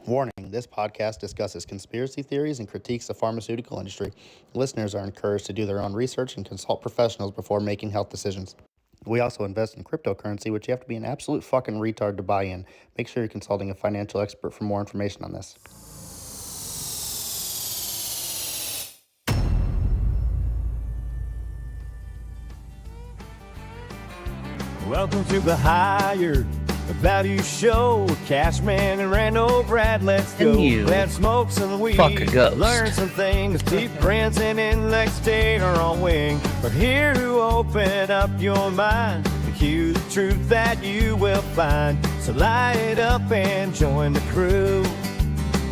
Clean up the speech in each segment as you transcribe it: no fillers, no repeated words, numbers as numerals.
Warning, this podcast discusses conspiracy theories and critiques the pharmaceutical industry. Listeners are encouraged to do their own research and consult professionals before making health decisions. We also invest in cryptocurrency, which you have to be an absolute fucking retard to buy in. Make sure you're consulting a financial expert for more information on this. Welcome to the Higher Value Show. Cashman and Randall Brad, let's go. Let's smoke some weed, learn some things. Deep Prince and Inlex State are on wing. We're here to open up your mind, to hear the truth that you will find. So light it up and join the crew.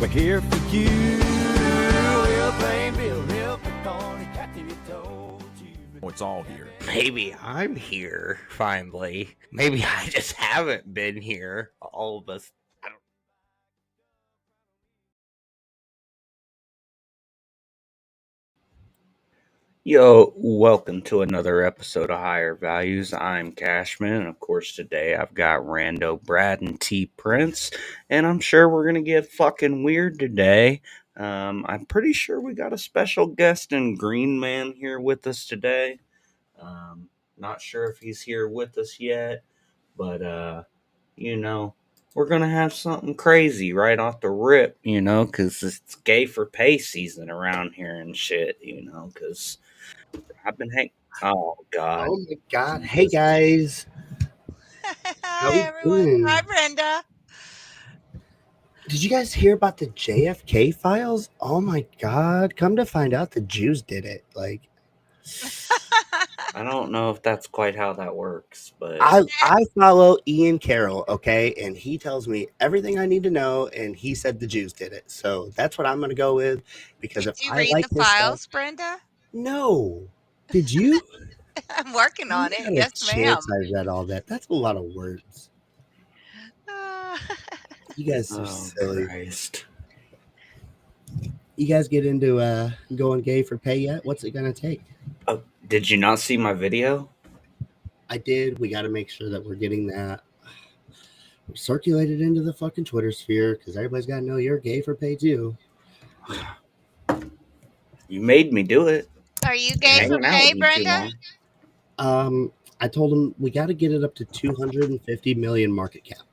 We're here for you. We'll play Bill, Hill, Peconi, Kathy, told you. It's all here. Maybe I'm here, finally. Maybe I just haven't been here. All of us. Yo, welcome to another episode of Higher Values. I'm Cashman, and of course today I've got Rando, Brad, and T Prince, and I'm sure we're gonna get fucking weird today. I'm pretty sure we got a special guest in Green Man here with us today. Not sure if he's here with us yet, but, we're going to have something crazy right off the rip, because it's Gay4Pay season around here and shit, because I've been oh, God. Oh, my God. Hey, guys. Hi, everyone. Hi, Brenda. Did you guys hear about the JFK files? Oh, my God. Come to find out the Jews did it. I don't know if that's quite how that works, but I follow Ian Carroll, okay, and he tells me everything I need to know, and he said the Jews did it, so that's what I'm going to go with. Because did you read the files, Brenda? No, did you? I'm working on it. Yes, ma'am. I read all that. That's a lot of words. You guys are silly. Christ. You guys get into going Gay4Pay yet? What's it going to take? Did you not see my video? I did. We got to make sure that we're getting that circulated into the fucking Twitter sphere, because everybody's got to know you're Gay4Pay too. You made me do it. Are you Gay4Pay, Brenda? I told him we got to get it up to 250 million market cap.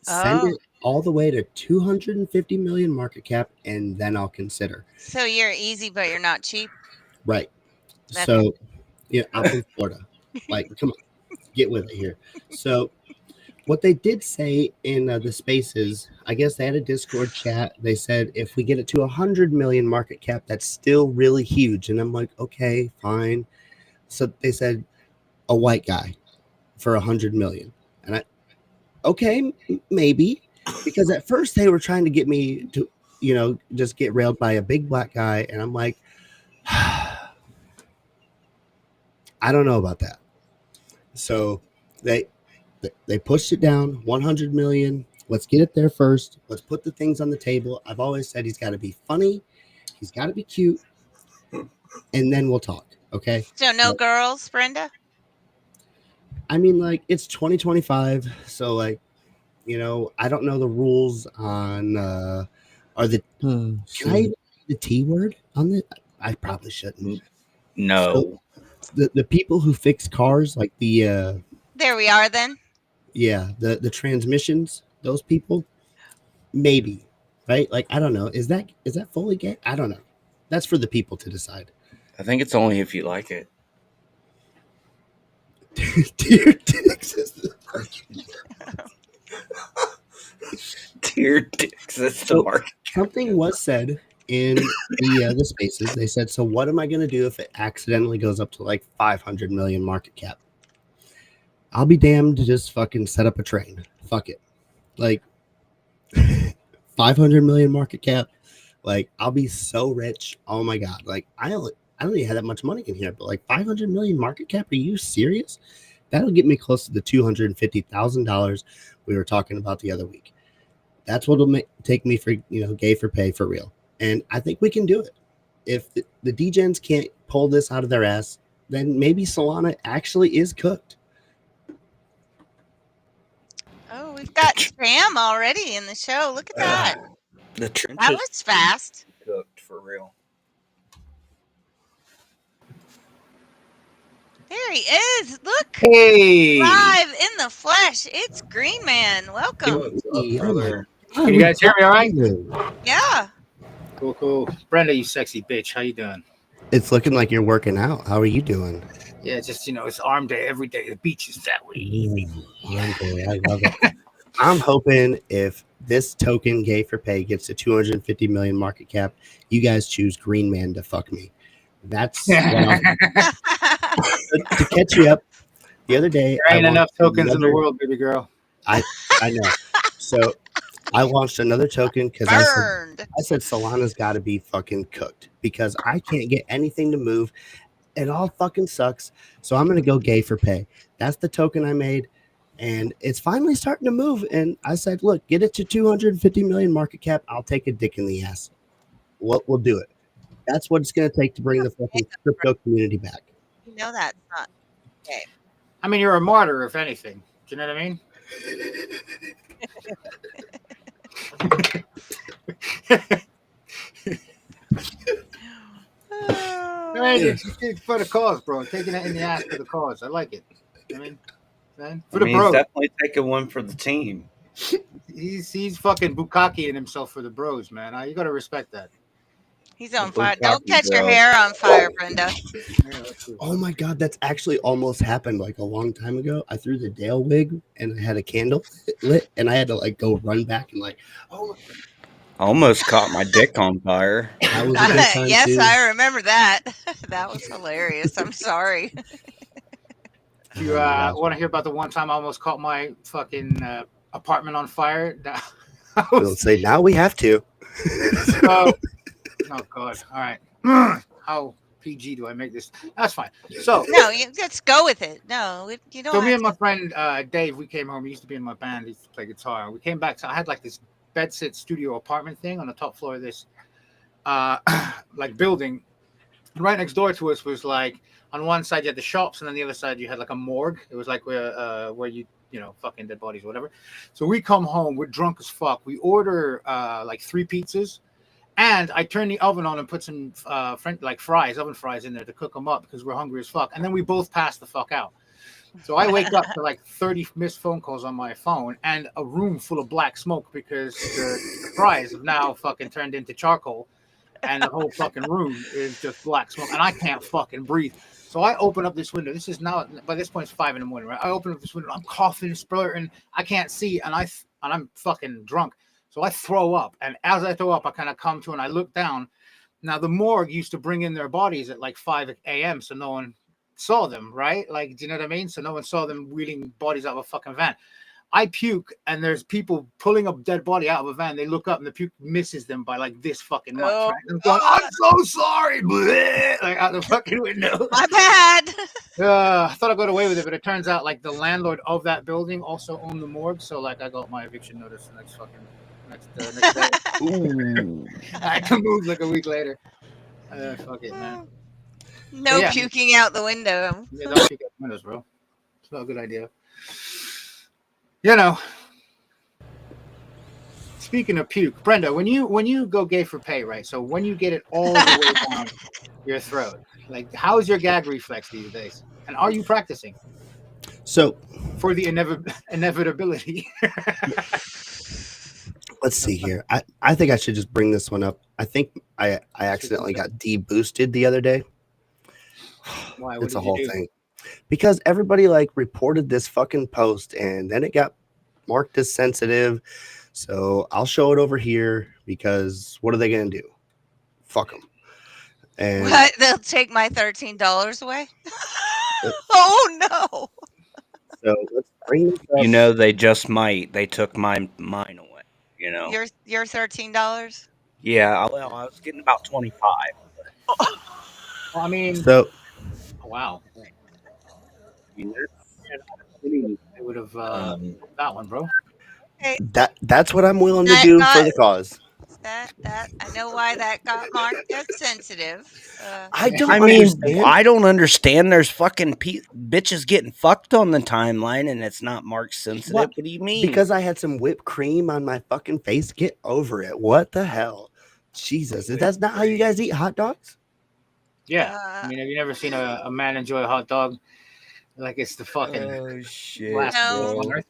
Send it all the way to 250 million market cap, and then I'll consider. So you're easy, but you're not cheap? Right. Okay. So, yeah, I'm from Florida. Come on, get with it here. So, what they did say in the spaces, I guess they had a Discord chat. They said if we get it to 100 million market cap, that's still really huge. And I'm like, okay, fine. So they said a white guy for 100 million. And okay, maybe. Because at first they were trying to get me to, just get railed by a big black guy. And I'm like, I don't know about that. So they pushed it down 100 million. Let's get it there first. Let's put the things on the table. I've always said he's got to be funny. He's got to be cute. And then we'll talk. Okay. So no girls, Brenda? I mean, it's 2025. So I don't know the rules on, can I even the T word on the, I probably shouldn't. No. So, the people who fix cars, there we are then. Yeah, the transmissions, those people, maybe, right? I don't know. Is that fully gay? I don't know. That's for the people to decide. I think it's only if you like it. Dear dicks is the market. Dear dicks is the market. Something was said in the spaces. They said, so what am I going to do if it accidentally goes up to 500 million market cap? I'll be damned to just fucking set up a train. Fuck it. 500 million market cap. I'll be so rich. Oh my God. I don't even have that much money in here, but 500 million market cap. Are you serious? That'll get me close to the $250,000 we were talking about the other week. That's what'll take me for, Gay4Pay for real. And I think we can do it. If the degens can't pull this out of their ass, then maybe Solana actually is cooked. Oh, we've got spam already in the show. Look at that. The trenches That was fast. cooked for real. There he is. Look. Hey. Live in the flesh. It's Green Man. Welcome. Hey, oh my God, Can you guys hear me all right? Yeah. Cool. Brenda, you sexy bitch. How you doing? It's looking like you're working out. How are you doing? Yeah, just, it's arm day every day. The beach is that way. Arm day. I love it. I'm hoping if this token Gay4Pay gets to 250 million market cap, you guys choose Green Man to fuck me. That's what to catch you up. The other day, There ain't enough tokens in the world, baby girl. I know. So I launched another token because I said Solana's got to be fucking cooked because I can't get anything to move. It all fucking sucks. So I'm gonna go Gay4Pay. That's the token I made, and it's finally starting to move. And I said, look, get it to 250 million market cap. I'll take a dick in the ass. We'll do it. That's what it's gonna take to bring the fucking crypto community back. You know that's not okay. I mean, you're a martyr, if anything. Do you know what I mean? Hey, for the cause, bro. Taking it in the ass for the cause. I like it. I mean, for the bros. He's definitely taking one for the team. He's fucking bukkake-ing himself for the bros, man. You gotta respect that. He's on fire. Don't catch your hair on fire, Brenda. Oh my God, that's actually almost happened like a long time ago. I threw the Dale wig and I had a candle lit, and I had to like go run back and like, oh. Almost caught my dick on fire. That was a good time yes, too. I remember that. That was hilarious. I'm sorry. You want to hear about the one time I almost caught my fucking apartment on fire? We'll say now we have to. Oh God! All right. How PG do I make this? That's fine. So no, let's go with it. No, you don't. So me and my friend Dave, we came home. He used to be in my band. He used to play guitar. We came back. So I had like this bedsit studio apartment thing on the top floor of this like building. And right next door to us was like on one side you had the shops, and on the other side you had like a morgue. It was like where you fucking dead bodies or whatever. So we come home, we're drunk as fuck. We order like 3 pizzas. And I turned the oven on and put some oven fries in there to cook them up because we're hungry as fuck. And then we both passed the fuck out. So I wake up to like 30 missed phone calls on my phone and a room full of black smoke because the fries have now fucking turned into charcoal. And the whole fucking room is just black smoke. And I can't fucking breathe. So I open up this window. This is now, by this point, it's 5 a.m, right? I open up this window. I'm coughing, splurting. I can't see. And I'm fucking drunk. So I throw up, and as I throw up, I kind of come to and I look down. Now, the morgue used to bring in their bodies at like 5 a.m. so no one saw them, right? Like, do you know what I mean? So no one saw them wheeling bodies out of a fucking van. I puke, and there's people pulling a dead body out of a van. They look up, and the puke misses them by like this fucking much. Right? I'm going, I'm so sorry, like out the fucking window. My bad. I thought I got away with it, but it turns out like the landlord of that building also owned the morgue. So like I got my eviction notice the next fucking. Next day. I had to move like a week later. Fuck it, man. No puking out the window. Yeah, don't puke out the windows, bro. It's not a good idea. Speaking of puke, Brenda, when you go Gay4Pay, right? So when you get it all the way down your throat, like how's your gag reflex these days? And are you practicing? So for the inevitability. Let's see here. I think I should just bring this one up. I think I accidentally got deboosted the other day. Why? It's a whole thing. Because everybody like reported this fucking post and then it got marked as sensitive. So I'll show it over here because what are they going to do? Fuck them. And what? They'll take my $13 away? Oh, no. So let's bring this up. They just might. They took mine away. Your $13? Yeah, well, I was getting about 25. Well, I mean, so wow. They would have that one, bro. That's what I'm willing to do for the cause. that I know why that got marked as sensitive. I don't I mean, understand. I don't understand. There's fucking bitches getting fucked on the timeline, and it's not marked sensitive. What do you mean? Because I had some whipped cream on my fucking face. Get over it. What the hell? Jesus, that's not how you guys eat hot dogs? Yeah. I mean, have you never seen a man enjoy a hot dog like it's the fucking last No. on earth?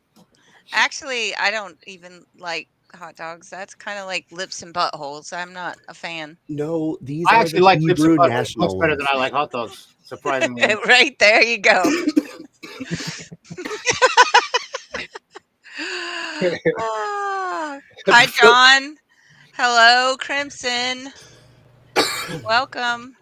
Actually, I don't even like hot dogs. That's kind of like lips and buttholes. I'm not a fan. No, these I are actually the like lips and Hebrew buttholes national much better ones. than I like hot dogs. Surprisingly. Right there, you go. Ah. Hi, John. Hello, Crimson. Welcome.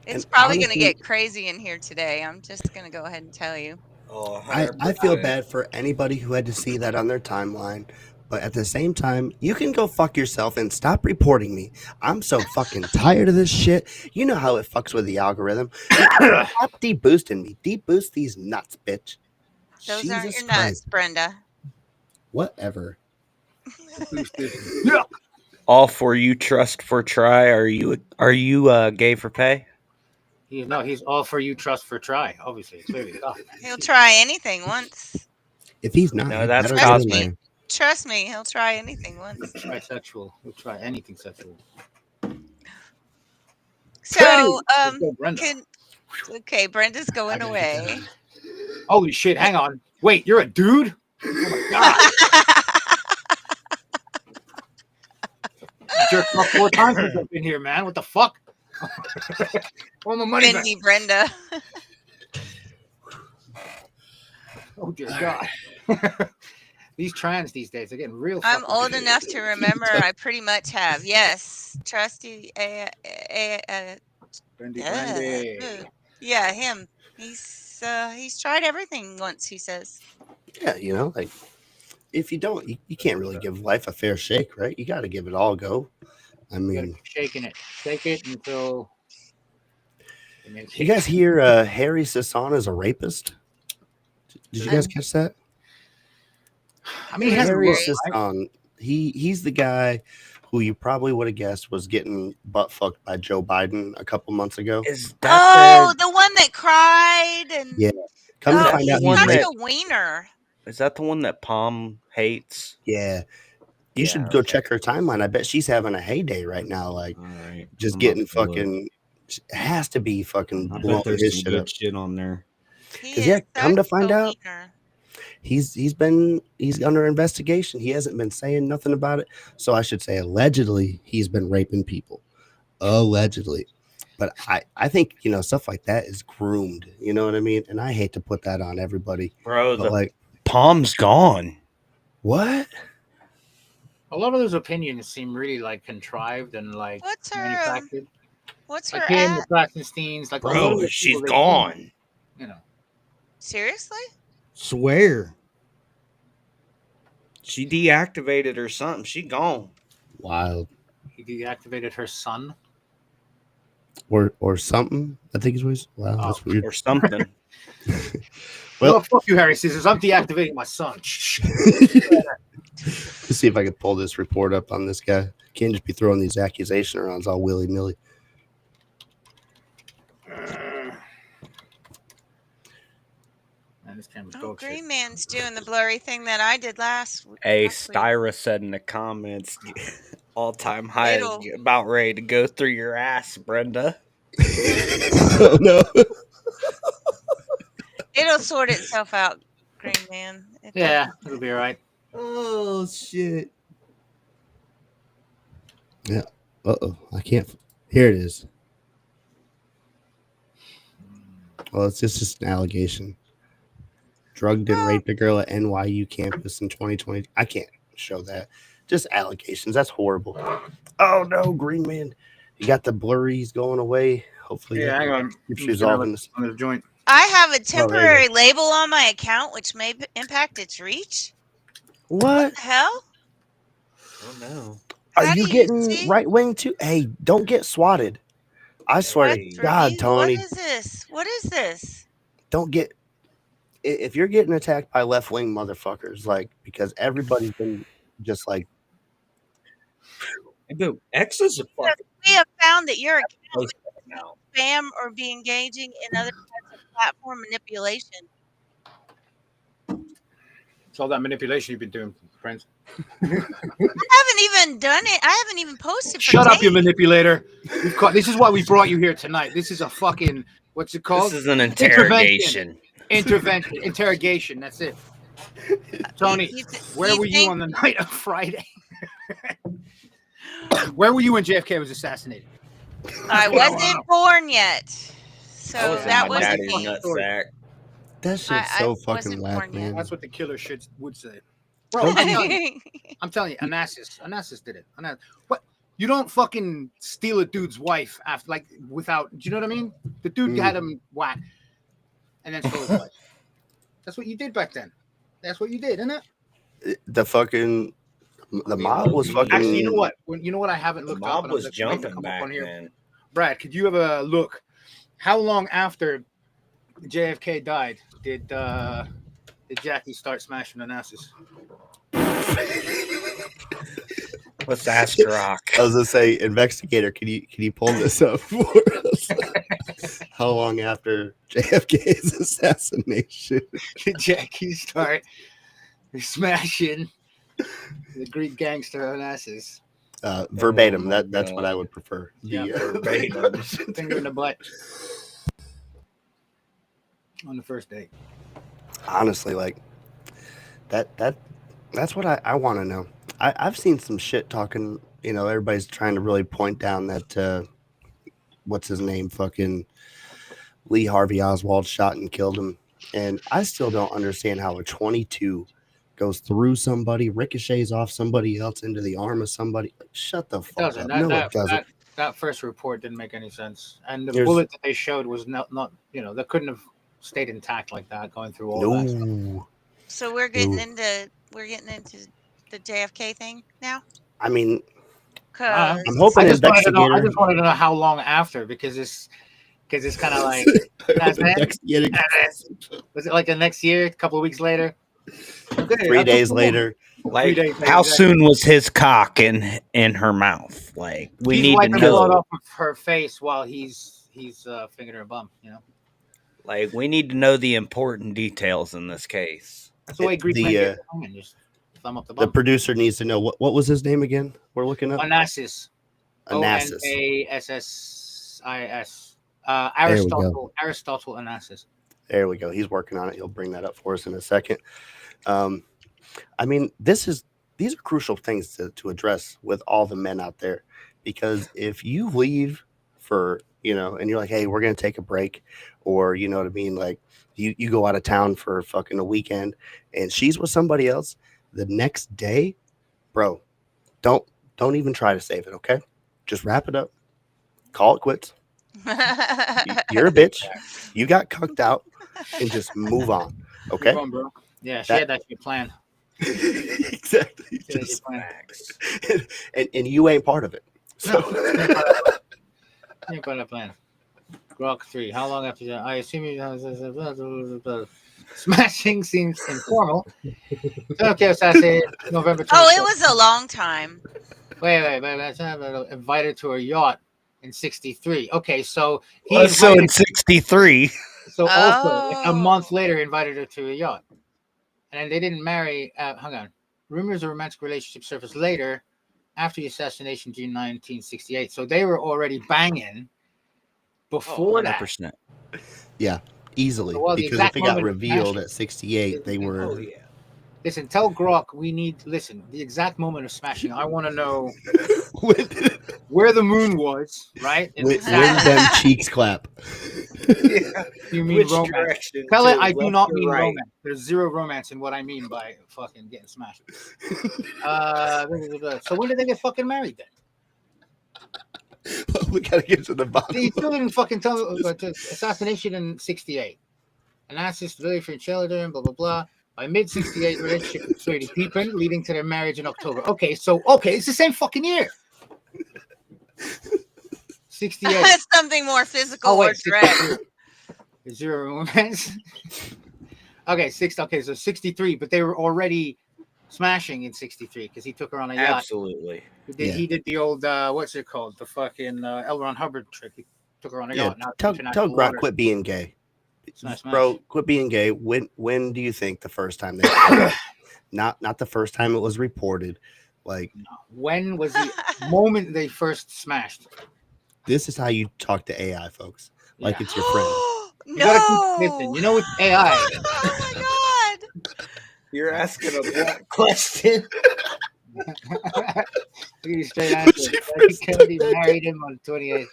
It's And probably going to honestly, get crazy in here today. I'm just going to go ahead and tell you. Oh, I feel bad for anybody who had to see that on their timeline. But at the same time, you can go fuck yourself and stop reporting me. I'm so fucking tired of this shit. You know how it fucks with the algorithm. Stop deboosting me. Deboost these nuts, bitch. Those Jesus aren't your Christ. nuts, Brenda. Whatever. All for you, trust for try. Are you Gay4Pay? No, he's all for you, trust for try. Obviously, clearly. He'll try anything once. If he's not, No, he that's better get in cosmic. there. Trust me, he'll try anything once. Trisexual. He'll try anything sexual. So, Brenda. okay, Brenda's going away. Holy shit! Hang on. Wait, you're a dude? Oh my god! Jerked off 4 times since I've been here, man. What the fuck? All my money back. Brenda. Oh dear God. These trans these days are getting real. I'm old enough to remember. I pretty much have. Yes, trusty. Brandy. Yeah, him. He's tried everything once. He says. Yeah, you know, like if you don't, you can't really give life a fair shake, right? You got to give it all a go. I mean, shaking it, shake it until. You guys hear Harry Sasson is a rapist? Did you guys catch that? I mean, Harry Sasson, he's the guy who you probably would have guessed was getting butt fucked by Joe Biden a couple months ago. Is that the one that cried and yeah? Come to find out, he's such a wiener. Is that the one that Palm hates? Yeah. You should go check her timeline. I bet she's having a heyday right now. Like, just getting fucking. It has to be fucking blowing his shit up. Shit on there. Because come to find out, he's under investigation. He hasn't been saying nothing about it. So I should say allegedly he's been raping people. Allegedly. But I think, you know, stuff like that is groomed. You know what I mean? And I hate to put that on everybody. Bro, but the Palm's gone. What? A lot of those opinions seem really like contrived and like manufactured. What's like her him, at? the Krasensteins, like bro, she's gone. You know. Seriously? Swear. She deactivated or something. She gone. Wild. He deactivated her son. Or something. I think it was. Wow, that's weird. Or something. Well, fuck you, Harry Scissors. I'm deactivating my son. Let's see if I can pull this report up on this guy. Can't just be throwing these accusation around all willy nilly. Green Man's doing the blurry thing that I did last week. Hey, Styra said in the comments, all-time high, about ready to go through your ass, Brenda. Oh, no. It'll sort itself out, Green Man. It'll be all right. Oh, shit. Yeah. Uh-oh. I can't. Here it is. Well, it's just an allegation. Drugged and raped a girl at NYU campus in 2020. I can't show that. Just allegations. That's horrible. Oh, no, Green Man. You got the blurries going away. Hopefully, hang on. Keeps resolving this. On the joint. I have a temporary label on my account, which may impact its reach. What the hell? Oh, no. Are you getting right wing too? Hey, don't get swatted. I swear to God, Tony. What is this? What is this? Don't get. If you're getting attacked by left wing motherfuckers, like, because everybody's been just like, Dude, X is a fucking. We have found that your account post is now. spam or be engaging in other types of platform manipulation. It's all that manipulation you've been doing, friends. I haven't even done it. I haven't even posted. Shut up, you manipulator. This is why we brought you here tonight. This is a fucking, what's it called? This is an interrogation. Interrogation. That's it. Tony, where were you on the night of Friday? Where were you when JFK was assassinated? I wasn't born yet. So that was daddy's nutsack. That shit's so fucking whack, man. That's what the killer would say. Bro, I'm telling you, Onassis did it. What? You don't fucking steal a dude's wife after, like, without. Do you know what I mean? The dude had him whacked, and then stole his wife. That's what you did back then. That's what you did, isn't it? The mob was fucking. Actually, you know what? You know what? I haven't looked up. The mob was jumping back then. Brad, could you have a look? How long after JFK died did Jackie start smashing Onassis? Let's ask Rock. I was gonna say, investigator, can you pull this up for us? How long after JFK's assassination did Jackie start smashing the Greek gangster Onassis? Verbatim. That's what I would prefer. Yeah, verbatim. Finger in the butt on the first date. Honestly, like that's what I want to know. I've seen some shit talking. You know, everybody's trying to really point down that what's his name, fucking Lee Harvey Oswald shot and killed him, and I still don't understand how a 22 goes through somebody, ricochets off somebody else into the arm of somebody. Shut the fuck up. No, it doesn't. That first report didn't make any sense, and the bullet that they showed was not that couldn't have stayed intact like that going through all that. So we're getting into the JFK thing now. I mean, I'm hoping I just wanted to know how long after, because it's kind of like was it like the next year, a couple of weeks later, 3 days later. Like, how soon was his cock in her mouth? Like, we need to know. Off of her face while he's fingering her bum, you know. Like, we need to know the important details in this case. That's the way Greek men just thumb up the bum. The producer needs to know what was his name again? We're looking up Onassis. Onassis. Onassis. Aristotle Onassis. There we go. He's working on it. He'll bring that up for us in a second. I mean, these are crucial things to address with all the men out there, because if you leave for, and you're like, hey, we're going to take a break, or, you know what I mean? Like you go out of town for fucking a weekend and she's with somebody else the next day, bro, don't even try to save it. Okay. Just wrap it up. Call it quits. You're a bitch. You got cucked out, and just move on. Okay. Move on, bro. Yeah, she had that shit planned. Exactly. And you ain't part of it. So. You ain't part of the plan. Grok 3. How long after that? I assume you smashing seems informal. Okay, so I say November 24th. Oh, it was a long time. Wait. Invited to a yacht in 63. Okay, so in 63. So also a month later invited her to a yacht. And they didn't marry. Hang on. Rumors of romantic relationship surfaced later after the assassination, June 1968. So they were already banging before that. Yeah, easily. So, because if it got revealed at 68, they were. Oh, yeah. Listen, tell Grok the exact moment of smashing. I want to know where the moon was, right? When them cheeks clap. Yeah. You mean romance? Tell it I do not mean romance. There's zero romance in what I mean by fucking getting smashed. So when did they get fucking married then? We gotta get to the bottom. They still didn't fucking tell assassination in 68. And that's just really for children, blah blah blah. By mid-68, relationship with Sweetie deepened, leading to their marriage in October. Okay, it's the same fucking year. 68. Something more physical or direct. Zero romance. Okay, so 63, but they were already smashing in '63 because he took her on a yacht. Absolutely. He did the old what's it called? The fucking L. Ron Hubbard trick. He took her on a yacht. Now Tell Grant quit being gay. Smash. Bro, quit being gay. When do you think the first time they not the first time it was reported? Like, when was the moment they first smashed? This is how you talk to AI, folks. Like it's your friend. You gotta keep listening. You know, with AI. Oh my god! You're asking a blunt question. Give you a straight answer. Jackie Kennedy married him on the 28th,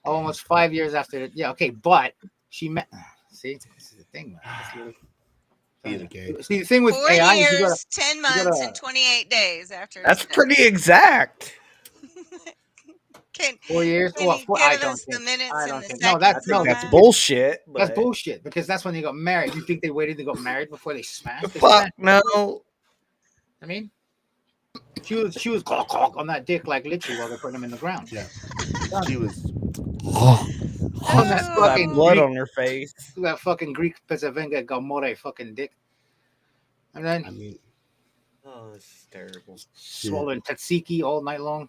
almost 5 years after that. Yeah, okay, but she met. See, this is the thing, man. See, the thing with 4 AI years, is you gotta, 10 months, and 28 days after. That's pretty exact. 4 years. Can you I give don't us think. the minutes I and don't the think. seconds? That's bullshit. That's bullshit because that's when they got married. You think they waited to get married before they smashed? Fuck no. I mean, she was on that dick like literally while they're putting him in the ground. Yeah, she was. On that fucking blood Greek, on her face. That fucking Greek Pesavenga Gamore fucking dick. And then, I mean, oh, this is terrible. Swallowing tzatziki all night long.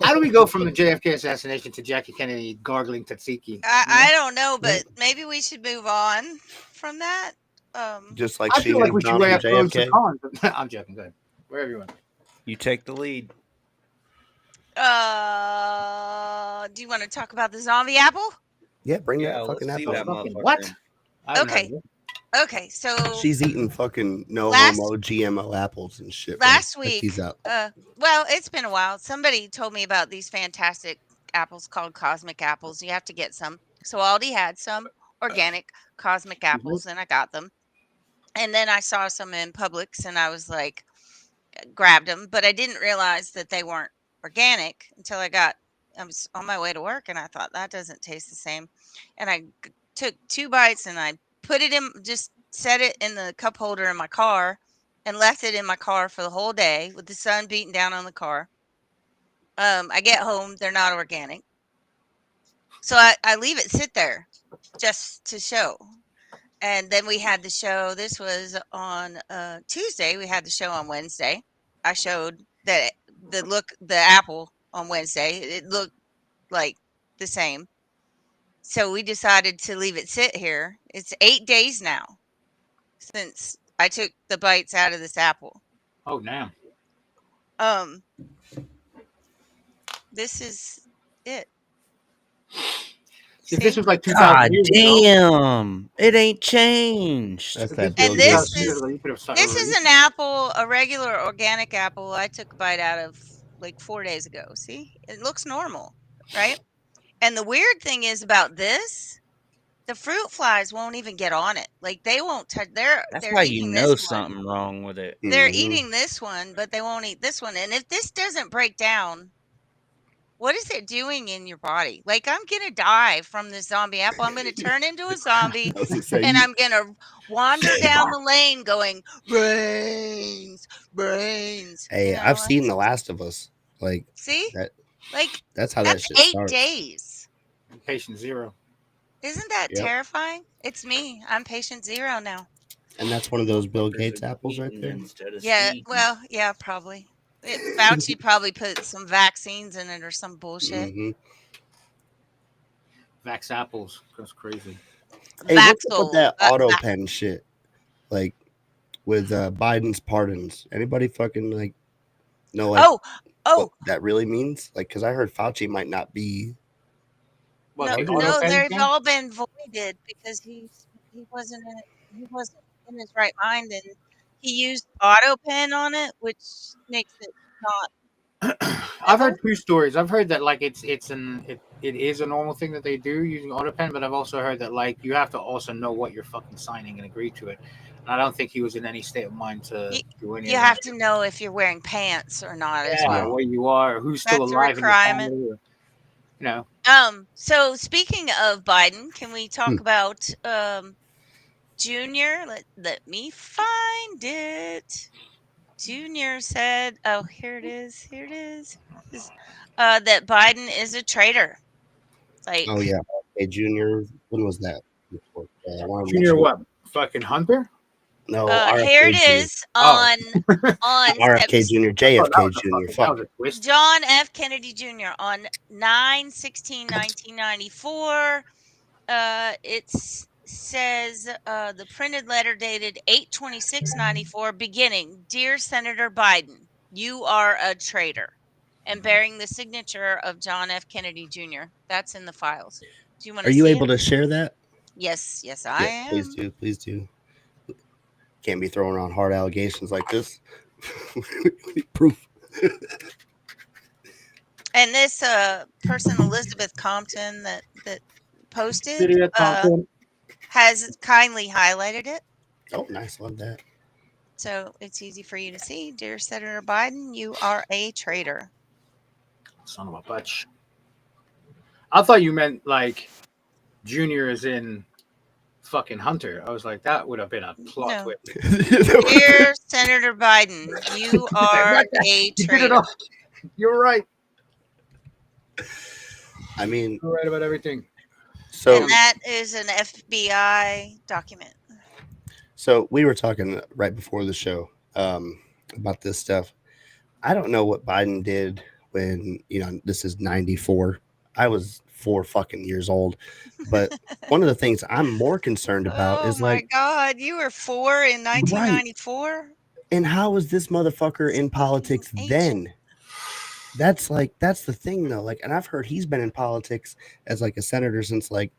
How do we go from the JFK assassination to Jackie Kennedy gargling tzatziki? I don't know, but maybe we should move on from that. Just like I feel like we should weigh up pros and JFK. cons. I'm joking. Go ahead. Wherever you want. You take the lead. Do you want to talk about the zombie apple? Yeah, bring that fucking apple. That motherfucker. What? Okay, so she's eating fucking homo GMO apples and shit. Last week, well, it's been a while. Somebody told me about these fantastic apples called cosmic apples. You have to get some. So Aldi had some organic cosmic apples, and I got them. And then I saw some in Publix, and I was like, grabbed them, but I didn't realize that they weren't organic until I was on my way to work, and I thought that doesn't taste the same. And I took 2 bites, and I put it in, just set it in the cup holder in my car, and left it in my car for the whole day with the sun beating down on the car. I get home, they're not organic, so I leave it sit there just to show. And then we had the show. This was on Tuesday. We had the show on Wednesday. I showed that the apple on Wednesday. It looked like the same. So we decided to leave it sit here. It's 8 days now since I took the bites out of this apple. Oh, damn. This is it. If this was like 2000 years ago, it ain't changed. That's that. And this is an apple, a regular organic apple. I took a bite out of like 4 days ago. See, it looks normal, right? And the weird thing is about this, the fruit flies won't even get on it. Like they won't touch. That's how you know something wrong with it. They're eating this one, but they won't eat this one. And if this doesn't break down, what is it doing in your body? Like, I'm going to die from this zombie apple. I'm going to turn into a zombie, and I'm going to wander down the lane going, brains, brains. Hey, you know, I've seen The Last of Us. Like, see? That's how that shit 8 starts. days. Patient zero. Isn't that terrifying? It's me. I'm patient zero now. And that's one of those Bill Gates apples right there? Yeah, well, yeah, probably. Fauci probably put some vaccines in it or some bullshit. Vax apples. That's crazy. Hey, what's up with that auto pen shit? Like, with Biden's pardons. Anybody fucking, like, know, like, what that really means? Like, because I heard Fauci might not be... No, they've all been voided because he wasn't in his right mind, and he used auto pen on it, which makes it not. I've heard 2 stories. I've heard that like it is a normal thing that they do using auto pen, but I've also heard that like you have to also know what you're fucking signing and agree to it. And I don't think he was in any state of mind to do any. You have to know if you're wearing pants or not as well. Where you are, or who's still alive in your family. You know. So speaking of Biden, can we talk about Junior? Let me find it. Junior said, "Oh, here it is. Here it is. That Biden is a traitor." Like, oh yeah, hey Junior, when was that? Junior what? Fucking Hunter? No, Here it RFK is on RFK Jr., JFK Jr. Fuck. John F. Kennedy Jr. on 9/16/1994. It says the printed letter dated 8/26/94, beginning, "Dear Senator Biden, you are a traitor," and bearing the signature of John F. Kennedy Jr. That's in the files. Do you want to see it? Are you able to share that? Yes, I am. Please do. Can't be throwing around hard allegations like this. We need proof. And this person, Elizabeth Compton, that posted, has kindly highlighted it. Oh, nice. Love that. So it's easy for you to see. "Dear Senator Biden, you are a traitor." Son of a bitch. I thought you meant like Junior is in fucking Hunter. I was like, that would have been a plot twist. "Dear Senator Biden, you are a traitor." You're right. I mean, you're right about everything. So, and that is an FBI document. So we were talking right before the show about this stuff. I don't know what Biden did when, this is 94. I was 4 fucking years old. But one of the things I'm more concerned about is like, oh my God, you were 4 in 1994? Right. And how was this motherfucker in politics then? That's the thing though. Like, and I've heard he's been in politics as like a senator since like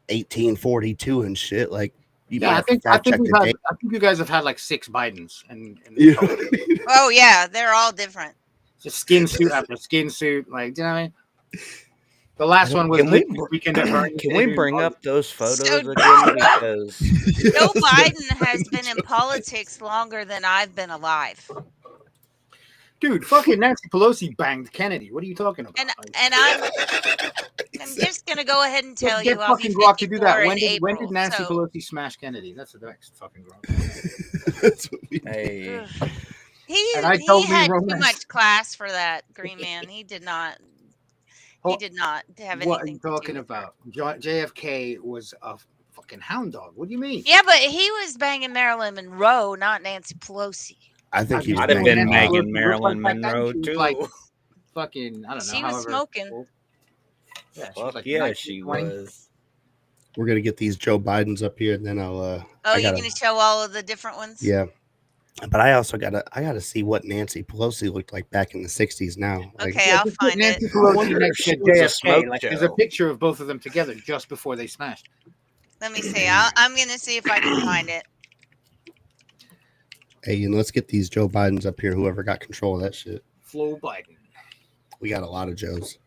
1842 and shit. Like, I think you guys have had like 6 Bidens. Oh yeah, they're all different. Just skin suit after skin suit. Like, do you know what I mean? The last one was Weekend at Bernie's. Can we bring up those photos again? Because Joe Biden has been in politics longer than I've been alive. Dude, fucking Nancy Pelosi banged Kennedy. What are you talking about? And I'm just gonna go ahead and tell you, I'll be 54 to do that. When did Nancy Pelosi smash Kennedy? That's the next fucking grok. That's what we Hey. He had too much class for that, Green Man. He did not. He did not have anything. What are you talking about? JFK was a fucking hound dog. What do you mean? Yeah, but he was banging Marilyn Monroe, not Nancy Pelosi. I think he might have been banging Marilyn Monroe too. Like, fucking, I don't know. She was smoking. Yeah, she was. We're gonna get these Joe Bidens up here, and then I'll. You're gonna show all of the different ones. Yeah. But I also gotta see what Nancy Pelosi looked like back in the 60s now. Like, okay, I'll find Nancy it. Pelosi next to JFK. Like, there's a picture of both of them together just before they smashed. Let me see. I'm gonna see if I can find it. Hey, and let's get these Joe Bidens up here. Whoever got control of that shit. Flo Biden. We got a lot of Joes.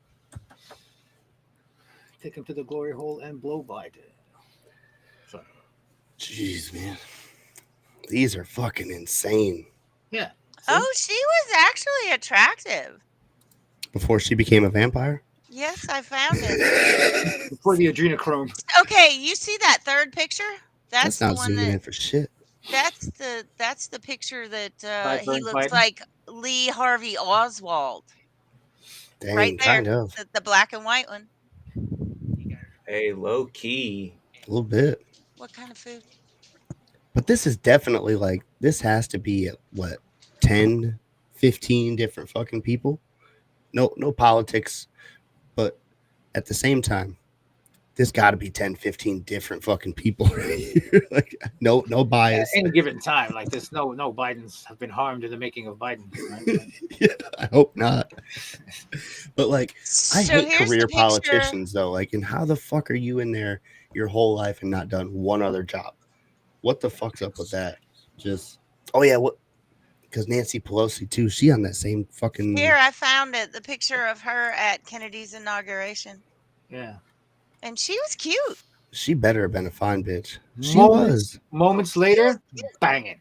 Take him to the glory hole and blow Biden. So. Jeez, man. These are fucking insane. Yeah. Oh, she was actually attractive. Before she became a vampire? Yes, I found it. Before the adrenochrome. Okay, you see that third picture? That's not the one zooming in for shit. That's the picture that he looks like Lee Harvey Oswald. Dang, right there, kind of. The black and white one. Hey, low key. A little bit. What kind of food? But this is definitely like, this has to be what, 10, 15 different fucking people? No politics, but at the same time, there's got to be 10, 15 different fucking people right here. Like, no bias. At any given time, like there's no Bidens have been harmed in the making of Biden. Right? Yeah, I hope not. But like, I hate career politicians though. Like, and how the fuck are you in there your whole life and not done one other job? What the fuck's up with that? Just, oh yeah, what? Because Nancy Pelosi too, she on that same fucking. Here, I found it. The picture of her at Kennedy's inauguration. Yeah. And she was cute. She better have been a fine bitch. She was. Moments later, banging.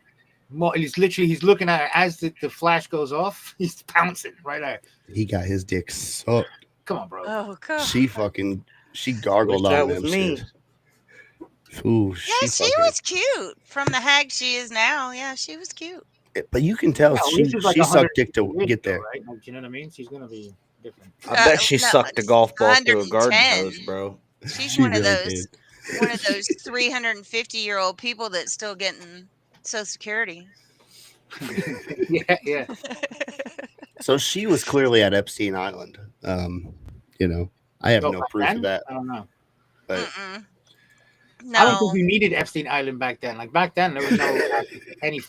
He's looking at her as the flash goes off. He's pouncing right at her. He got his dick sucked. Come on, bro. Oh, God. She gargled on them shit. Ooh, yeah, she was cute. From the hag she is now. Yeah, she was cute. But you can tell she sucked dick to get there. Right? Like, you know what I mean? She's going to be different. I bet she sucked a golf ball through a garden hose, bro. She's one of those. one of those 350-year-old people that's still getting Social Security. Yeah. So she was clearly at Epstein Island. I have no proof of that. I don't know. But no, I don't think we needed Epstein Island back then. Like back then, there was no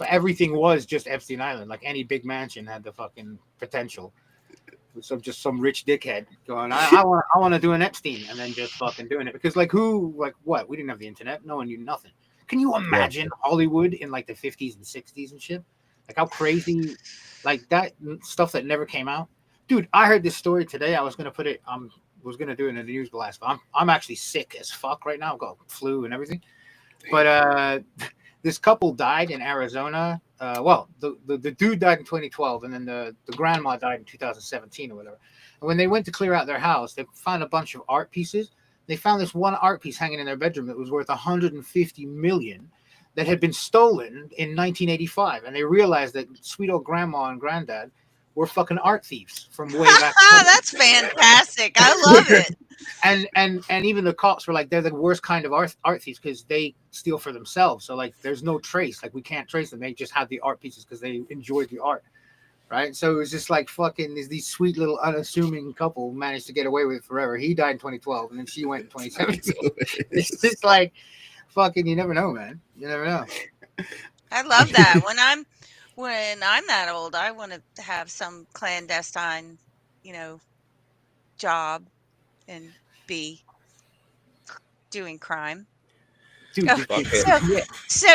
everything was just Epstein Island. Like any big mansion had the fucking potential. Just some rich dickhead going, I want to do an Epstein, and then just fucking doing it because what? We didn't have the internet. No one knew nothing. Can you imagine Hollywood in like the 50s and 60s and shit? Like how crazy, like that stuff that never came out. Dude, I heard this story today. I was gonna put it. Was gonna do it in the news blast, but I'm actually sick as fuck right now. I've got flu and everything. But this couple died in Arizona. The dude died in 2012, and then the grandma died in 2017 or whatever. And when they went to clear out their house, they found a bunch of art pieces. They found this one art piece hanging in their bedroom that was worth $150 million that had been stolen in 1985. And they realized that sweet old grandma and granddad were fucking art thieves from way back. That's fantastic. I love it. And even the cops were like, they're the worst kind of art thieves because they steal for themselves. So like, there's no trace. Like we can't trace them. They just had the art pieces because they enjoyed the art, right? So it was just like fucking these sweet little unassuming couple managed to get away with it forever. He died in 2012, and then she went in 2017. It's just like fucking. You never know, man. You never know. I love that. When I'm that old, I want to have some clandestine, job and be doing crime. Dude, so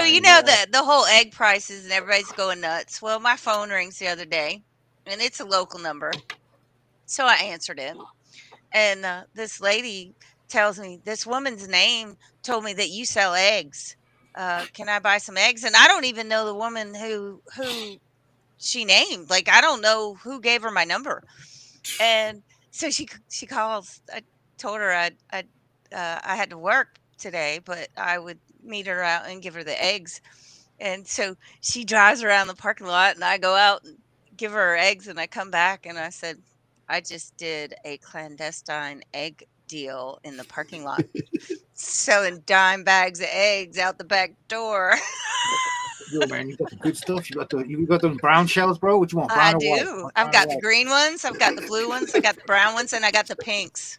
the whole egg prices and everybody's going nuts. Well, my phone rings the other day, and it's a local number, so I answered it, and this lady tells me this woman's name told me that you sell eggs. Can I buy some eggs? And I don't even know the woman who she named. Like, I don't know who gave her my number. And so she calls. I told her I had to work today, but I would meet her out and give her the eggs. And so she drives around the parking lot, and I go out and give her eggs, and I come back and I said, I just did a clandestine egg deal in the parking lot, selling dime bags of eggs out the back door. Yo, man, you got the good stuff. You got them brown shells, bro. What you want? Brown I or do. white? I've got the green ones. I've got the blue ones. I got the brown ones, and I got the pinks.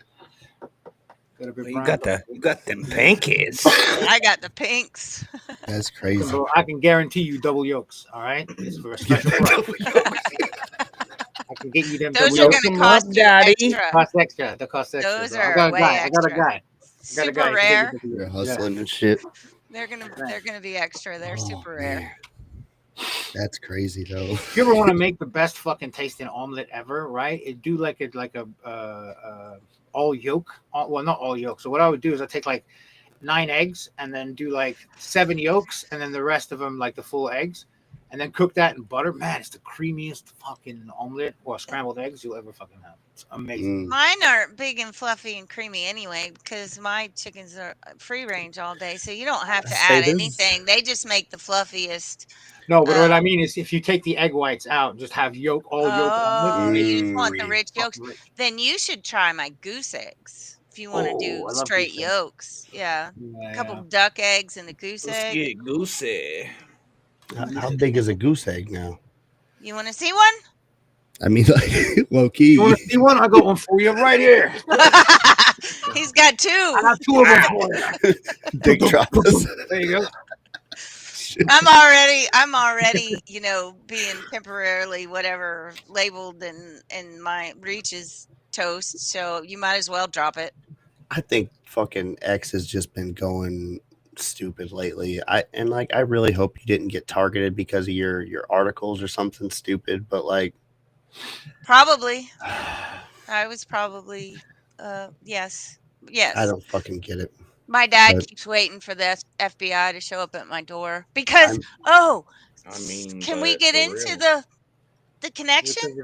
You got them pinkies. I got the pinks. That's crazy. So I can guarantee you double yolks. All right, it's for a special price. I can get you them. Those are going to cost you extra. Cost extra. They cost extra. Those are way extra. I got a guy. Super rare. They're hustling and shit. They're gonna be extra. They're super rare. That's crazy though. If you ever want to make the best fucking tasting omelet ever, right? It do like a all yolk. Well, not all yolk. So what I would do is I take like 9 eggs and then do like 7 yolks and then the rest of them like the full eggs. And then cook that in butter. Man, it's the creamiest fucking omelet or scrambled eggs you'll ever fucking have. It's amazing. Mine are big and fluffy and creamy anyway because my chickens are free range all day. So you don't have to add anything. They just make the fluffiest. No, but what I mean is if you take the egg whites out and just have yolk omelet. You just want the rich yolks. Then you should try my goose eggs. If you want to do straight yolks. Yeah. A couple duck eggs and a goose egg. Get goosey. How big is a goose egg now? You want to see one? I mean, like, low key. You want to see one? I got one for you right here. He's got 2. I got 2 of them for you. Big drops. There you go. I'm already, being temporarily whatever labeled and my reach is toast. So you might as well drop it. I think fucking X has just been going stupid lately. I really hope you didn't get targeted because of your articles or something stupid, but like probably I was probably yes I don't fucking get it. My dad keeps waiting for the FBI to show up at my door because can we get into the connection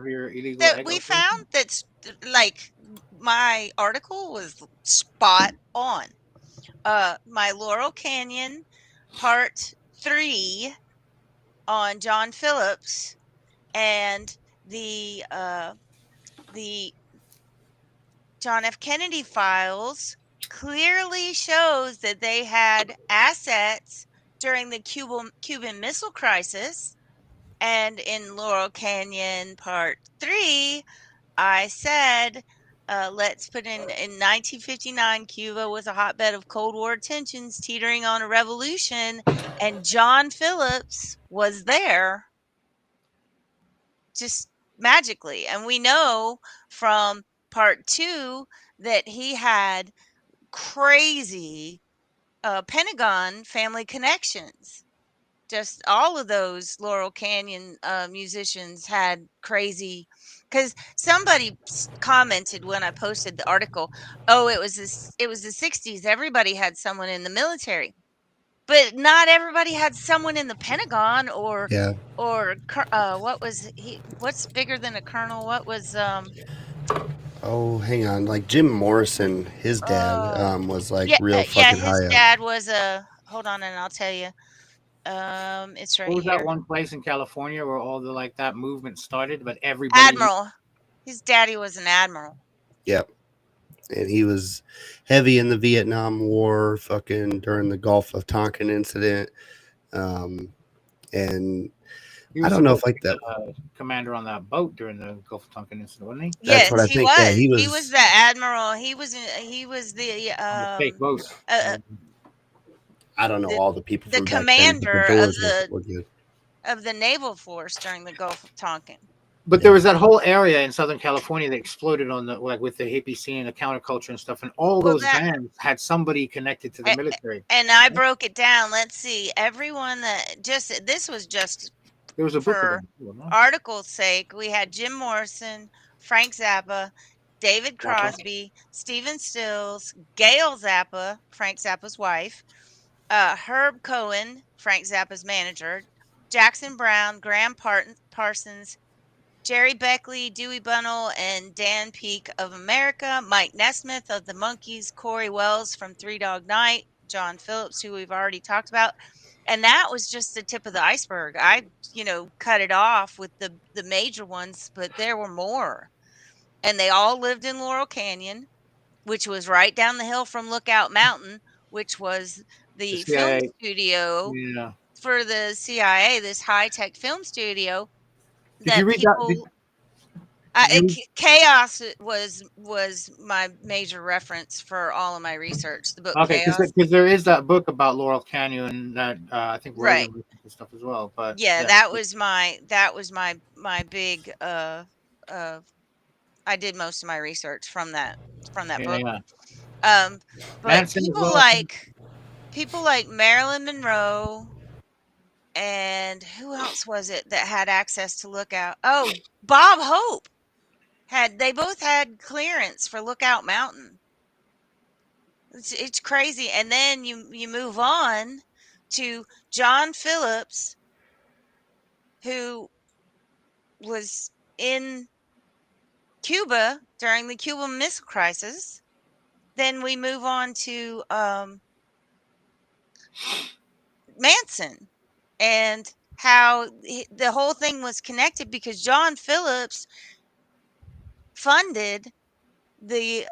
that we found? That's like my article was spot on. My Laurel Canyon part 3 on John Phillips and the John F. Kennedy files clearly shows that they had assets during the Cuban Missile Crisis. And in Laurel Canyon Part 3, I said, let's put in 1959, Cuba was a hotbed of Cold War tensions teetering on a revolution, and John Phillips was there just magically. And we know from Part 2 that he had crazy Pentagon family connections. Just all of those Laurel Canyon musicians had crazy, because somebody commented when I posted the article, oh, it was the 60s, everybody had someone in the military, but not everybody had someone in the Pentagon or Yeah. what was he, what's bigger than a colonel, what was Oh, hang on. Like Jim Morrison, his dad was like real yeah, fucking his high up. dad was a, hold on and I'll tell you, it's What right was that here. one place in California where all the like that movement started, but everybody Admiral. His daddy was an admiral. Yep. And he was heavy in the Vietnam War, fucking during the Gulf of Tonkin incident. And he I was don't know if supposed like to that. be the commander on that boat during the Gulf of Tonkin incident, wasn't he? That's what Yes, I he think. Yeah, was. he He was was. the admiral. He was On the fake boat. uh, I don't know the all the people the from back then, but the commander doors were good. of the naval force during the Gulf of Tonkin. But there was that whole area in Southern California that exploded on the like with the hippie scene, the counterculture and stuff, and all Well, those that bands had somebody connected to the military. and I broke it down. Let's see. Everyone that just this was just There was a book for about it, no? article's sake. We had Jim Morrison, Frank Zappa, David Crosby, Stephen Stills, Gail Zappa, Frank Zappa's wife, Herb Cohen, Frank Zappa's manager, Jackson Brown, Graham Parsons, Jerry Beckley, Dewey Bunnell, and Dan Peake of America, Mike Nesmith of the Monkees, Corey Wells from Three Dog Night, John Phillips, who we've already talked about. And that was just the tip of the iceberg. I, cut it off with the major ones, but there were more. And they all lived in Laurel Canyon, which was right down the hill from Lookout Mountain, which was The the film CIA. studio Yeah. for the CIA, this high-tech film studio Did you that read that? people You, Chaos was my major reference for all of my research. The book okay, Chaos. because there is that book about Laurel Canyon that I think Right. Rogan and stuff as well. But Yeah, that was my big I did most of my research from that book. yeah. But Manson as well. people like Marilyn Monroe and who else was it that had access to Lookout? Oh, Bob Hope. They both had clearance for Lookout Mountain. It's crazy. And then you move on to John Phillips, who was in Cuba during the Cuban Missile Crisis. Then we move on to Manson and how the whole thing was connected because John Phillips funded the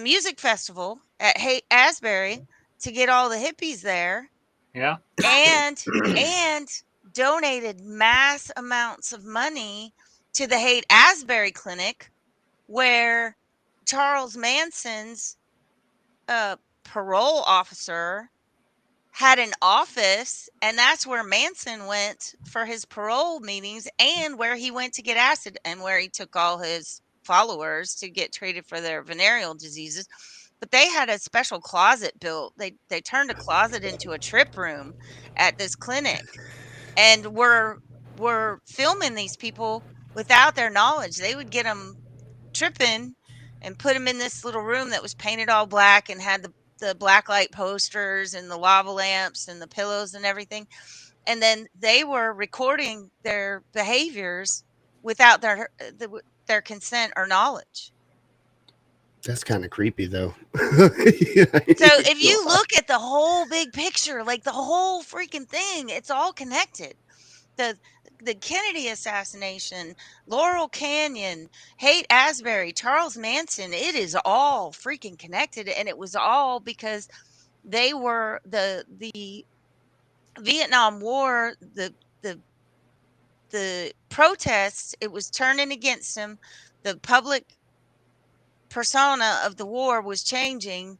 music festival at Asbury to get all the hippies there. Yeah. And donated mass amounts of money to the Haight Asbury Clinic, where Charles Manson's parole officer had an office, and that's where Manson went for his parole meetings and where he went to get acid and where he took all his followers to get treated for their venereal diseases. But they had a special closet built. They turned a closet into a trip room at this clinic and were filming these people without their knowledge. They would get them tripping and put them in this little room that was painted all black and had the black light posters and the lava lamps and the pillows and everything. And then they were recording their behaviors without their consent or knowledge. That's kind of creepy, though. So if you look at the whole big picture, like the whole freaking thing, it's all connected. the Kennedy assassination, Laurel Canyon, Haight Asbury, Charles Manson, it is all freaking connected. And it was all because they were the Vietnam War, the protests, it was turning against them. The public persona of the war was changing,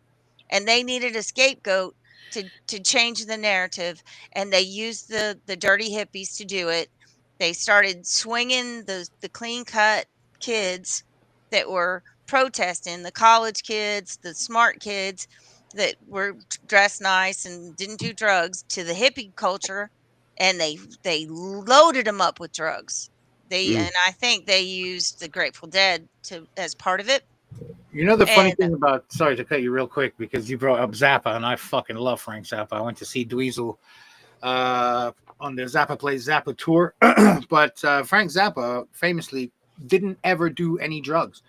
and they needed a scapegoat to change the narrative, and they used the dirty hippies to do it. They started swinging the clean cut kids that were protesting, the college kids, the smart kids that were dressed nice and didn't do drugs, to the hippie culture, and they loaded them up with drugs. And I think they used the Grateful Dead to as part of it. You know the funny And thing about, sorry to cut you real quick because you brought up Zappa, and I fucking love Frank Zappa. I went to see Dweezil on the Zappa Plays Zappa tour, but Frank Zappa famously didn't ever do any drugs,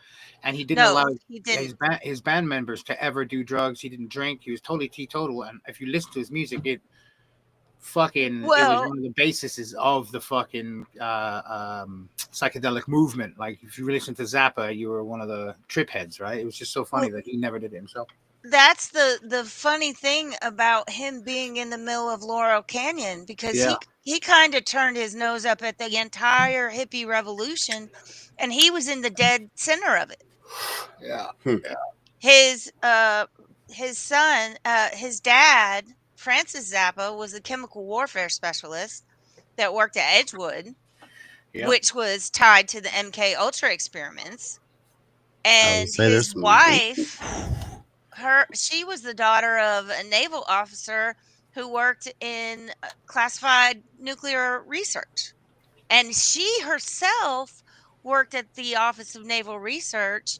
and he didn't allow he didn't. his band members to ever do drugs. He didn't drink. He was totally teetotal, and if you listen to his music, it was one of the bases of the fucking psychedelic movement. Like if you listen to Zappa, you were one of the trip heads, right? It was just so funny that he never did it himself. That's the funny thing about him being in the middle of Laurel Canyon, because he kind of turned his nose up at the entire hippie revolution, and he was in the dead center of it. Yeah. His son, his dad, Francis Zappa, was a chemical warfare specialist that worked at Edgewood, which was tied to the MK Ultra experiments. And his wife, she was the daughter of a naval officer who worked in classified nuclear research. And she herself worked at the Office of Naval Research,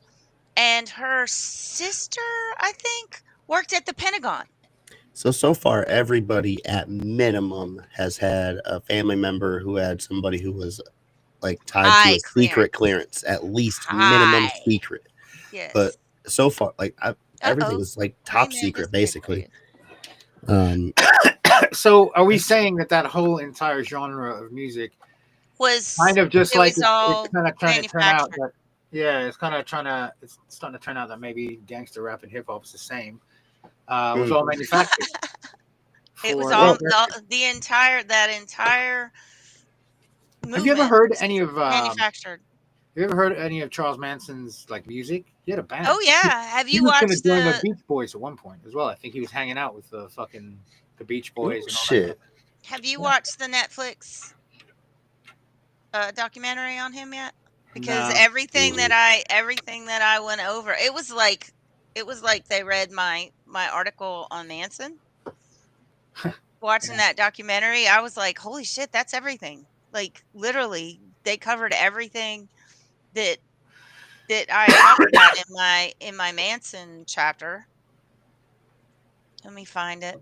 and her sister, I think, worked at the Pentagon. So far, everybody at minimum has had a family member who had somebody who was like tied to a secret clearance, at least minimum secret. Yes. But so far, like everything was like top secret, basically. So are we saying that whole entire genre of music was kind of just like it's kind of trying to turn out that, it's starting to turn out that maybe gangster rap and hip hop is the same. It was all manufactured. It was all the entire Have you ever heard any of manufactured? Have you ever heard any of Charles Manson's like music? He had a band. Oh yeah, have you watched? He watched was going to join the Beach Boys at one point as well. I think he was hanging out with the Beach Boys. And all that. Have you watched the Netflix documentary on him yet? Because everything that I went over, it was like they read my article on Manson. Watching that documentary, I was like, holy shit, that's everything. Like literally, they covered everything that I talked about in my Manson chapter. Let me find it.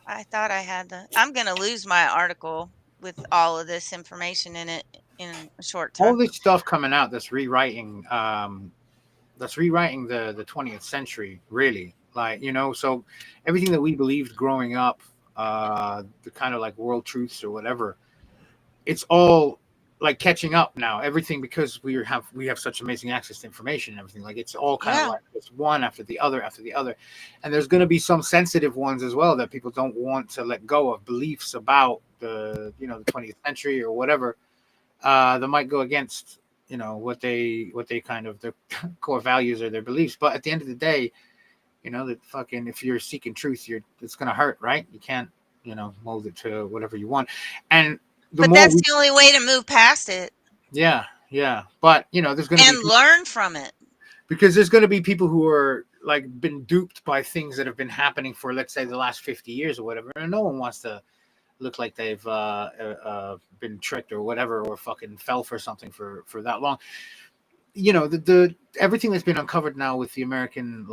I thought I had I'm gonna lose my article with all of this information in it in a short time. All this stuff coming out that's rewriting the 20th century, really. Like, so everything that we believed growing up, the kind of like world truths or whatever, it's all like catching up now. Everything, because we have such amazing access to information and everything. Like it's all kind of like it's one after the other, and there's going to be some sensitive ones as well that people don't want to let go of, beliefs about the the 20th century or whatever that might go against what they kind of their core values or their beliefs. But at the end of the day, that fucking, if you're seeking truth, it's going to hurt, right? You can't mold it to whatever you want. And but that's the only way to move past it. Yeah. But there's going to learn from it, because there's going to be people who are like been duped by things that have been happening for, let's say, the last 50 years or whatever, and no one wants to look like they've been tricked or whatever, or fucking fell for something for that long. The everything that's been uncovered now with the American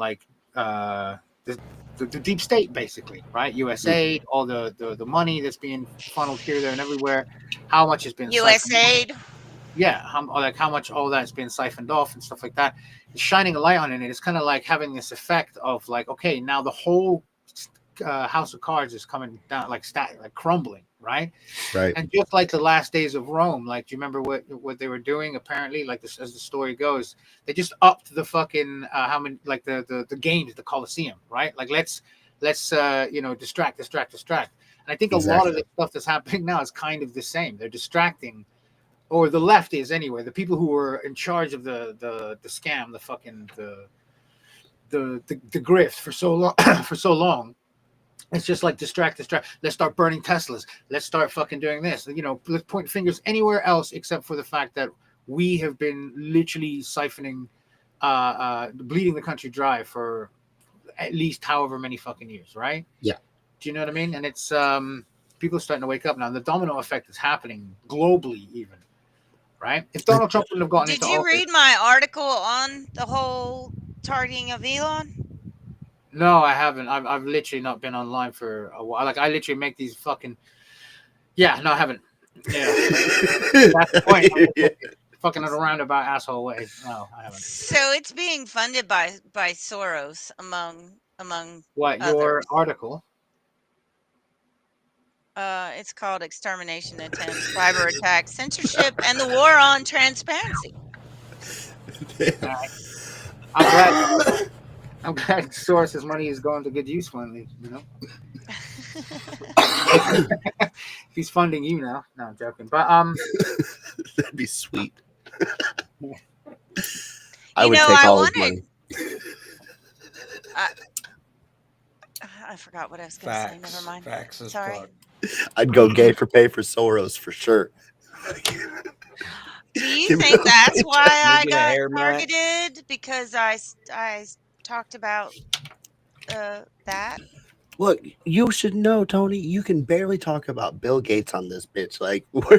the deep state, basically, right? USAID, all the money that's being funneled here, there, and everywhere. How much has been USAID? How much all that's been siphoned off and stuff like that. It's shining a light on it. It's kind of like having this effect of like, okay, now the whole house of cards is coming down, like crumbling, right? Right. And just like the last days of Rome, like, do you remember what they were doing? Apparently, like this, as the story goes, they just upped the fucking how many, like the games, the Colosseum, right? Like let's distract. And I think a lot of Exactly. the stuff that's happening now is kind of the same. They're distracting, or the left is anyway. The people who were in charge of the scam, the fucking the grift for so long, for so long. It's just like distract. Let's start burning Teslas. Let's start fucking doing this. Let's point fingers anywhere else except for the fact that we have been literally siphoning, bleeding the country dry for at least however many fucking years, right? Yeah. Do you know what I mean? And it's people are starting to wake up now. And the domino effect is happening globally, even, right? If Donald Trump wouldn't have gotten Did into you office, read my article on the whole targeting of Elon? no, I haven't. I've literally not been online for a while. Like I literally make these fucking. Yeah, no, I haven't. Yeah, that's the point. Fucking in a roundabout asshole way. No, I haven't. So it's being funded by Soros among What, others. your article? It's called Extermination Attempts, Cyber Attacks, Censorship, and the War on Transparency. I'm glad Soros's money is going to good use finally, He's funding you now. No, I'm joking. But that'd be sweet. I would take all his money. I forgot what I was going to say. Never mind. Facts as Sorry. fuck. I'd go Gay4Pay for Soros for sure. Do you think that's why I Maybe an got air mat. targeted? Because I talked about that? Look, you should know, Tony, you can barely talk about Bill Gates on this bitch. Like, what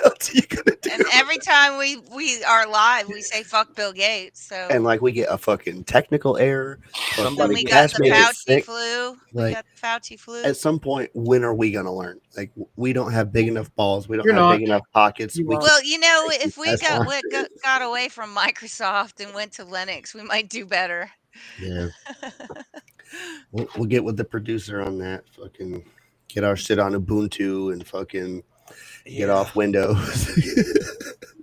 else are you gonna do? And every time we are live, we say fuck Bill Gates. So And like we get a fucking technical error. when we got the Fauci flu. We got the Fauci flu. At some point, when are we gonna learn? Like, we don't have big enough balls. We don't You're have not. big enough pockets. Well, if we got away from Microsoft and went to Linux, we might do better. Yeah. We'll get with the producer on that. Fucking get our shit on Ubuntu and fucking get off Windows.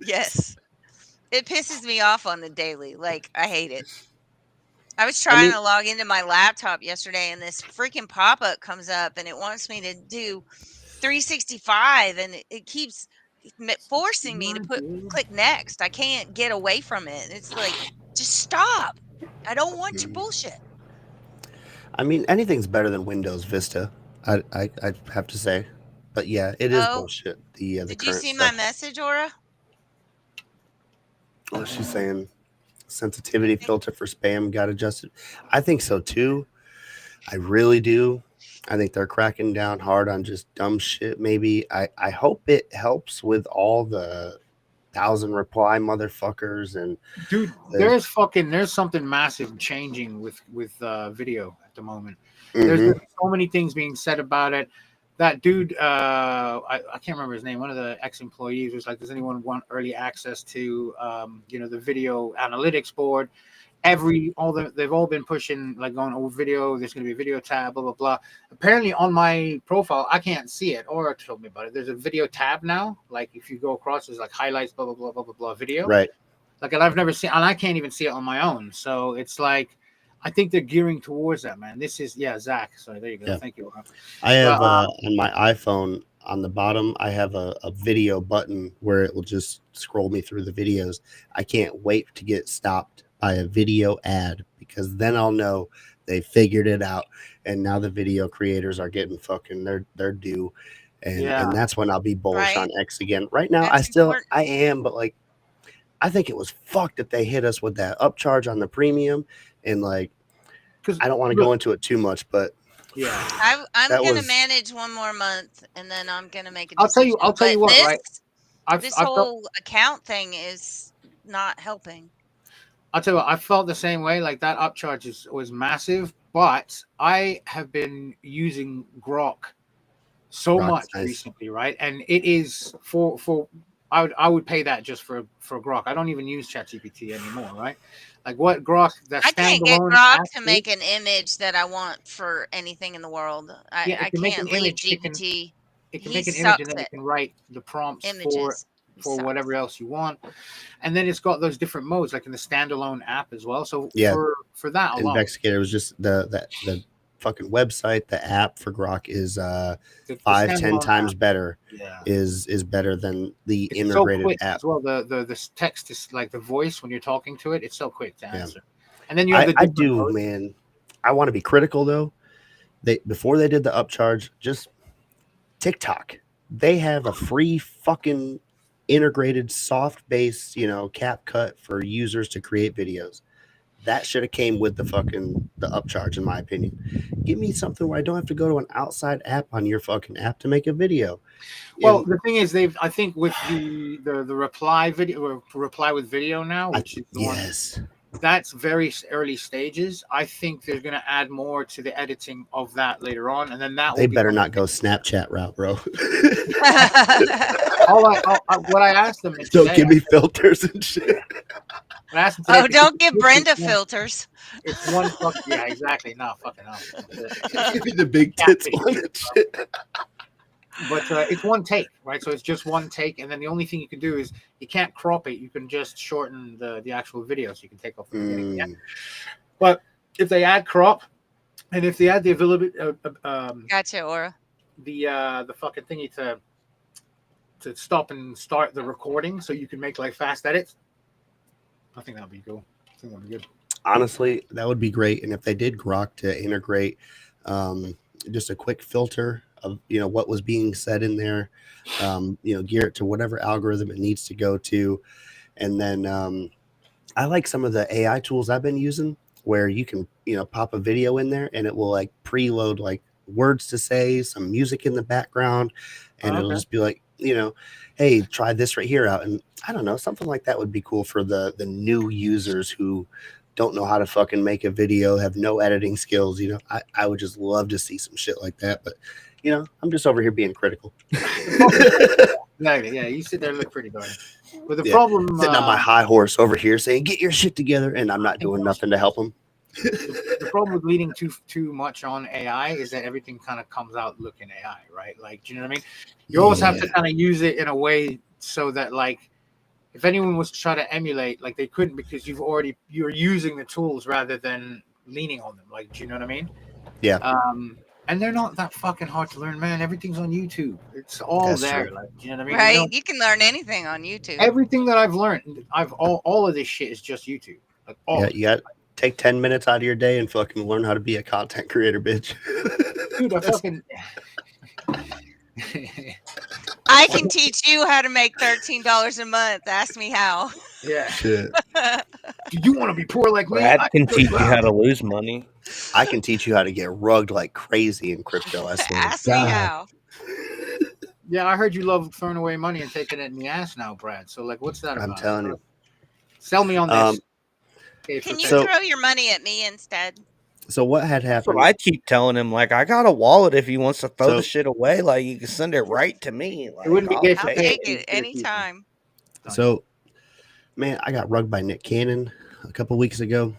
Yes. It pisses me off on the daily. Like, I hate it. I was trying to log into my laptop yesterday, and this freaking pop-up comes up, and it wants me to do 365, and it keeps forcing me to click next. I can't get away from it. It's like, just stop. I don't want your bullshit. I mean, anything's better than Windows Vista. I have to say, but yeah, it is bullshit. Did you see my message, Aura? Oh, she's saying sensitivity filter for spam got adjusted. I think so too. I really do. I think they're cracking down hard on just dumb shit. Maybe I hope it helps with all the 1,000 reply motherfuckers and dude. There's something massive changing with video at the moment. There's so many things being said about it. That dude, I can't remember his name. One of the ex-employees was like, "Does anyone want early access to, the video analytics board?" They've all been pushing, like, going over video. There's going to be a video tab, blah blah blah. Apparently, on my profile, I can't see it. Aura told me about it. There's a video tab now. Like, if you go across, there's like highlights, blah blah blah blah blah blah video. Right. Like, and I've never seen, and I can't even see it on my own. So it's like, I think they're gearing towards that, man. This is Zach. Sorry, there you go. Yeah. Thank you. I have on my iPhone on the bottom, I have a video button where it will just scroll me through the videos. I can't wait to get stopped by a video ad, because then I'll know they figured it out, and now the video creators are getting fucking their due, and that's when I'll be bullish on X again. Right now, I am, but like, I think it was fucked that they hit us with that upcharge on the premium, and like, I don't want to go into it too much, but yeah, I'm gonna manage one more month, and then I'm gonna make a decision. I'll tell you what, right? This whole account thing is not helping. I'll tell you what, I felt the same way. Like, that upcharge was massive, but I have been using Grok so much recently, right? And it is I would pay that just for Grok. I don't even use ChatGPT anymore, right? Like, what Grok? I can't get Grok to make an image that I want for anything in the world. I can't leave GPT. it can He make an image, and sucks then it at can write the prompts images. He for sucks. whatever else you want. And then it's got those different modes, like in the standalone app as well. So Yeah. for that alone, Investigator was just the fucking website. The app for Grok is the 5-10 standalone times app, better. yeah, Is better than the it's so integrated quick app. as well. The text is like the voice when you're talking to it. It's so quick to Yeah. answer. And then you have the I different do, modes. man. I want to be critical though. Before they did the upcharge, just TikTok. They have a free fucking integrated soft base, cap cut for users to create videos. That should have came with the upcharge, in my opinion. Give me something where I don't have to go to an outside app on your fucking app to make a video. Well, the thing is, I think with the reply video, or reply with video now, which is the one that's very early stages. I think they're going to add more to the editing of that later on, and then that they will better not go Snapchat route, bro. What I asked them is don't give me filters and shit. I asked them today, don't give Brenda filters. It's one fuck. Yeah, exactly. No, fucking hell. Give me the big tits one and shit. But it's one take, right? So it's just one take, and then the only thing you can do is you can't crop it. You can just shorten the actual video, so you can take off the beginning. Yeah. But if they add crop, and if they add the availability, gotcha, Aura. The fucking thingy to stop and start the recording, so you can make like fast edits. I think that'd be cool. I think that'd be good. Honestly, that would be great. And if they did Grok to integrate just a quick filter of what was being said in there, gear it to whatever algorithm it needs to go to. And then I like some of the AI tools I've been using where you can pop a video in there and it will like preload like words to say, some music in the background, and it'll just be like, hey, try this right here out. And I don't know, something like that would be cool for the new users who don't know how to fucking make a video, have no editing skills. I would just love to see some shit like that. But I'm just over here being critical. Exactly. Yeah, you sit there and look pretty darn. But the problem, sitting on my high horse over here saying, "Get your shit together," and I'm not doing nothing to help them. The problem with leaning too much on AI is that everything kind of comes out looking AI, right? Like, do you know what I mean? You always have to kind of use it in a way so that, like, if anyone was to try to emulate, like, they couldn't, because you're using the tools rather than leaning on them. Like, do you know what I mean? Yeah. And they're not that fucking hard to learn, man. Everything's on YouTube. It's all there. True. Like, you know what I mean? Right. You can learn anything on YouTube. Everything that I've learned, all of this shit is just YouTube. Like, all you got take 10 minutes out of your day and fucking learn how to be a content creator, bitch. Dude, I fucking I can teach you how to make $13 a month. Ask me how. Yeah. Shit. Do you want to be poor like me? Brad can teach you how to lose money. I can teach you how to get rugged like crazy in crypto. I swear. Ask me how. Yeah, I heard you love throwing away money and taking it in the ass now, Brad. So, like, what's that about? I'm telling you. Sell me on this. Can you throw your money at me instead? So what had happened? So I keep telling him, like, I got a wallet if he wants to throw the shit away. Like, you can send it right to me. Like, it wouldn't be Gay4Pay. I'll take it anytime. So, man, I got rugged by Nick Cannon a couple weeks ago.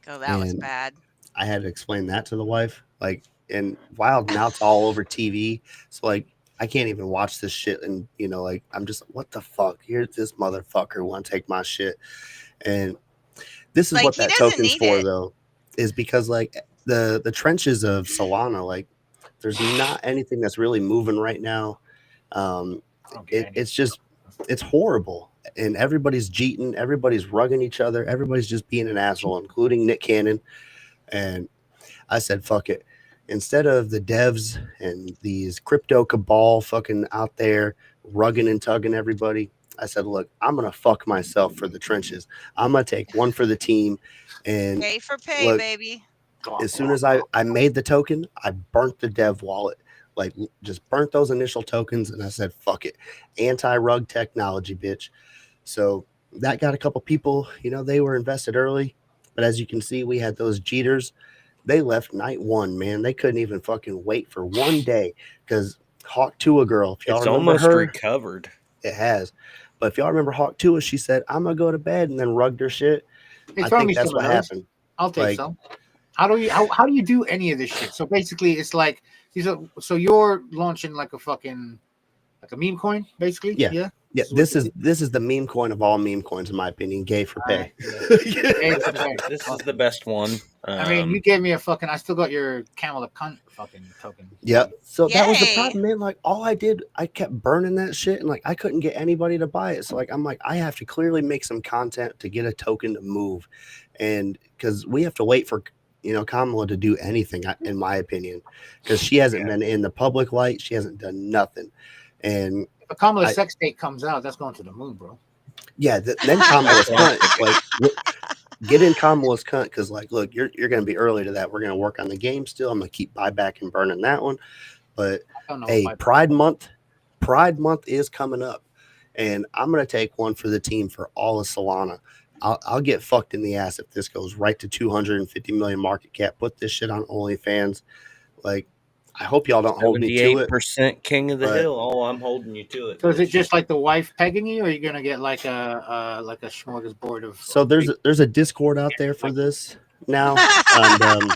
Oh, that was bad. I had to explain that to the wife. Like, and wow, now it's all over TV. So, like, I can't even watch this shit. And, like, I'm just, what the fuck? Here's this motherfucker want to take my shit. And this is like, what that token's for, though, is because, like, the trenches of Solana, like, there's not anything that's really moving right now. It's just, it's horrible. And everybody's cheating. Everybody's rugging each other. Everybody's just being an asshole, including Nick Cannon. And I said, fuck it. Instead of the devs and these crypto cabal fucking out there rugging and tugging everybody, I said, look, I'm going to fuck myself for the trenches. I'm going to take one for the team. And Gay4Pay, look, baby. As soon as I made the token, I burnt the dev wallet. Like, just burnt those initial tokens. And I said, fuck it. Anti-rug technology, bitch. So that got a couple people, they were invested early. But as you can see, we had those cheaters. They left night one, man. They couldn't even fucking wait for one day because Hawk Tua girl, if y'all it's remember almost her, recovered. It has. But if y'all remember Hawk Tua, she said, I'm going to go to bed and then rugged her shit. I think that's what happened. I'll take some. How do you do any of this shit? So basically, it's like so you're launching like a meme coin, basically. Yeah. This is the meme coin of all meme coins, in my opinion. Gay4Pay. This is the best one. I mean, you gave me I still got your camel of cunt fucking token. Yep. So that was the Yay. problem, man. Like all I did, I kept burning that shit, and like I couldn't get anybody to buy it. So like I'm like, I have to clearly make some content to get a token to move, and because we have to wait for Kamala to do anything, in my opinion, because she hasn't been in the public light. She hasn't done nothing, and if Kamala's sex tape comes out, that's going to the moon, bro. Yeah, then Kamala's cunt. Like, get in Kamala's cunt because, like, look, you're going to be early to that. We're going to work on the game still. I'm going to keep buyback and burning that one. But hey, Pride Month is coming up, and I'm going to take one for the team for all of Solana. I'll get fucked in the ass if this goes right to 250 million market cap. Put this shit on OnlyFans. Like, I hope y'all don't hold me to it. 78% king of the hill. Oh, I'm holding you to it. So is it just like the wife pegging you, or are you gonna get like a smorgasbord of? So there's a Discord out there for this now, and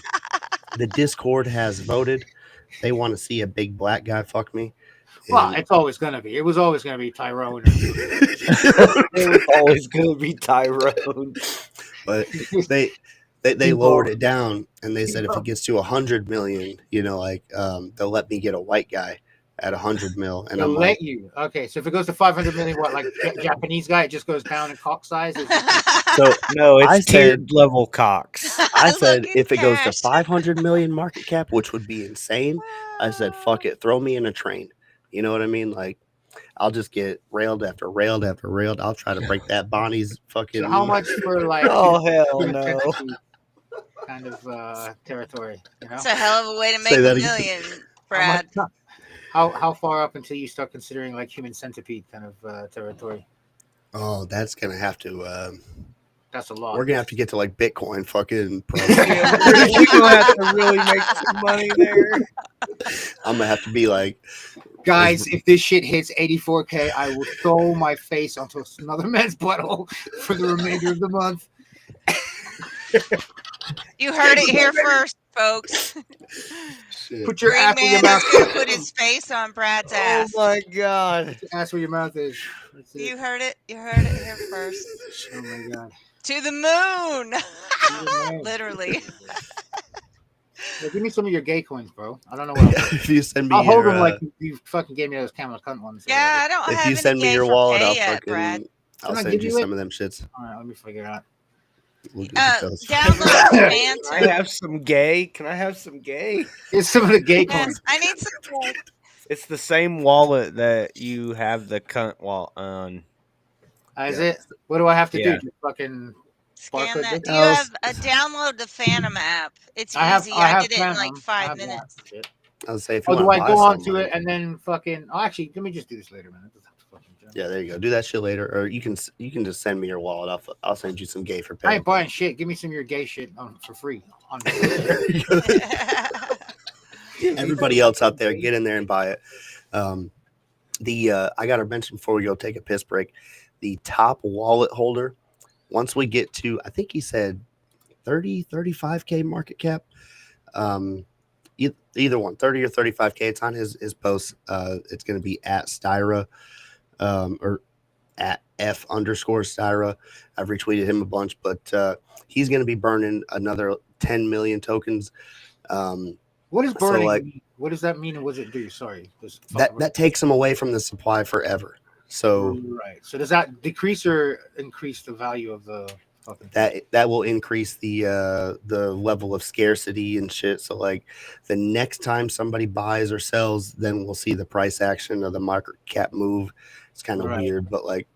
the Discord has voted. They want to see a big black guy fuck me. Well, it's always gonna be. It was always gonna be Tyrone. It was always gonna be Tyrone. But they lowered it down, and they said if it gets to 100 million, they'll let me get a white guy at 100 mil. And I'm like, you. Okay, so if it goes to 500 million, what, like Japanese guy, it just goes down in cock size? So no, it's tiered level cocks. I said if it goes to 500 million market cap, which would be insane, I said fuck it, throw me in a train. You know what I mean? Like, I'll just get railed after railed after railed. I'll try to break that Bonnie's fucking. So how much for like? Oh hell no! Kind of territory. It's a hell of a way to make $1 million, Brad. How far up until you start considering like human centipede kind of territory? Oh, that's gonna have to. That's a lot. We're gonna have to get to like Bitcoin, fucking. We're gonna have to really make some money there. I'm gonna have to be like, guys, if this shit hits 84K, I will throw my face onto another man's butthole for the remainder of the month. You heard it here first, folks. Shit. Put your Green ass where your Man mouth is gonna is. put his face on Brad's ass. Oh my god! Put your ass where your mouth is. You heard it. You heard it here first. Oh my god! To the moon. Literally. Yeah, give me some of your gay coins, bro. I don't know what. If you send me, I'll hold them like you fucking gave me those camel cunt ones. Yeah, I don't if have you send me your wallet, I'll send you it? some of them shits. All right, let me figure it out. We'll Download Banter. Can I have some gay? Can I have some gay? It's some of the gay Yes, coins. I need some gay. It's the same wallet that you have the cunt wallet on. Is it? What do I have to Yeah. do? Just fucking Scan barcode that. it? Do you have a download the Phantom app? It's easy. I did it in like 5 minutes. I'll say if you Oh, do want I to go buy onto something, it and then fucking? Oh, actually, let me just do this later, man. Yeah, there you go. Do that shit later, or you can just send me your wallet. I'll send you some Gay4Pay. I ain't buying shit. Give me some of your gay shit for free. Everybody else out there, get in there and buy it. I got to mention before we go take a piss break, the top wallet holder. Once we get to, I think he said 35K market cap. Either one, 30 or 35K. It's on his post. It's going to be at Styra, or at F_Styra. I've retweeted him a bunch, but he's going to be burning another 10 million tokens. What is burning? So, like, what does that mean, and what does it do? Sorry, that takes him away from the supply forever. So right. So does that decrease or increase the value of the fucking? That will increase the level of scarcity and shit. So like the next time somebody buys or sells, then we'll see the price action of the market cap move. It's kind of weird, but like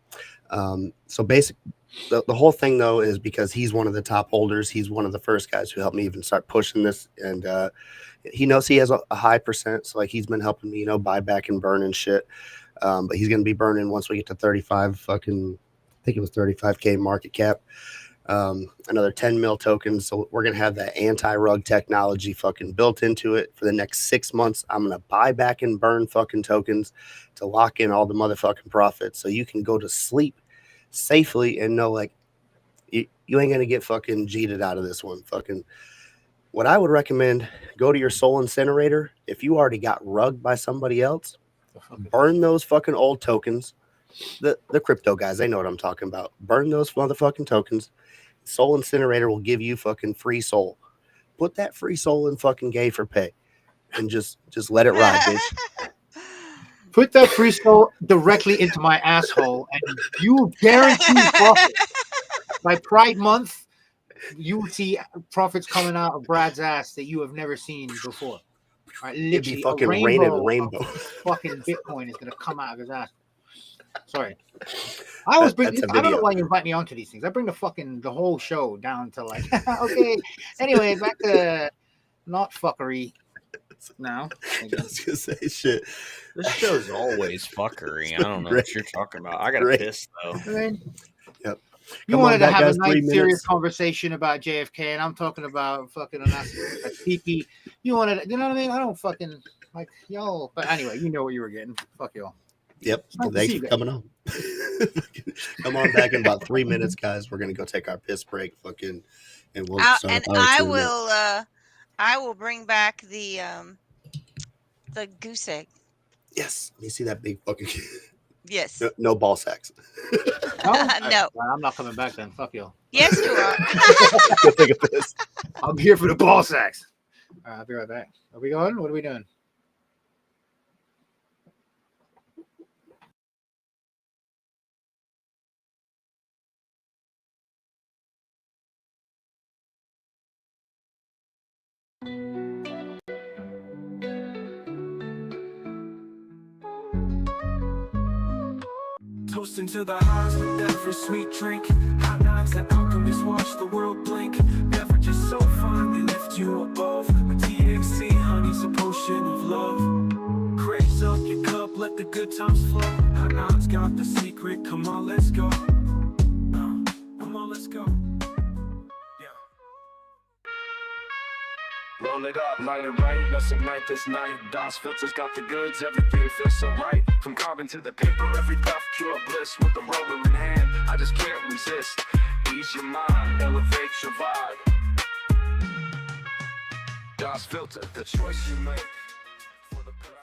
so basically the whole thing though is because he's one of the top holders. He's one of the first guys who helped me even start pushing this, and he knows he has a high percent. So like he's been helping me, buy back and burn and shit. But he's going to be burning once we get to 35 fucking, I think it was 35K market cap, another 10 mil tokens. So we're going to have that anti-rug technology fucking built into it for the next 6 months. I'm going to buy back and burn fucking tokens to lock in all the motherfucking profits. So you can go to sleep safely and know like you ain't going to get fucking cheated out of this one. Fucking what I would recommend, go to your soul incinerator. If you already got rugged by somebody else, burn those fucking old tokens. The crypto guys, they know what I'm talking about. Burn those motherfucking tokens. Soul incinerator will give you fucking free soul. Put that free soul in fucking Gay4Pay and just let it ride, bitch. Put that free soul directly into my asshole, and you guarantee profit. By Pride Month, you will see profits coming out of Brad's ass that you have never seen before. Right, It'd be literally, fucking a raining rainbow. Fucking Bitcoin is gonna come out of his ass. Sorry, I always bring. I don't know why you invite me onto these things. I bring the whole show down to like, okay. Anyway, back to not fuckery. Now, I was gonna say shit. This show's always fuckery. I don't know what you're talking about. I gotta piss though. Yep. You wanted to have a nice, serious conversation about JFK, and I'm talking about fucking a TP. You wanted, you know what I mean? I don't fucking like yo. But anyway, you know what you were getting. Fuck y'all. Yep. Thanks for coming on. Come on back in about 3 minutes, guys. We're gonna go take our piss break. Fucking, and we'll start. And I will bring back the goose egg. Yes. Let me see that big fucking. Yes. No ball sacks. No. I'm not coming back then. Fuck you. Yes, you are. Go take a piss. I'm here for the ball sacks. All right, I'll be right back. Are we going? What are we doing? Toasting to the highs with every sweet drink. Hot knives and alchemists watch the world blink. Beverages so fine they lift you above. With THC, honey's a potion of love. Craze up your cup, let the good times flow. Hot knives got the secret, come on, let's go. Come on, let's go. Roll it up, light it right, let's ignite this night. DOS filters got the goods, everything feels so right. From carbon to the paper, every puff, pure bliss. With the roller in hand, I just can't resist. Ease your mind, elevate your vibe. DOS filter, the choice you make. For the crowd.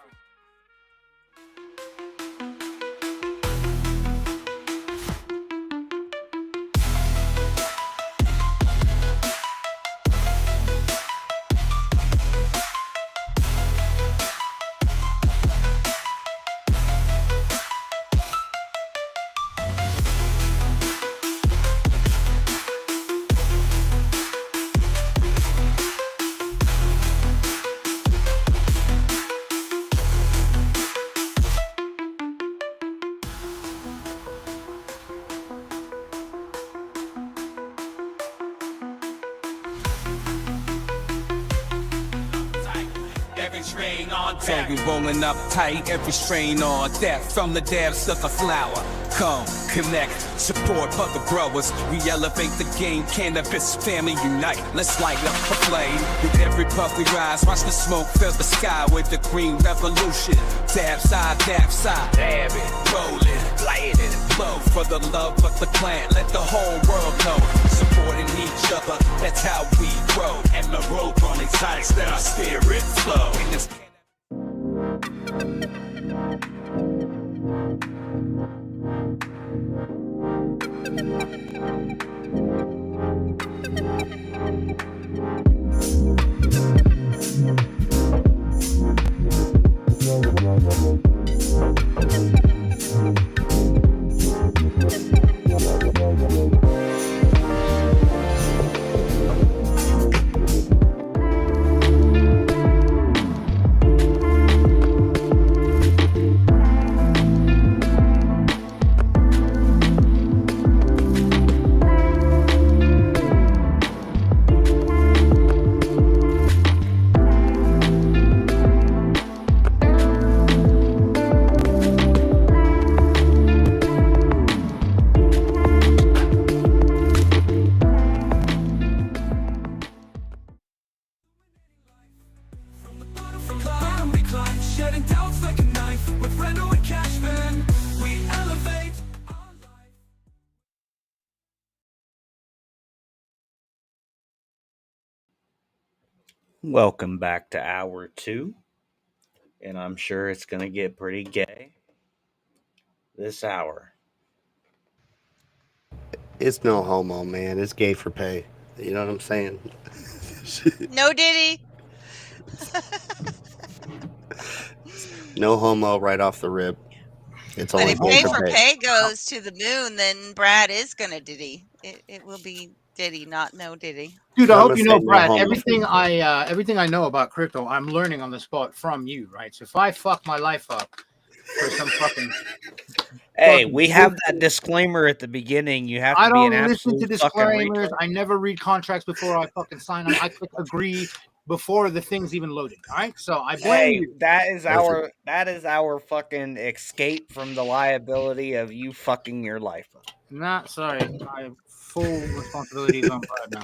So we rolling up tight, every strain on deck. From the depths of the flower, come, connect, support other growers. We elevate the game, cannabis family unite. Let's light up a flame. With every puff we rise, watch the smoke fill the sky with the green revolution. Dab side, dab it, roll it, light it, blow for the love of the plant. Let the whole world know, supporting each other, that's how we grow. And the road on exotics, let our spirit flow. Welcome back to hour 2. And I'm sure it's going to get pretty gay this hour. It's no homo, man. It's gay for pay. You know what I'm saying? No Diddy. No homo right off the rip. It's But only if gay for pay. Gay4Pay goes to the moon, then Brad is gonna Diddy. It will be Diddy, not no Diddy. Dude, So I I'm hope gonna you say know, no Brad. homo. Everything I know about crypto, I'm learning on the spot from you, right? So if I fuck my life up for some fucking Hey, we have that bullshit, disclaimer at the beginning. You have I to be an don't listen to absolute fucking disclaimers. retard. I never read contracts before I fucking sign them. I click agree before the thing's even loaded. All right, so I blame Hey, you. that is Perfect. our fucking escape from the liability of you fucking your life up. Not sorry. I have full responsibilities on Brad now.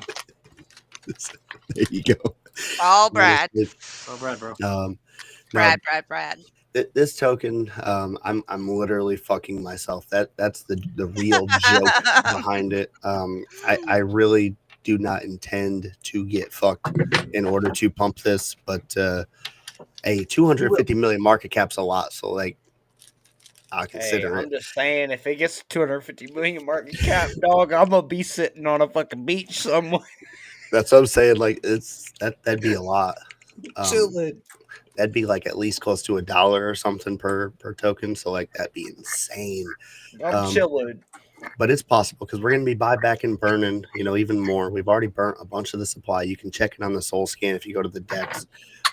There you go. All Brad. Oh, Brad, bro. No, Brad. this token, I'm literally fucking myself. That's the real joke behind it. I really do not intend to get fucked in order to pump this, but a 250 million market cap's a lot, so like I consider I'm it. just saying, if it gets to 250 million market cap, dog, I'm gonna be sitting on a fucking beach somewhere. That's what I'm saying. Like that'd be a lot. Chilling. That'd be like at least close to $1 or something per token. So like that'd be insane. I'm chilling. But it's possible because we're going to be buyback and burning, even more. We've already burnt a bunch of the supply. You can check it on the Soul Scan if you go to the DEX.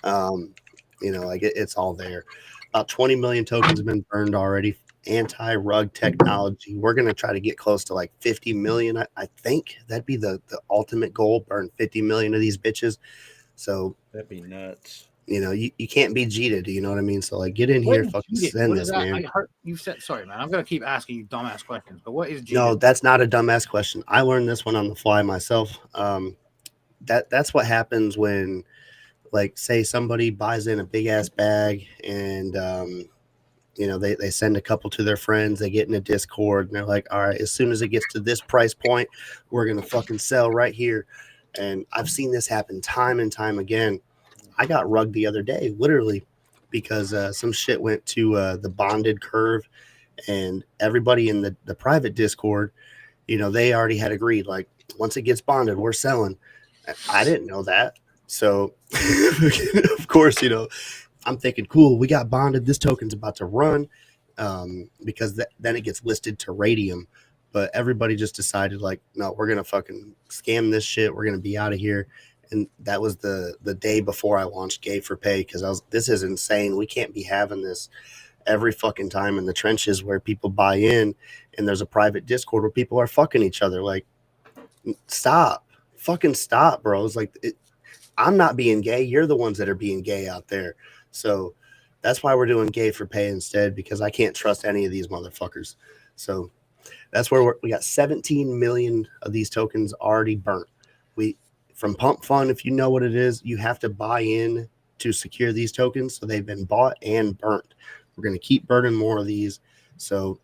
Like it's all there. About 20 million tokens have been burned already. Anti-rug technology. We're going to try to get close to like 50 million. I think that'd be the ultimate goal. Burn 50 million of these bitches. So that'd be nuts. You can't be cheated. You know what I mean? So like, get in here, fucking send this, man. I heard you said, sorry, man. I'm gonna keep asking you dumbass questions, but what is cheated? No, that's not a dumbass question. I learned this one on the fly myself. That's what happens when, like, say somebody buys in a big ass bag and they send a couple to their friends. They get in a Discord and they're like, all right, as soon as it gets to this price point, we're gonna fucking sell right here. And I've seen this happen time and time again. I got rugged the other day, literally, because some shit went to the bonded curve, and everybody in the private Discord, they already had agreed, like, once it gets bonded, we're selling. I didn't know that. So, of course, I'm thinking, cool, we got bonded. This token's about to run because then it gets listed to Radium. But everybody just decided, like, no, we're going to fucking scam this shit. We're going to be out of here. And that was the day before I launched Gay4Pay because this is insane. We can't be having this every fucking time in the trenches where people buy in and there's a private Discord where people are fucking each other. Like, fucking stop, bro. It's like, I'm not being gay. You're the ones that are being gay out there. So that's why we're doing Gay4Pay instead, because I can't trust any of these motherfuckers. So that's where we got 17 million of these tokens already burnt. From Pump Fund, if you know what it is, you have to buy in to secure these tokens. So they've been bought and burnt. We're going to keep burning more of these. So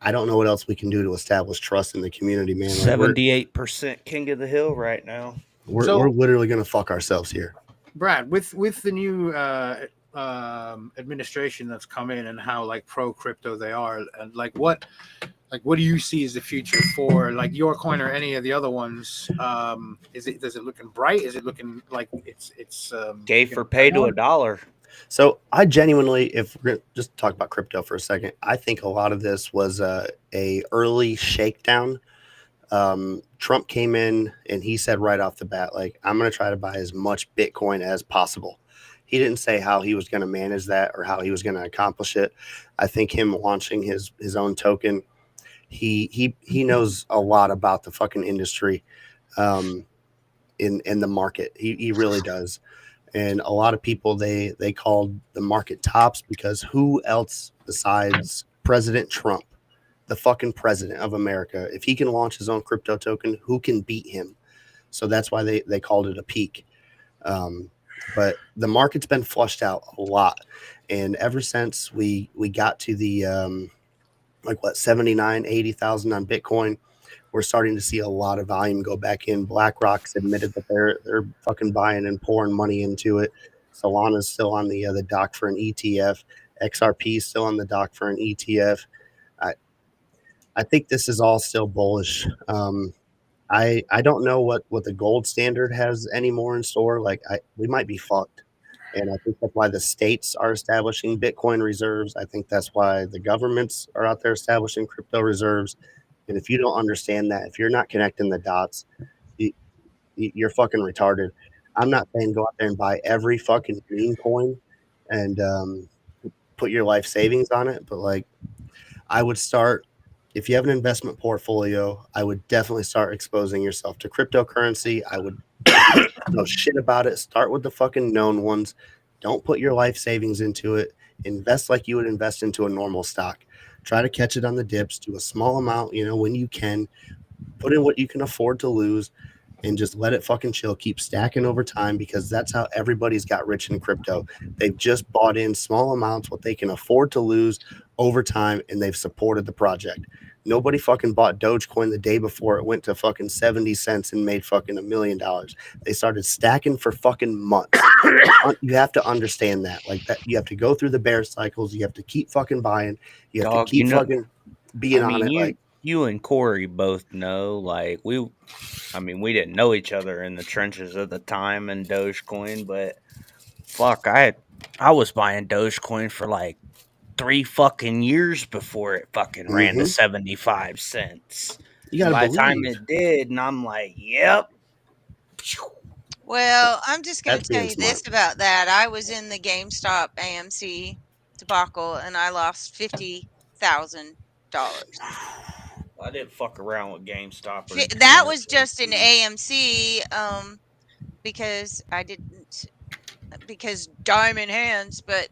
I don't know what else we can do to establish trust in the community, man. Like 78% king of the hill right now. We're literally going to fuck ourselves here. Brad, with the new administration that's come in and how like pro crypto they are, and like what do you see as the future for like your coin or any of the other ones? Does it looking bright? Is it looking like it's Gay4Pay to $1? So I genuinely, if we're gonna just talk about crypto for a second, I think a lot of this was a early shakedown. Trump came in and he said right off the bat, like, I'm going to try to buy as much Bitcoin as possible. He didn't say how he was going to manage that or how he was going to accomplish it. I think him launching his own token, he knows a lot about the fucking industry, in the market. He really does. And a lot of people, they called the market tops because who else besides President Trump, the fucking president of America, if he can launch his own crypto token, who can beat him? So that's why they called it a peak. But the market's been flushed out a lot. And ever since we got to the 79, 80,000 on Bitcoin, we're starting to see a lot of volume go back in. BlackRock's admitted that they're fucking buying and pouring money into it. Solana's still on the dock for an ETF. XRP is still on the dock for an ETF. I think this is all still bullish. I don't know what the gold standard has anymore in store. Like we might be fucked. And I think that's why the states are establishing Bitcoin reserves. I think that's why the governments are out there establishing crypto reserves. And if you don't understand that, if you're not connecting the dots, you're fucking retarded. I'm not saying go out there and buy every fucking meme coin and put your life savings on it. But like, I would start, if you have an investment portfolio, I would definitely start exposing yourself to cryptocurrency. I would know shit about it. Start with the fucking known ones. Don't put your life savings into it. Invest like you would invest into a normal stock. Try to catch it on the dips. Do a small amount, when you can. Put in what you can afford to lose and just let it fucking chill. Keep stacking over time, because that's how everybody's got rich in crypto. They've just bought in small amounts, what they can afford to lose over time, and they've supported the project. Nobody fucking bought Dogecoin the day before it went to fucking 70 cents and made fucking $1 million. They started stacking for fucking months. You have to understand that. Like that, you have to go through the bear cycles. You have to keep fucking buying. You have to keep fucking being on it. You and Corey both know, like we didn't know each other in the trenches at the time in Dogecoin, but fuck, I was buying Dogecoin for like 3 fucking years before it fucking ran to 75 cents. You gotta By believe. the time it did, and I'm like, yep. Well, I'm just going to tell you this about that. I was in the GameStop AMC debacle, and I lost $50,000. I didn't fuck around with GameStop. That was just an AMC, because I didn't, because diamond hands, but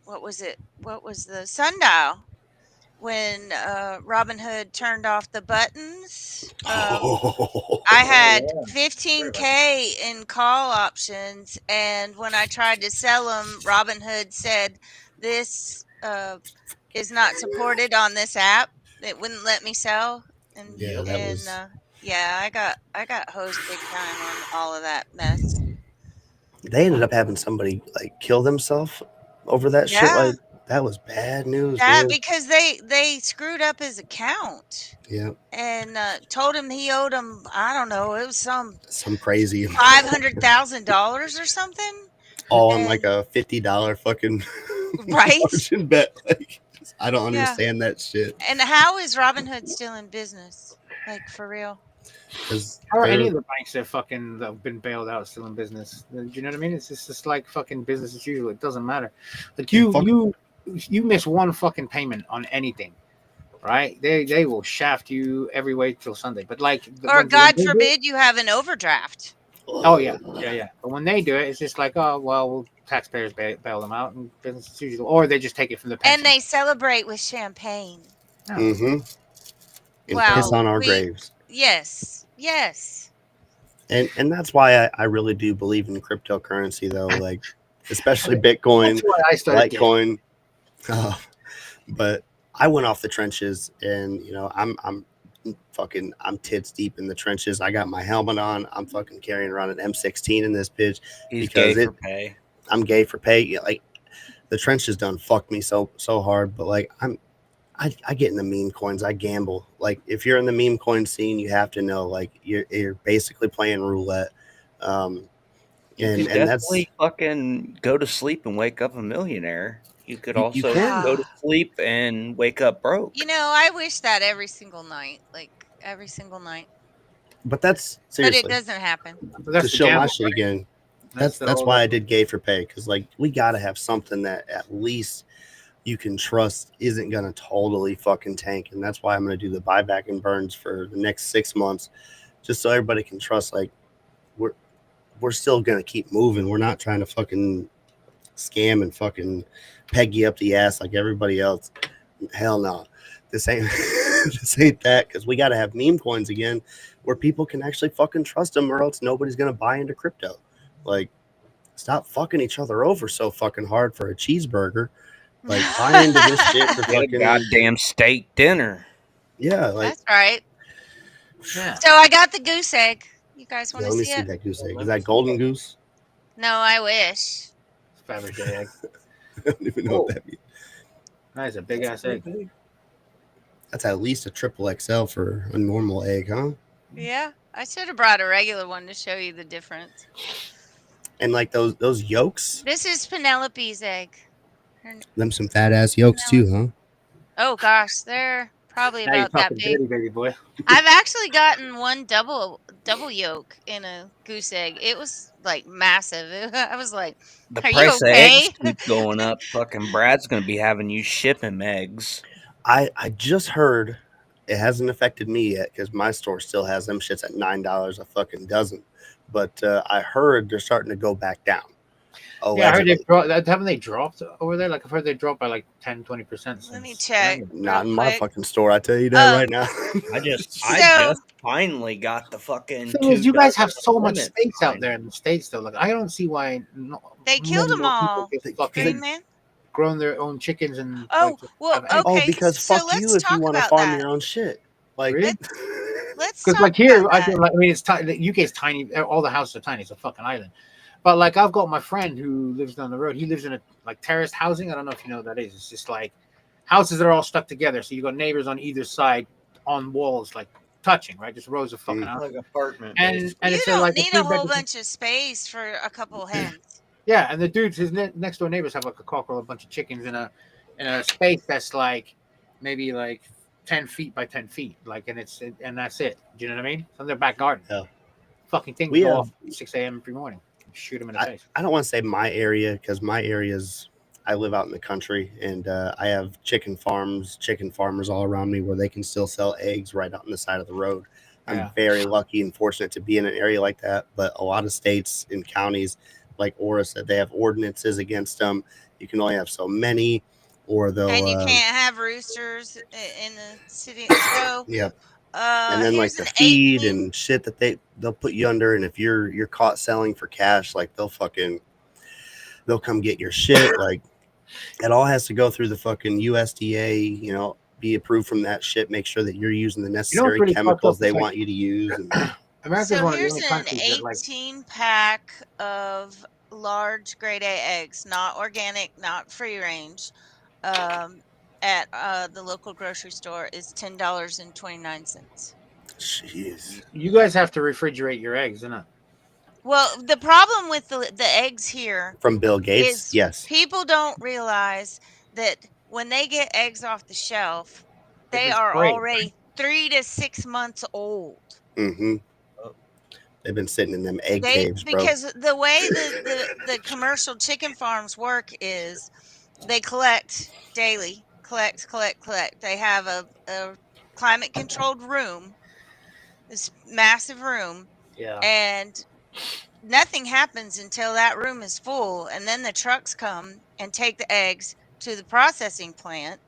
what was it? What was the sundial? When Robinhood turned off the buttons, I had 15K in call options, and when I tried to sell them, Robinhood said this is not supported on this app. It wouldn't let me sell, and I got hosed big time on all of that mess. They ended up having somebody like kill themselves over that shit. Like that was bad news. Because they screwed up his account. Yeah. And told him he owed him, I don't know, it was some crazy $500,000 or something. All on like a $50 fucking margin bet. Like, I don't understand that shit. And how is Robinhood still in business? Like, for real? How are any of the banks that have been bailed out still in business? Do you know what I mean? It's just like fucking business as usual. It doesn't matter. Like you miss one fucking payment on anything, right? They will shaft you every way till Sunday. But like, or God forbid you have an overdraft. Oh yeah. But when they do it, it's just like, oh well, taxpayers bail them out and business as usual, or they just take it from the pension. And they celebrate with champagne. Oh. Mm-hmm. And piss on our graves. Yes. And that's why I really do believe in cryptocurrency, though. Like, especially Bitcoin, Litecoin. But I went off the trenches, and I'm tits deep in the trenches. I got my helmet on. I'm fucking carrying around an M16 in this bitch. He's gay for pay. I'm gay for pay. Yeah, like the trenches done fucked me so hard. But like I get in the meme coins. I gamble. Like if you're in the meme coin scene, you have to know like you're basically playing roulette. And that's fucking go to sleep and wake up a millionaire. You could also go to sleep and wake up broke. I wish that every single night. Like every single night. But that's seriously. But it doesn't happen. To show my shit again. That's why I did Gay4Pay, because like we gotta have something that at least you can trust isn't gonna totally fucking tank, and that's why I'm gonna do the buyback and burns for the next 6 months, just so everybody can trust. Like we're still gonna keep moving. We're not trying to fucking scam and fucking peg you up the ass like everybody else. Hell no, this ain't that, because we gotta have meme coins again where people can actually fucking trust them, or else nobody's gonna buy into crypto. Like, stop fucking each other over so fucking hard for a cheeseburger. Like, buy into this shit for fucking goddamn steak dinner. Yeah, like That's right. Yeah. So I got the goose egg. You guys want yeah, to let me see see it? that goose egg. Is that golden goose? No, I wish. Fabergé egg. I don't even know what that means. That is a big ass egg. That's at least a triple XL for a normal egg, huh? Yeah, I should have brought a regular one to show you the difference. And like those yolks, This is Penelope's egg. them some fat ass yolks too, huh? Oh gosh, they're probably Now you're about that talking big. dirty, baby boy. I've actually gotten one double yolk in a goose egg. It was like massive. I was like, The "Are you price of eggs okay?" keep going up. Fucking Brad's gonna be having you ship him eggs. I just heard it hasn't affected me yet because my store still has them shits at $9 a fucking dozen. But I heard they're starting to go back down. Yeah, I heard Allegedly. they dropped. Haven't they dropped over there? Like I've heard they dropped by like 10-20%. Let me check. Not in real my quick. fucking store. I tell you that right now. I just So finally got the fucking. Thing is, you guys have so much limit space out sign. there in the States, though. Like I don't see why they killed them all. Fucking Green Man. grown their own chickens and Oh like, well, have eggs. Oh, okay. because So fuck you let's if you talk want to about farm that. your own shit. Like, Really? Let's Because talk like here, about that. I mean, it's tiny. The UK's tiny. All the houses are tiny. It's a fucking island. But like, I've got my friend who lives down the road. He lives in a like terraced housing. I don't know if you know what that is. It's just like houses that are all stuck together. So you got neighbors on either side on walls, like touching, right? Just rows of fucking houses. Like apartment. And You it's don't like need a whole bunch of space for a couple hens. Yeah, and the dudes, his next door neighbors have like a cockerel, a bunch of chickens in a space that's like maybe like 10 feet by 10 feet, like, and that's it. Do you know what I mean? It's on their back garden. Yeah. Fucking things We go have- off at 6 a.m. every morning. Shoot them in the face. I don't want to say my area because my area's I live out in the country and I have chicken farmers all around me where they can still sell eggs right out on the side of the road. I'm very lucky and fortunate to be in an area like that. But a lot of states and counties, like Aura said, they have ordinances against them. You can only have so many, or they'll. And you can't have roosters in the city. So Yep. And then like the feed and shit that they'll put you under, and if you're caught selling for cash, like they'll come get your shit. Like it all has to go through the fucking USDA, you know, be approved from that shit. Make sure that you're using the necessary chemicals they want you to use. And so here's an 18 pack of large grade A eggs, not organic, not free range. At the local grocery store is $10.29. Jeez. You guys have to refrigerate your eggs, isn't it? Well, the problem with the eggs here from Bill Gates, is yes, people don't realize that when they get eggs off the shelf, they are already 3 to 6 months old. Mm-hmm. They've been sitting in them egg caves, bro. Because the way the commercial chicken farms work is they collect daily. Collect. They have a climate controlled room, this massive room. Yeah. And nothing happens until that room is full. And then the trucks come and take the eggs to the processing plant.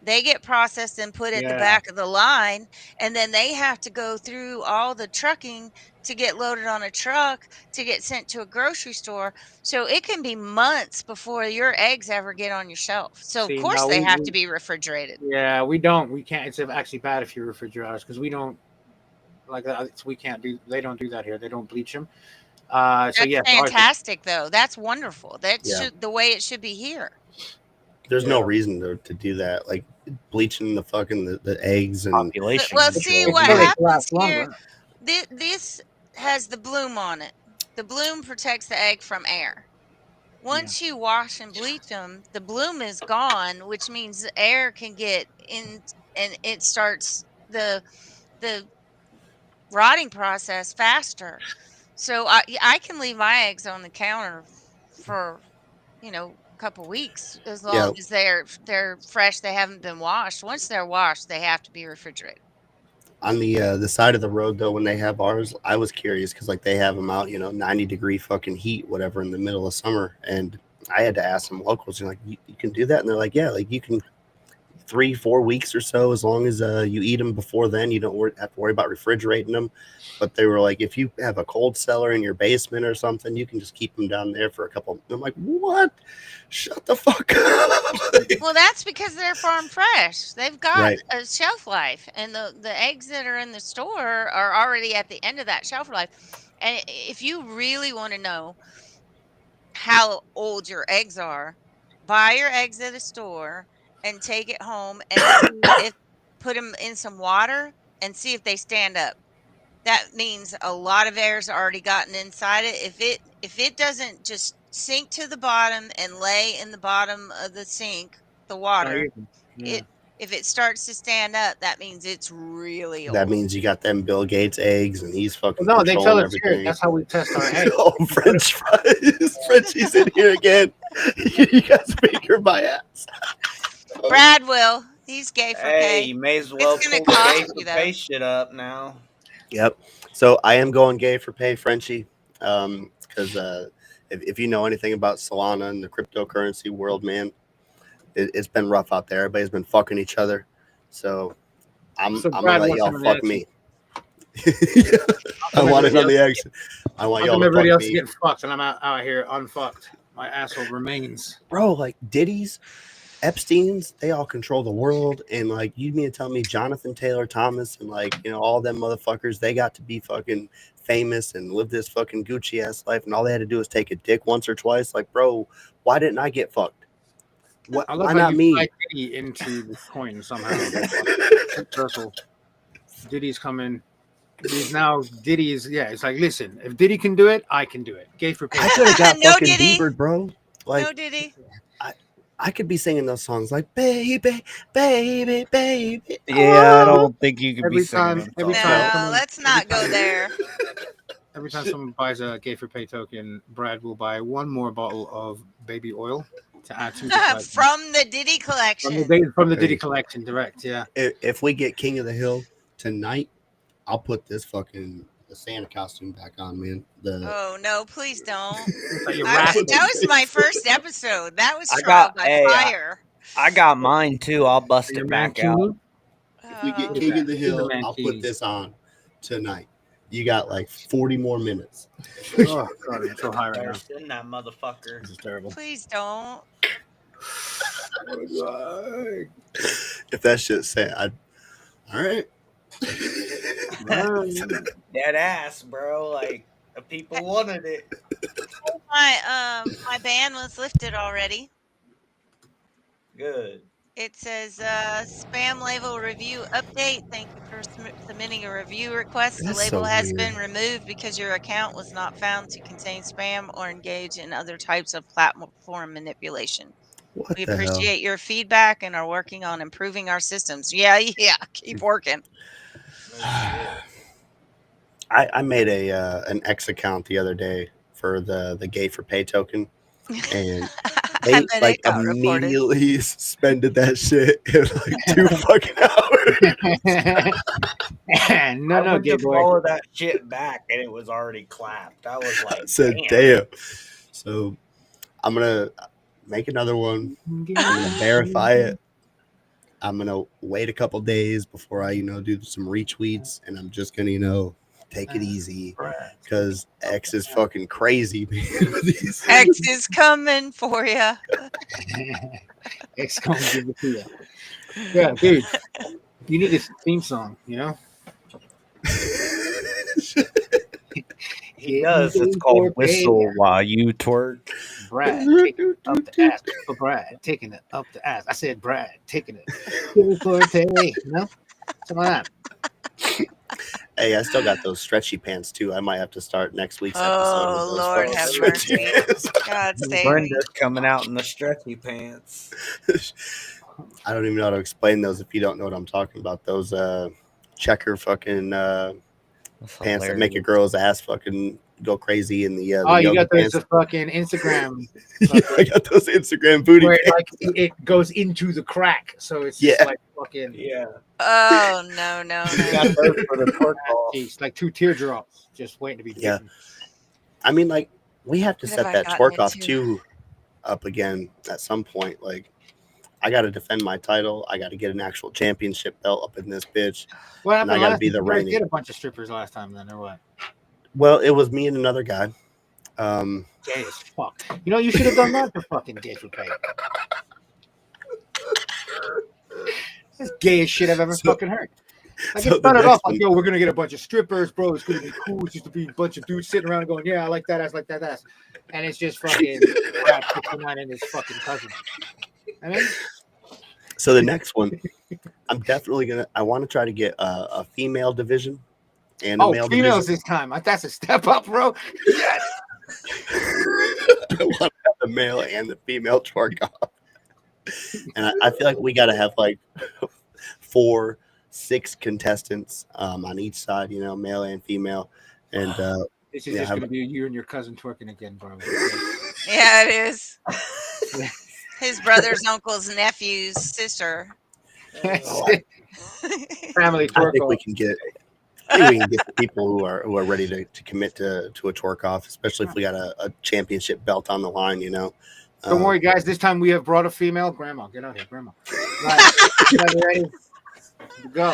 They get processed and put at the back of the line. And then they have to go through all the trucking to get loaded on a truck to get sent to a grocery store. So it can be months before your eggs ever get on your shelf. So of course they have to be refrigerated. Yeah, we can't. It's actually bad if you refrigerate ours because we don't like that. We can't do. They don't do that here. They don't bleach them. That's so yeah, fantastic though. That's wonderful. That's the way it should be here. There's no reason to do that. Like bleaching the fucking the eggs and population. Well, see what happens here. This has the bloom on it. The bloom protects the egg from air. Once you wash and bleach them, the bloom is gone, which means the air can get in and it starts the rotting process faster. So I can leave my eggs on the counter for, a couple weeks as long as they're fresh, they haven't been washed. Once they're washed, they have to be refrigerated. On the side of the road though, when they have ours, I was curious because like they have them out, 90-degree fucking heat, whatever, in the middle of summer, and I had to ask some locals, like, you can do that, and they're like, yeah, like you can 3-4 weeks or so, as long as you eat them before then. You don't have to worry about refrigerating them. But they were like, if you have a cold cellar in your basement or something, you can just keep them down there for a couple. I'm like, what? Shut the fuck up. Well, that's because they're farm fresh. They've got Right. a shelf life, and the eggs that are in the store are already at the end of that shelf life. And if you really want to know how old your eggs are, buy your eggs at a store and take it home and see if put them in some water and see if they stand up. That means a lot of air's already gotten inside it. If it doesn't just sink to the bottom and lay in the bottom of the sink, the water, Yeah. if it starts to stand up, that means it's really old. That means you got them Bill Gates eggs, and he's fucking No, they tell controlling us here. everything. That's how we test our eggs. Oh, French fries. Frenchie's in here again. You guys finger my ass. Brad will. He's gay for Hey, pay. you may as well It's gonna pull the cost Gay you, for Pay though. shit up now. Yep. So I am going gay for pay, Frenchie. Because if you know anything about Solana and the cryptocurrency world, man, it's been rough out there. Everybody's been fucking each other. So I'm gonna let y'all fuck me. I want it on the action. I want y'all to everybody fuck else me. is getting fucked, and I'm out here unfucked. My asshole remains. Bro, like Diddy's, Epstein's, they all control the world. And like, you mean to tell me Jonathan Taylor Thomas and like, you know, all them motherfuckers, they got to be fucking famous and live this fucking Gucci ass life, and all they had to do was take a dick once or twice. Like, bro, why didn't I get fucked? What? I love Why how not you me? tie Diddy into the coin somehow. Circle. Diddy's coming. He's now Diddy is it's like, listen, if Diddy can do it, I can do it. Gay for pay. I could have got No fucking Diddy. Biebered, bro. Like, No, did he? I could be singing those songs like baby, baby, baby. Yeah, I Oh. don't think you could be singing every them time songs. No, someone- let's not go there. Every time someone buys a Gay for Pay token, Brad will buy one more bottle of baby oil to add to the collection. From the Diddy collection. From the Diddy collection, direct. Yeah. If we get King of the Hill tonight, I'll put this fucking the Santa costume back on, man. Oh no, please don't. Like you're That rapping. was my first episode. That was I trial got- by hey, fire. I got mine too. I'll bust Your it man back out. King. If we get Oh. King of the Hill, Man I'll King. put this on tonight. You got like 40 more minutes. Oh god, I'm so high right now. Thirst in that motherfucker. This is terrible. Please don't. If that shit's sad, all right. Dead ass, bro. Like the people wanted it. My ban was lifted already. Good. It says spam label review update. Thank you for submitting a review request. The That's label so has weird. been removed because your account was not found to contain spam or engage in other types of platform manipulation. What We the hell? appreciate your feedback and are working on improving our systems. Yeah, keep working. I made an X account the other day for the Gay for Pay token, and they And then like it got reported. immediately suspended that shit in like 2 fucking hours. No, I went gay to boy. follow that shit back and it was already clapped. I was like, I said, damn. damn. So I'm gonna make another one. I'm gonna verify it. I'm gonna wait a couple days before I, do some retweets, and I'm just gonna, take it easy because X is fucking crazy, man. with these X is coming for you. X gonna give it to you. Yeah, dude. You need a theme song, He does. It's called Whistle While You Twerk. Brad taking it up the ass. For Brad taking it up the ass. I said Brad taking it. Something like that. Hey, I still got those stretchy pants too. I might have to start next week's episode. Oh, with those Lord fucking have stretchy mercy. pants. God save me. Brenda's coming out in the stretchy pants. I don't even know how to explain those if you don't know what I'm talking about. Those checker fucking pants that make a girl's ass fucking go crazy in the You yoga got those pants. fucking Instagram Yeah, I got those Instagram booty where pants. it goes into the crack, so it's Yeah. just like fucking Yeah. Oh, no. You got those for the twerk ball. Jeez, like 2 teardrops just waiting to be Yeah. taken. I mean, like, we have to What set have I that gotten twerk off into? too up again at some point. Like, I got to defend my title. I got to get an actual championship belt up in this bitch. What And I happened got to last be time? the You already reigning. did a bunch of strippers last time, then, or what? Well, it was me and another guy. Gay as fuck. You know, you should have done that for fucking Gay4Pay. That's gayest shit I've ever fucking heard. Like, it started off like, yo, we're gonna get a bunch of strippers, bro. It's gonna be cool. It's just to be a bunch of dudes sitting around and going, yeah, I like that ass, like that ass. And it's just fucking Brad 69 and his fucking cousin. I mean, so the next one, I'm definitely I want to try to get a female division and a male females division. this time. That's a step up, bro. Yes. I want to have the male and the female twerk off. And I feel like we got to have like 4-6 contestants on each side, you know, male and female. And this is just going to be you and your cousin twerking again, bro. Yeah, it is. His brother's uncle's nephew's sister. Family twerk. I think we can get. I think we can get the people who are ready to commit to a twerk off, especially if we got a championship belt on the line, you know. Don't worry, guys. This time we have brought a female. Grandma, get out here, Grandma. Right. You guys ready? Go.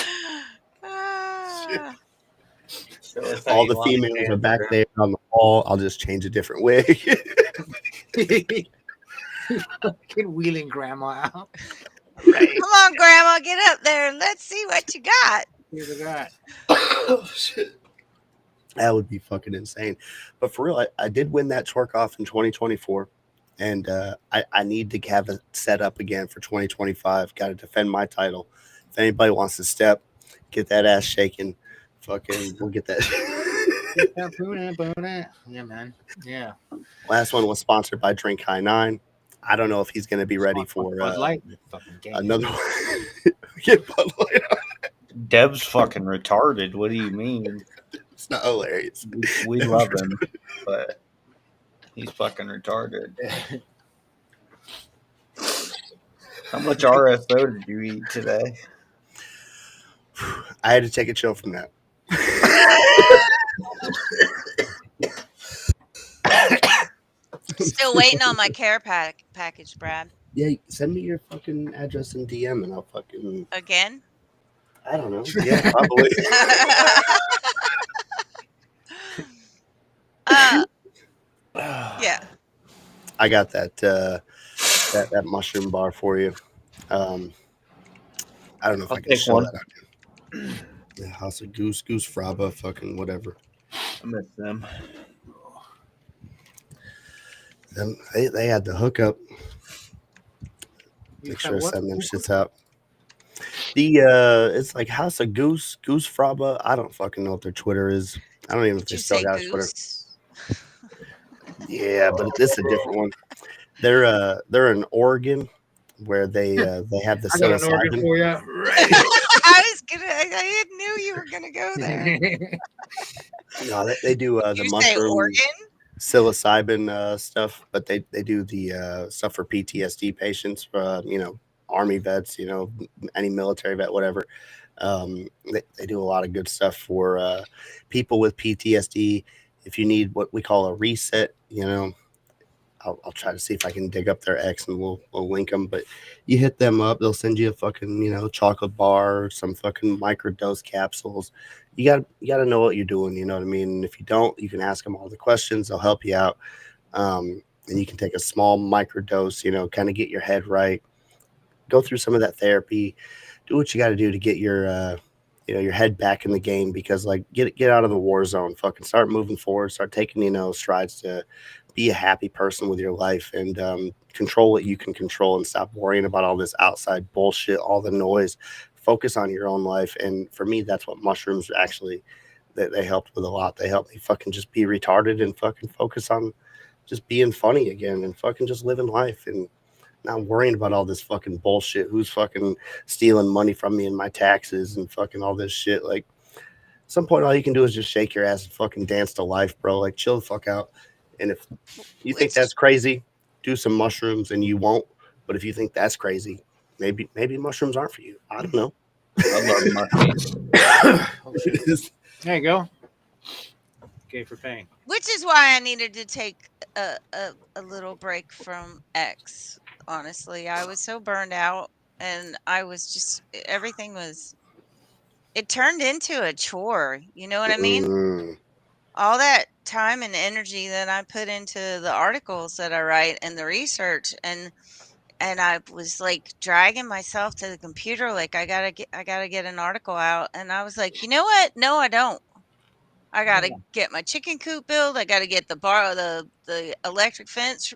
All the females are back there on the wall. I'll just change a different way. Fucking wheeling Grandma out. Right. Come on, Grandma, get up there and let's see what you got. Here's a guy. Oh, shit. That would be fucking insane. But for real, I did win that twerk off in 2024. And I need to have it set up again for 2025. Got to defend my title. If anybody wants to step, get that ass shaking, fucking, we'll get that. Yeah, man. Yeah. Last one was sponsored by Drink High 9. I don't know if he's going to be ready for another one. Get Bud Light. Deb's fucking retarded. What do you mean? It's not hilarious. We love him, but he's fucking retarded. How much RSO did you eat today? I had to take a chill from that. Still waiting on my care package, Brad. Yeah, send me your fucking address in DM and I'll fucking... Again? I don't know. Yeah, probably. Yeah. I got that mushroom bar for you. I don't know if I can show that out. The House of Goose Fraba, fucking whatever. I miss them. Then they had the hookup. Make sure to send them shits out. It's like House of Goose Fraba. I don't fucking know what their Twitter is. I don't even know if they still got a Twitter. Yeah, but this is a different one. They're in Oregon where they have the psilocybin. For you. Right. I knew you were gonna go there. No, they do the mushroom psilocybin stuff, but they do the stuff for PTSD patients, Army vets, any military vet, whatever. They do a lot of good stuff for people with PTSD. If you need what we call a reset, I'll try to see if I can dig up their X and we'll link them. But you hit them up, they'll send you a fucking chocolate bar, or some fucking microdose capsules. You gotta know what you're doing. You know what I mean? And if you don't, you can ask them all the questions. They'll help you out, and you can take a small microdose. Kind of get your head right. Go through some of that therapy. Do what you got to do to get your your head back in the game, because get out of the war zone. Fucking start moving forward. Start taking strides to be a happy person with your life, and control what you can control, and stop worrying about all this outside bullshit, all the noise. Focus on your own life. And for me, that's what mushrooms actually they helped with a lot. They helped me fucking just be retarded and fucking focus on just being funny again and fucking just living life and not worrying about all this fucking bullshit. Who's fucking stealing money from me and my taxes and fucking all this shit. Like, at some point, all you can do is just shake your ass and fucking dance to life, bro. Like, chill the fuck out. And if you think that's crazy, do some mushrooms and you won't. But if you think that's crazy, maybe mushrooms aren't for you. I don't know. I love mushrooms. There you go. Gay4Pay. Which is why I needed to take a little break from X. honestly. I was so burned out, and I was just everything was. It turned into a chore. You know what I mean? Mm, All that time and energy that I put into the articles that I write and the research, and I was like dragging myself to the computer like I got to get an article out, and I was like, "You know what? No, I don't. I got to get my chicken coop built. I got to get the electric fence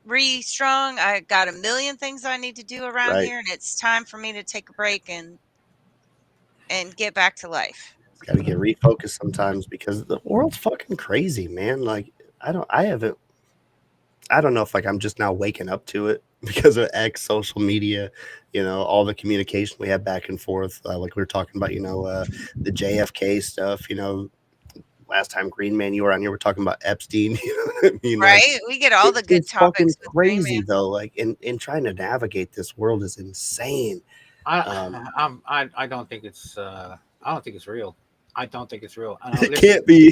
restrung. I got a million things I need to do around right. here, and it's time for me to take a break and get back to life." Got to get refocused sometimes because the world's fucking crazy, man. Like I don't know if like I'm just now waking up to it because of X, social media, all the communication we have back and forth. Like we were talking about, the JFK stuff. Last time Green Man you were on here, we're talking about Epstein. You know what I mean? Like Right? We get all the good it's fucking topics with Green Man. crazy though. Like in trying to navigate this world is insane. I don't think it's real. I don't think it's real. It can't be.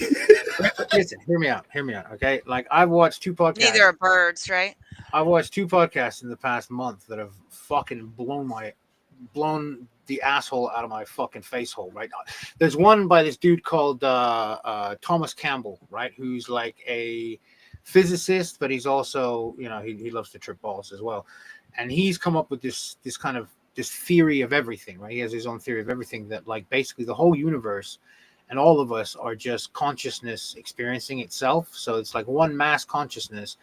Listen, hear me out. Okay, like I've watched two podcasts. Neither are birds, right? I've watched two podcasts in the past month that have fucking blown the asshole out of my fucking face hole. Right now, there's one by this dude called Thomas Campbell, right, who's like a physicist, but he's also he loves to trip balls as well, and he's come up with this kind of this theory of everything. Right, he has his own theory of everything that like basically the whole universe and all of us are just consciousness experiencing itself. So it's like one mass consciousness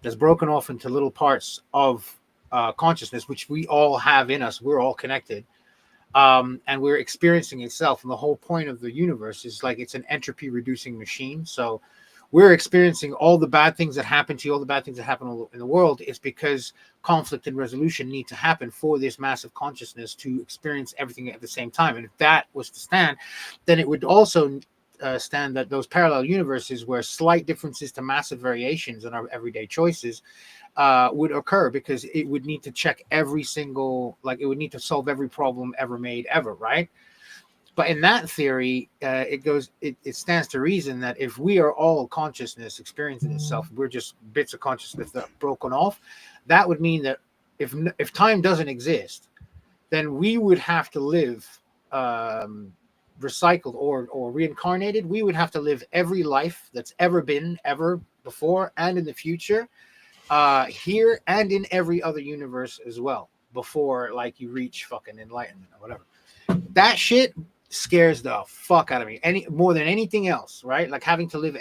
that's broken off into little parts of consciousness, which we all have in us. We're all connected, and we're experiencing itself. And the whole point of the universe is like it's an entropy reducing machine. So we're experiencing all the bad things that happen to you, all the bad things that happen in the world. It's because conflict and resolution need to happen for this massive consciousness to experience everything at the same time. And if that was to stand, then it would also stand that those parallel universes where slight differences to massive variations in our everyday choices would occur, because it would need to check every single, like it would need to solve every problem ever made ever, right? But in that theory, it stands to reason that if we are all consciousness experiencing itself, we're just bits of consciousness that are broken off. That would mean that if time doesn't exist, then we would have to live recycled or reincarnated. We would have to live every life that's ever been, ever before and in the future, here and in every other universe as well, before like you reach fucking enlightenment or whatever. That shit scares the fuck out of me more than anything else, right? Like having to live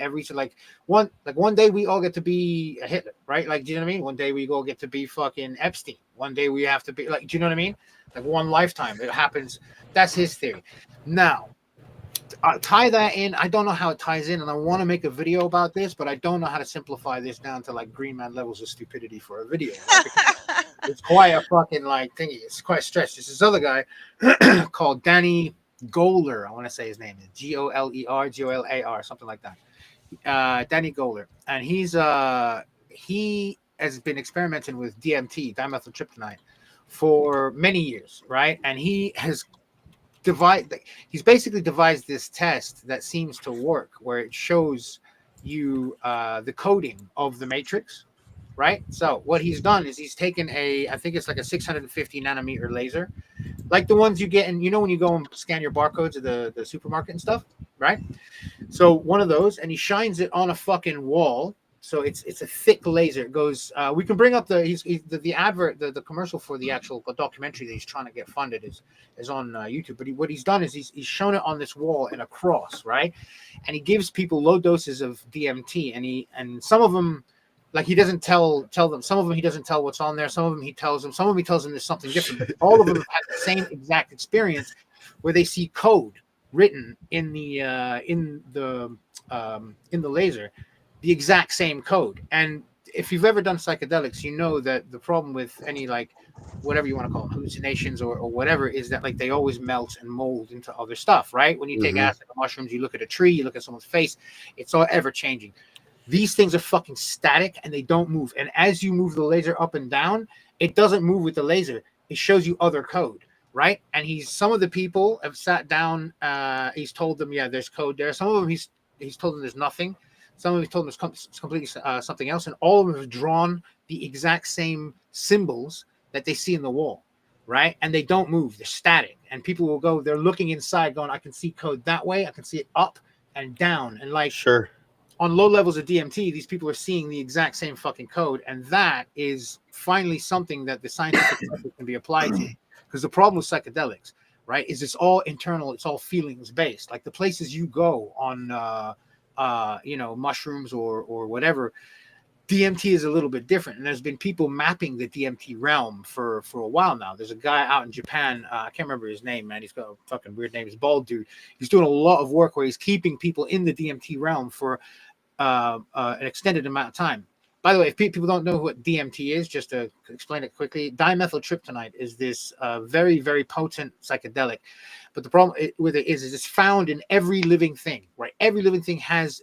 one day we all get to be a Hitler, right? Like, do you know what I mean? One day we all get to be fucking Epstein. One day we have to be like, do you know what I mean? Like one lifetime it happens. That's his theory. Now tie that in. I don't know how it ties in, and I want to make a video about this, but I don't know how to simplify this down to like Green Man levels of stupidity for a video, right? It's quite a fucking like thingy. It's quite stretched. There's this other guy called Danny Goler. I want to say his name is Goler, something like that. Danny Goler, and he has been experimenting with DMT, dimethyltryptamine, for many years, right? And he has he's basically devised this test that seems to work, where it shows you the coding of the matrix, right? So what he's done is he's taken I think it's like a 650 nanometer laser, like the ones you get in, when you go and scan your barcodes at the supermarket and stuff, right? So one of those, and he shines it on a fucking wall. So it's a thick laser. It goes. We can bring up the advert, the commercial for the actual documentary that he's trying to get funded is on YouTube. But what he's done is he's shown it on this wall in a cross, right? And he gives people low doses of DMT, and some of them, like, he doesn't tell them. Some of them he doesn't tell what's on there. Some of them he tells them. Some of them he tells them there's something different. But all of them have had the same exact experience, where they see code written in the laser, the exact same code. And if you've ever done psychedelics, you know that the problem with any, like, whatever you want to call them, hallucinations or whatever, is that like they always melt and mold into other stuff, right? When you take acid or mushrooms, you look at a tree, you look at someone's face, it's all ever changing. These things are fucking static and they don't move. And as you move the laser up and down, it doesn't move with the laser. It shows you other code, right? And some of the people have sat down, he's told them, yeah, there's code there. Some of them he's told them there's nothing. Some of them told them it's completely something else, and all of them have drawn the exact same symbols that they see in the wall, right? And they don't move; they're static. And people will go, they're looking inside, going, "I can see code that way. I can see it up and down." And like, sure, on low levels of DMT, these people are seeing the exact same fucking code, and that is finally something that the scientific method can be applied to. Because the problem with psychedelics, right, is it's all internal, it's all feelings based. Like the places you go on, mushrooms or whatever, DMT is a little bit different. And there's been people mapping the DMT realm for a while now. There's a guy out in Japan, I can't remember his name, man. He's got a fucking weird name. He's a bald dude. He's doing a lot of work where he's keeping people in the DMT realm for an extended amount of time. By the way, if people don't know what DMT is, just to explain it quickly, dimethyltryptamine is this very, very potent psychedelic. But the problem with it is it's found in every living thing, right? Every living thing has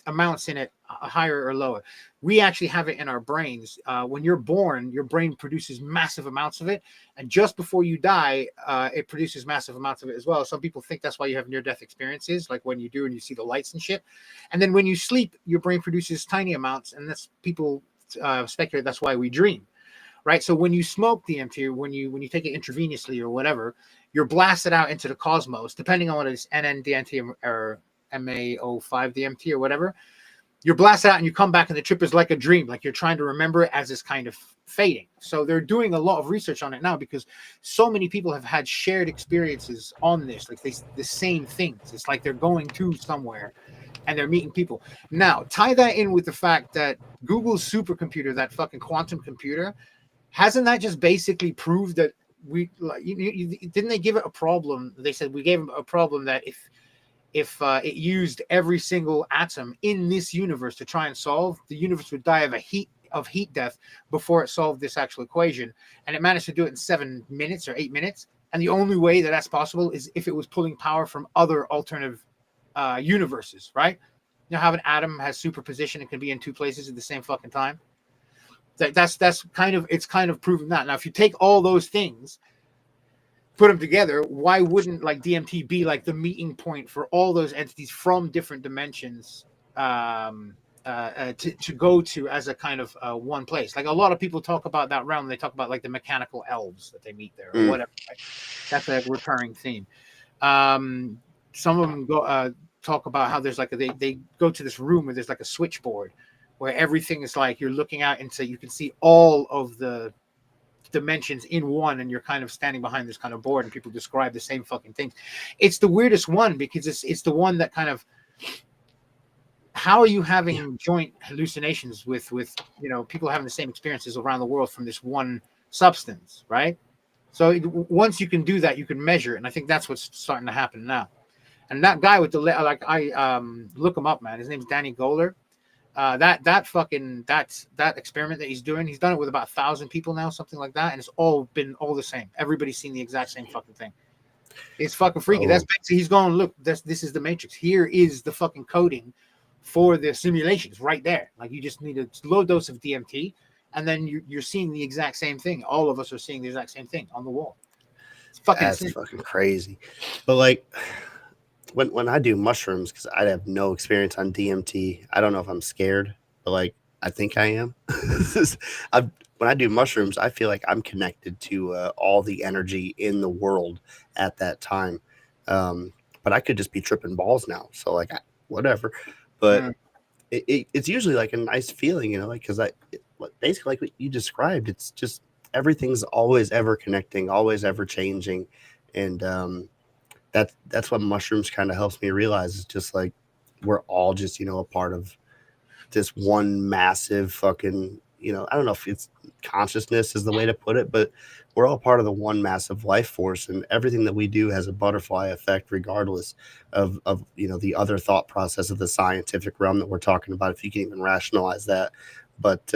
amounts in it, higher or lower. We actually have it in our brains. When you're born, your brain produces massive amounts of it. And just before you die, it produces massive amounts of it as well. Some people think that's why you have near-death experiences, like when you do and you see the lights and shit. And then when you sleep, your brain produces tiny amounts. And that's people speculate that's why we dream, right? So when you smoke DMT, when you take it intravenously or whatever, you're blasted out into the cosmos, depending on what it is, NN-DMT or MAO5 DMT or whatever. You're blasted out and you come back and the trip is like a dream, like you're trying to remember it as it's kind of fading. So they're doing a lot of research on it now because so many people have had shared experiences on this, like the same things. It's like they're going to somewhere and they're meeting people. Now, tie that in with the fact that Google's supercomputer, that fucking quantum computer, hasn't that just basically proved that didn't they give it a problem? They said we gave them a problem that if it used every single atom in this universe to try and solve, the universe would die of heat death before it solved this actual equation. And it managed to do it in 7 minutes or 8 minutes. And the only way that that's possible is if it was pulling power from other alternative universes, right? You know how an atom has superposition and can be in two places at the same fucking time? That's kind of proving that. Now, if you take all those things, put them together, why wouldn't like DMT be like the meeting point for all those entities from different dimensions to go to as a kind of one place? Like a lot of people talk about that realm. They talk about like the mechanical elves that they meet there or whatever. Right? That's a recurring theme. Some of them go talk about how there's like they go to this room where there's like a switchboard where everything is like you're looking out into, you can see all of the dimensions in one, and you're kind of standing behind this kind of board and people describe the same fucking things. It's the weirdest one because it's the one that kind of, how are you having joint hallucinations with people having the same experiences around the world from this one substance, right? So once you can do that, you can measure it, and I think that's what's starting to happen now. And that guy with the look him up, man. His name's Danny Goler. That experiment that he's doing, he's done it with about 1,000 people now, something like that, and it's all been the same. Everybody's seen the exact same fucking thing. It's fucking freaky. That's basically, he's going, look, this is the matrix. Here is the fucking coding for the simulations right there. Like you just need a low dose of DMT, and then you're seeing the exact same thing. All of us are seeing the exact same thing on the wall. It's fucking fucking crazy. But like, when I do mushrooms, because I have no experience on DMT, I don't know if I'm scared, but like I think I am. When I do mushrooms, I feel like I'm connected to all the energy in the world at that time. But I could just be tripping balls now, so like whatever. But it's usually like a nice feeling, like because basically like what you described, it's just everything's always ever connecting, always ever changing, and that's what mushrooms kind of helps me realize. It's just like we're all just a part of this one massive fucking I don't know if it's consciousness is the way to put it, but we're all part of the one massive life force, and everything that we do has a butterfly effect regardless of the other thought process of the scientific realm that we're talking about, if you can even rationalize that. But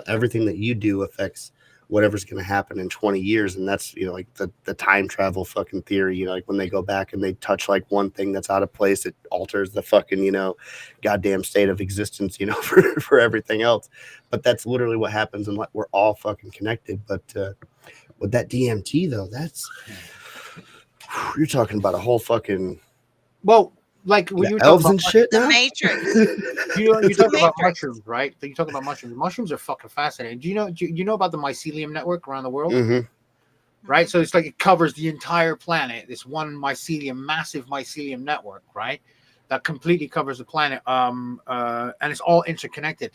everything that you do affects whatever's going to happen in 20 years. And that's, like the time travel fucking theory, like when they go back and they touch like one thing that's out of place, it alters the fucking, goddamn state of existence, for everything else. But that's literally what happens. And we're all fucking connected. But with that DMT though, you're talking about a whole fucking. Well, like when you talk elves about and shit The now. Matrix. you talk about Matrix. mushrooms, right? You talk about mushrooms. Mushrooms are fucking fascinating. Do you know about the mycelium network around the world? Mm-hmm. Right? So it's like it covers the entire planet. This one massive mycelium network, right? That completely covers the planet. And it's all interconnected.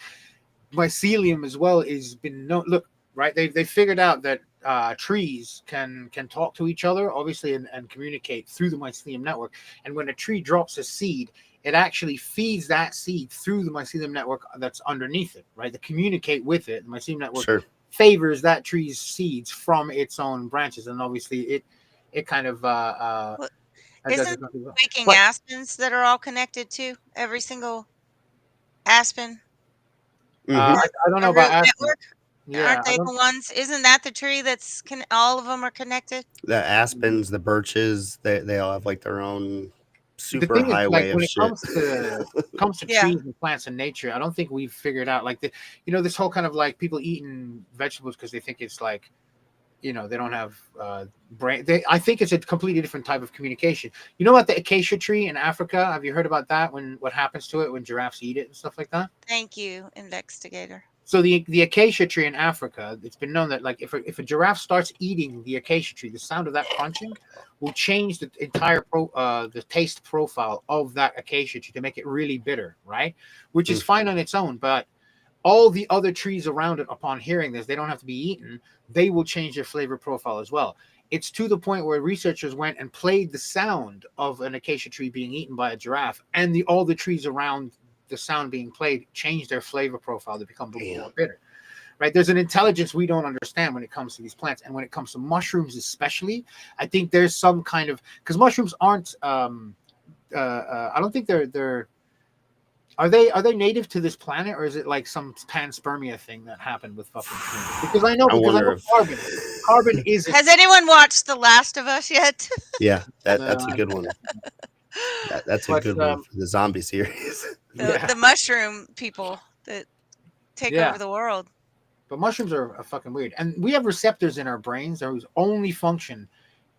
Mycelium as well is been known. Look, right? They figured out that trees can talk to each other, obviously, and communicate through the mycelium network. And when a tree drops a seed, it actually feeds that seed through the mycelium network that's underneath it, right? To communicate with it. The mycelium network favors that tree's seeds from its own branches, and obviously it kind of isn't waking aspens that are all connected to every single aspen? I don't know about aspen. Yeah, aren't they the ones? Isn't that the tree that's all of them are connected? The aspens, the birches, they all have like their own super the thing is, like, highway when of it shit. comes to trees and plants and nature, I don't think we've figured out like this whole kind of like people eating vegetables because they think it's like, they don't have brain. I think it's a completely different type of communication. You know about the acacia tree in Africa? Have you heard about that? What happens to it when giraffes eat it and stuff like that? Thank you, investigator. So the acacia tree in Africa, it's been known that like if a giraffe starts eating the acacia tree, the sound of that crunching will change the entire the taste profile of that acacia tree to make it really bitter, right? Which is fine on its own, but all the other trees around it, upon hearing this, they don't have to be eaten. They will change their flavor profile as well. It's to the point where researchers went and played the sound of an acacia tree being eaten by a giraffe, and all the trees around the sound being played change their flavor profile to become a little more bitter, right? There's an intelligence we don't understand when it comes to these plants, and when it comes to mushrooms especially. I think there's some kind of, because mushrooms aren't I don't think they're are they native to this planet, or is it like some panspermia thing that happened with fucking shrooms? Because I know carbon is. Has anyone watched The Last of Us yet? Yeah, that's a good one. That's a good one for the zombie series. The mushroom people that take over the world. But mushrooms are fucking weird. And we have receptors in our brains whose only function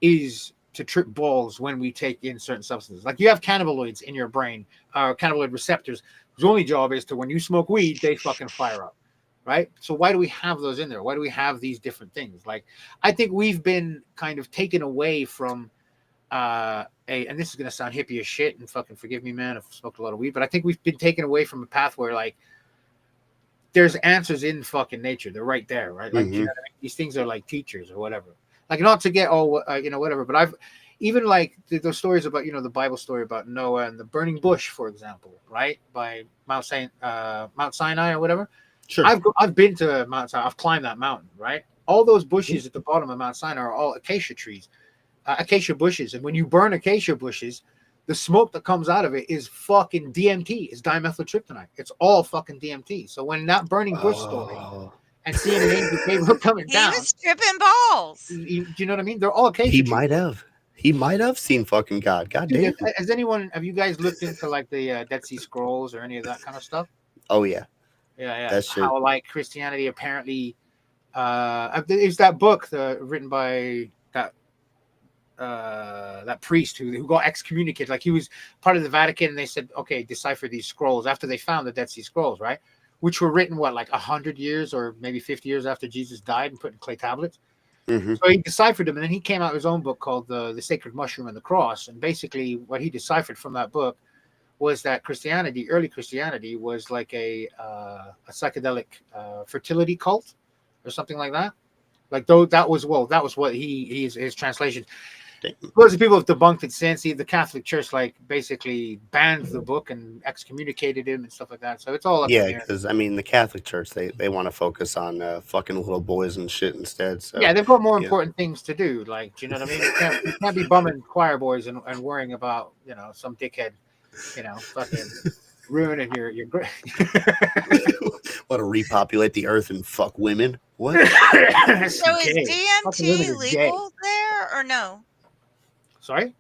is to trip balls when we take in certain substances. Like you have cannabinoids in your brain, cannabinoid receptors, whose only job is to, when you smoke weed, they fucking fire up. Right? So why do we have those in there? Why do we have these different things? Like, I think we've been kind of taken away from and this is gonna sound hippie as shit, and fucking forgive me, man, I've smoked a lot of weed, but I think we've been taken away from a path where like there's answers in fucking nature. They're right there, right? Like you know what I mean? These things are like teachers or whatever. Like, not to get all whatever, but I've even like those stories about the Bible story about Noah and the burning bush, for example, right? By Mount Sinai or whatever. Sure. I've been to Mount Sinai. I've climbed that mountain, right? All those bushes at the bottom of Mount Sinai are all acacia trees. Acacia bushes, and when you burn acacia bushes, the smoke that comes out of it is fucking DMT. It's dimethyltryptamine. It's all fucking DMT. So when that burning bush story and seeing an angel Gabriel coming down, he was tripping balls. Do you know what I mean? They're all acacia. He might have seen fucking God. God damn. Have you guys looked into like the Dead Sea Scrolls or any of that kind of stuff? Oh yeah. Yeah. That's true. How like Christianity apparently is that book written by that priest who got excommunicated. Like, he was part of the Vatican, and they said, okay, decipher these scrolls after they found the Dead Sea Scrolls, right? Which were written like 100 years or maybe 50 years after Jesus died, and put in clay tablets. So he deciphered them, and then he came out with his own book called the Sacred Mushroom and the Cross. And basically what he deciphered from that book was that early Christianity was like a psychedelic fertility cult or something like that. Like, though that was what his translation. Lots of people have debunked it since. The Catholic Church basically banned the book and excommunicated him and stuff like that. So it's all up in the air. Because I mean, the Catholic Church they want to focus on fucking little boys and shit instead. So yeah, they've got more important things to do. Like, do you know what I mean? You can't be bumming choir boys and worrying about some dickhead, fucking ruining your Want to repopulate the earth and fuck women? What? So is DMT legal there or no? Sorry?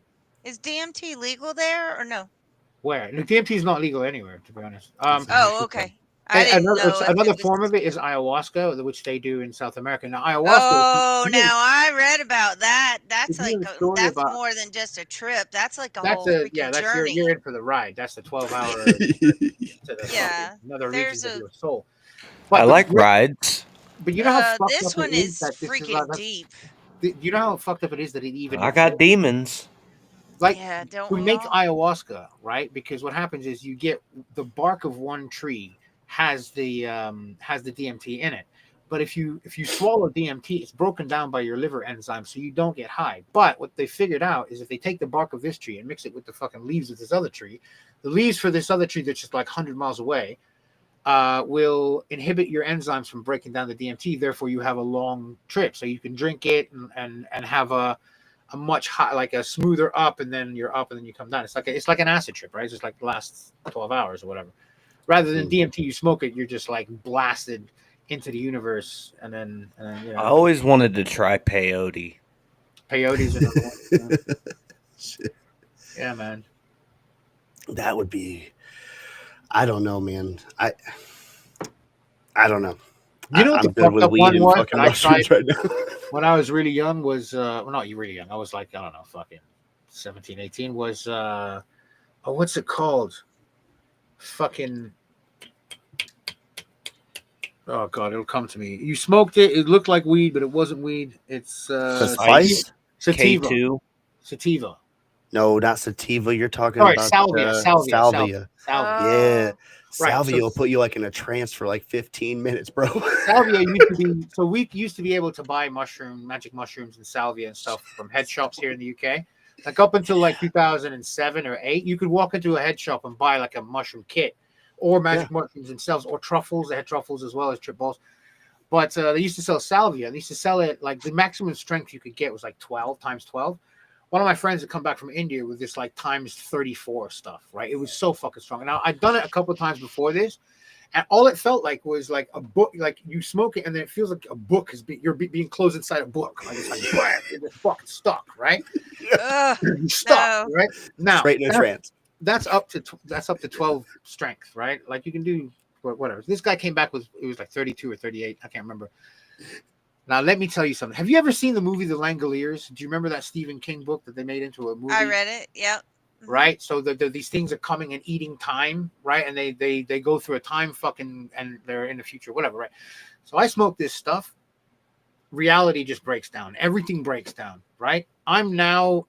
Is DMT legal there or no? Where? DMT is not legal anywhere, to be honest. Oh, okay. I didn't know if Another it form was. of it is ayahuasca, which they do in South America. Now, ayahuasca. Oh, now I read about that. If That's you like have a story that's about more than just a trip. That's like a that's whole a freaking that's journey. you're in for the ride. That's the 12-hour trip to the fucking Yeah, another there's regions of a your soul. I But like rides. but you know how fucked this up it one is is that this is freaking deep. you know how fucked up it is that it even I got exists. demons. Like Yeah, don't to we make all? ayahuasca, right? Because what happens is you get the bark of one tree has the DMT in it. But if you swallow DMT, it's broken down by your liver enzymes, so you don't get high. But what they figured out is if they take the bark of this tree and mix it with the fucking leaves of this other tree, the leaves for this other tree that's just like 100 miles away will inhibit your enzymes from breaking down the DMT. Therefore, you have a long trip, so you can drink it and have a much high, like a smoother up, and then you're up, and then you come down. It's like an acid trip, right? It's just like the last 12 hours or whatever. Rather than DMT, you smoke it, you're just like blasted into the universe, and then you know. I always wanted to try peyote. Peyote's another one. Shit. Yeah, man. That would be. I don't know, man. I don't know. You know what I'm the good fucked with up weed one and was fucking that I mushrooms tried right now. when I was really young was well, not really young. I was like, I don't know, fucking 17, 18 was oh, what's it called? Fucking oh god, it'll come to me. You smoked it, it looked like weed, but it wasn't weed. It's Spice? sativa. K2. Sativa. No, not sativa. You're talking Sorry, about salvia. salvia. Yeah, Right, salvia so- will put you like in a trance for like 15 minutes, bro. Salvia used to be so we used to be able to buy magic mushrooms and salvia and stuff from head shops here in the UK. Like up until like 2007 or 8, you could walk into a head shop and buy like a mushroom kit or magic mushrooms themselves or truffles. They had truffles as well as trip balls. But they used to sell salvia. They used to sell it like the maximum strength you could get was like 12 times 12. One of my friends had come back from India with this like times 34 stuff, right? It was so fucking strong. Now I'd done it a couple of times before this, and all it felt like was like a book. Like you smoke it, and then it feels like a book is you're being closed inside a book. Like it's like it's fucking stuck, right? You're stuck, right? Now Straight in a trance. That's up to 12 strength, right? Like you can do whatever. This guy came back with it was like 32 or 38. I can't remember. Now, let me tell you something. Have you ever seen the movie The Langoliers? Do you remember that Stephen King book that they made into a movie? I read it. Yep. Right? So these things are coming and eating time, right? And they go through a time fucking, and they're in the future, whatever, right? So I smoke this stuff. Reality just breaks down. Everything breaks down, right? I'm now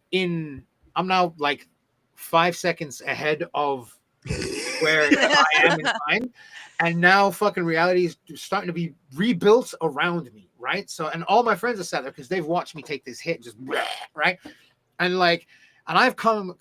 like 5 seconds ahead of where I am in time. And now fucking reality is starting to be rebuilt around me, right? So, and all my friends are sat there because they've watched me take this hit, just right, and I've come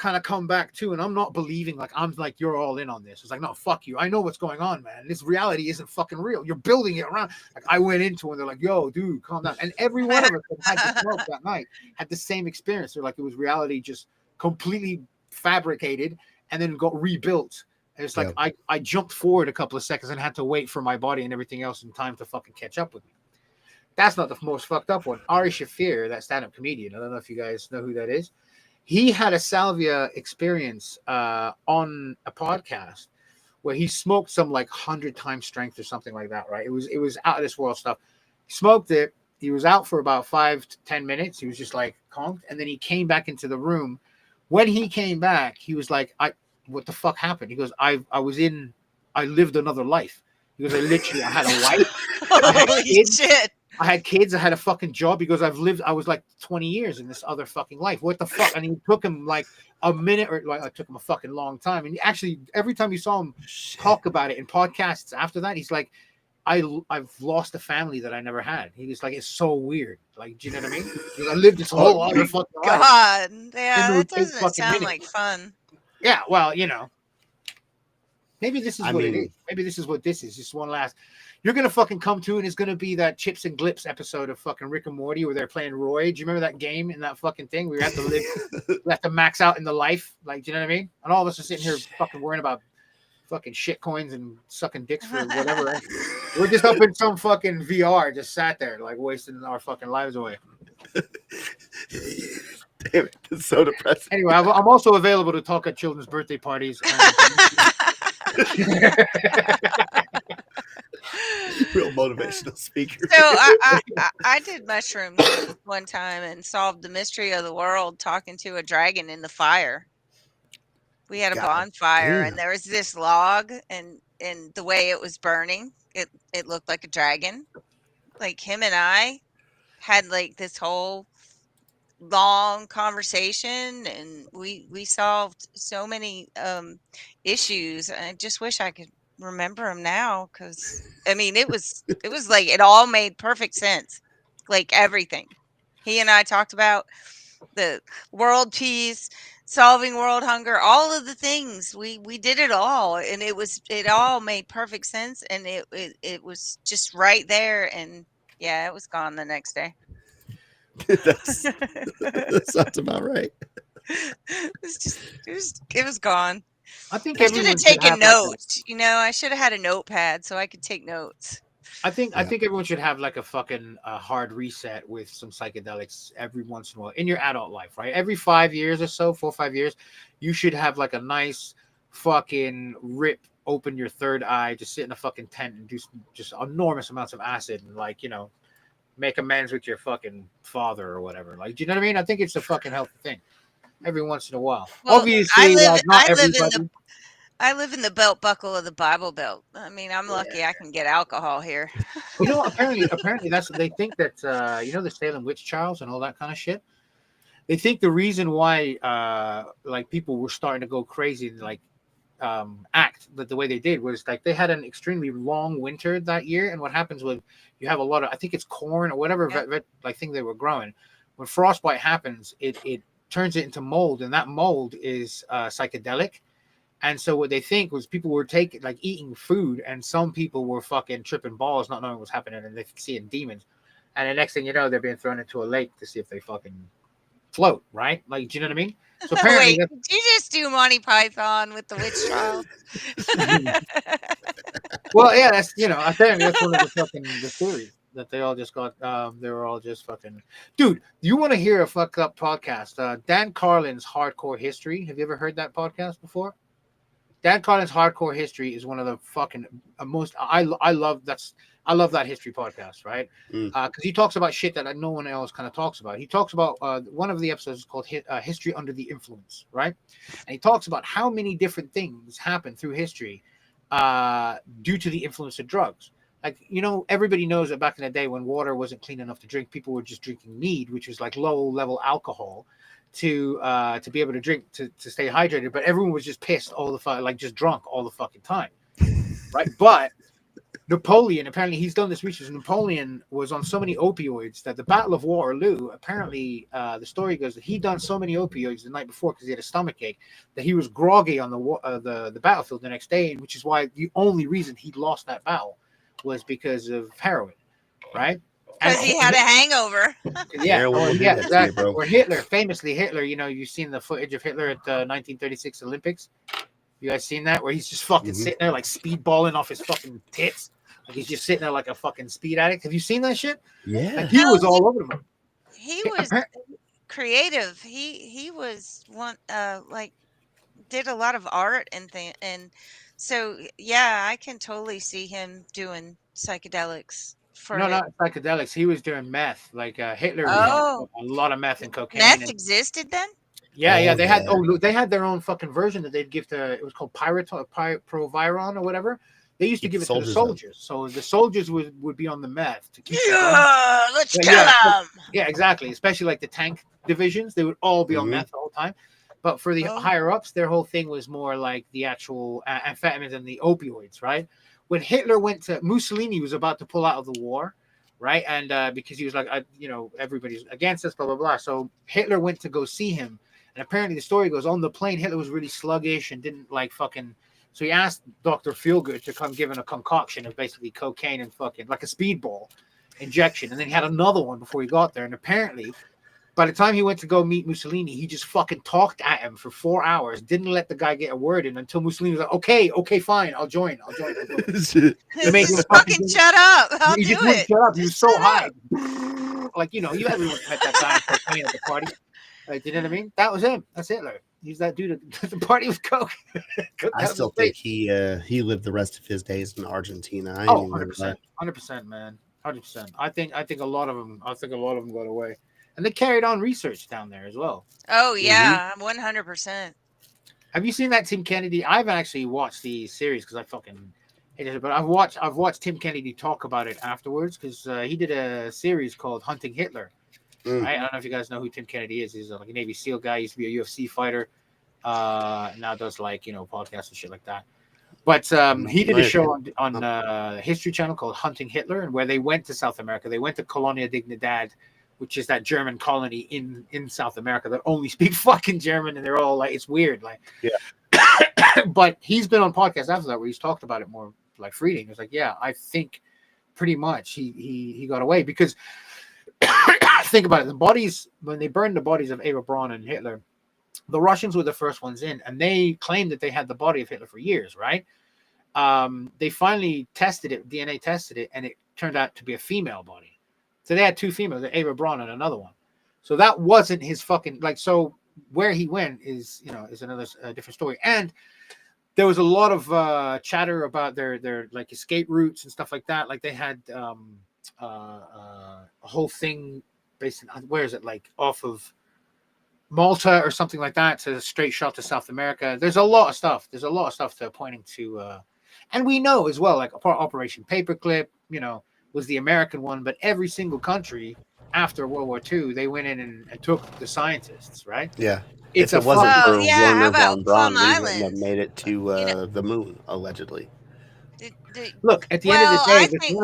back too, and I'm not believing like I'm like you're all in on this. It's like no, fuck you. I know what's going on, man. This reality isn't fucking real. You're building it around. Like I went into and they're like, yo, dude, calm down. And every one of us that had to smoke that night had the same experience. They're like it was reality just completely fabricated and then got rebuilt. It's like I jumped forward a couple of seconds and had to wait for my body and everything else in time to fucking catch up with me. That's not the most fucked up one. Ari Shaffir, that stand-up comedian, I don't know if you guys know who that is. He had a salvia experience on a podcast where he smoked some like 100 times strength or something like that, right? It was out of this world stuff. He smoked it. He was out for about 5 to 10 minutes. He was just like conked. And then he came back into the room. When he came back, he was like, what the fuck happened? He goes, I lived another life. He goes, I had a wife. Holy shit. I had kids. I had a fucking job. He goes, I was like 20 years in this other fucking life. What the fuck? And it took him like a minute or like it took him a fucking long time. And actually, every time you saw him talk about it in podcasts after that, he's like, I've lost a family that I never had. He was like, it's so weird. Like, do you know what I mean? I lived this whole other fucking life. God, yeah, that doesn't sound like fun. Yeah, well, you know, maybe this is what it is. Maybe this is what this is. Just one last. You're gonna fucking come to, and it's gonna be that Chips and Glips episode of fucking Rick and Morty where they're playing Roy. Do you remember that game in that fucking thing? We have to live, we have to max out in the life. Like, do you know what I mean? And all of us are sitting here fucking worrying about fucking shit coins and sucking dicks for whatever. We're just up in some fucking VR, just sat there like wasting our fucking lives away. Damn it, it's so depressing. Anyway, I'm also available to talk at children's birthday parties. Real motivational speaker. So I did mushrooms one time and solved the mystery of the world talking to a dragon in the fire. We had a bonfire and there was this log and the way it was burning, it looked like a dragon. Like him and I had like this whole long conversation and we solved so many issues. I just wish I could remember them now because I mean it was like it all made perfect sense. Like everything. He and I talked about the world peace, solving world hunger, all of the things. We did it all and it all made perfect sense and it was just right there and yeah, it was gone the next day. That sounds about right. It was gone. I think I should have taken notes. Like I should have had a notepad so I could take notes. I think everyone should have like a fucking hard reset with some psychedelics every once in a while in your adult life, right? Every 5 years or so, 4 or 5 years, you should have like a nice fucking rip, open your third eye, just sit in a fucking tent and do just enormous amounts of acid and like, make amends with your fucking father or whatever. Like, do you know what I mean? I think it's a fucking healthy thing every once in a while. Well, obviously, not everybody. I live in the belt buckle of the Bible Belt. I mean, I'm lucky I can get alcohol here. Apparently they think that the Salem witch trials and all that kind of shit. They think the reason why like people were starting to go crazy and like act the way they did was like they had an extremely long winter that year, and what happens when you have a lot of, I think it's corn or whatever like thing they were growing, when frostbite happens, it turns it into mold, and that mold is psychedelic. And so what they think was people were eating food, and some people were fucking tripping balls, not knowing what's happening, and they're seeing demons. And the next thing you know, they're being thrown into a lake to see if they fucking float, right? Like, do you know what I mean? So apparently, wait, did you just do Monty Python with the witch trial? Well, yeah, that's apparently that's one of the theories that they all just got. They were all just fucking. Dude, you want to hear a fucked up podcast? Dan Carlin's Hardcore History. Have you ever heard that podcast before? Dan Carlin's Hardcore History is one of the fucking most. I love that history podcast, right? Because he talks about shit that no one else kind of talks about. He talks about one of the episodes is called History Under the Influence, right? And he talks about how many different things happen through history due to the influence of drugs. Like, everybody knows that back in the day when water wasn't clean enough to drink, people were just drinking mead, which was like low level alcohol, to be able to drink to stay hydrated. But everyone was just pissed all the just drunk all the fucking time, right? But Napoleon, apparently he's done this research. Napoleon was on so many opioids that the Battle of Waterloo, apparently the story goes that he done so many opioids the night before because he had a stomach ache that he was groggy on the battlefield the next day, which is why the only reason he lost that battle was because of heroin, right? Because he had a hangover. Yeah, exactly. Or Hitler, famously Hitler, you've seen the footage of Hitler at the 1936 Olympics. You guys seen that? Where he's just fucking sitting there like speedballing off his fucking tits. Like he's just sitting there like a fucking speed addict. Have you seen that shit? Yeah. Like he was all over them. He was creative. He was one did a lot of art and so yeah, I can totally see him doing psychedelics. Not psychedelics. He was doing meth. Like Hitler was on a lot of meth and cocaine. Meth existed then? Yeah, they had their own fucking version that they'd give to. It was called Proviron or whatever. They used to give it to the soldiers. So the soldiers would be on the meth to keep. Yeah, let's kill them. Yeah, exactly. Especially like the tank divisions, they would all be on meth the whole time. But for the higher ups, their whole thing was more like the actual amphetamines and the opioids, right? When Hitler Mussolini was about to pull out of the war, right? And because he was like, everybody's against us, blah, blah, blah. So Hitler went to go see him. And apparently the story goes, on the plane, Hitler was really sluggish and didn't so he asked Dr. Feelgood to come give him a concoction of basically cocaine and fucking like a speedball injection. And then he had another one before he got there. And apparently by the time he went to go meet Mussolini, he just fucking talked at him for 4 hours, didn't let the guy get a word in until Mussolini was like, okay, fine, I'll join. Fucking shut up. I'll do it. Shut up. He was so high. Like, everyone met that guy at the party. Like, you know what I mean? That was him. That's Hitler. He's that dude at the party with coke. I still think he lived the rest of his days in Argentina. I Oh, 100%, man, 100%. I think a lot of them. I think a lot of them got away, and they carried on research down there as well. Oh yeah, 100%. Have you seen that Tim Kennedy? I haven't actually watched the series because I fucking hated it, but I've watched Tim Kennedy talk about it afterwards because he did a series called Hunting Hitler. Right? I don't know if you guys know who Tim Kennedy is. He's like a Navy SEAL guy. He used to be a UFC fighter. Now does podcasts and shit like that. But he did a show on History Channel called Hunting Hitler, and where they went to South America. They went to Colonia Dignidad, which is that German colony in South America that only speak fucking German, and they're all like, it's weird, like, yeah. But he's been on podcasts after that where he's talked about it more like freely. He was like, yeah, I think pretty much he got away because think about it. The bodies, when they burned the bodies of Eva Braun and Hitler, the Russians were the first ones in, and they claimed that they had the body of Hitler for years, right? They finally tested it, DNA tested it, and it turned out to be a female body. So they had two females, Eva Braun and another one. So that wasn't his fucking, like, so where he went is another different story. And there was a lot of chatter about their like escape routes and stuff like that. Like they had a whole thing based on, where is it, like off of Malta or something like that, to a straight shot to South America. There's a lot of stuff. There's a lot of stuff to pointing to, and we know as well, like Operation Paperclip, was the American one, but every single country after World War II, they went in and took the scientists, right? Yeah. If it wasn't for Werner von Braun, we Island? wouldn't have made it to the moon, allegedly. Look, at the end of the day, I think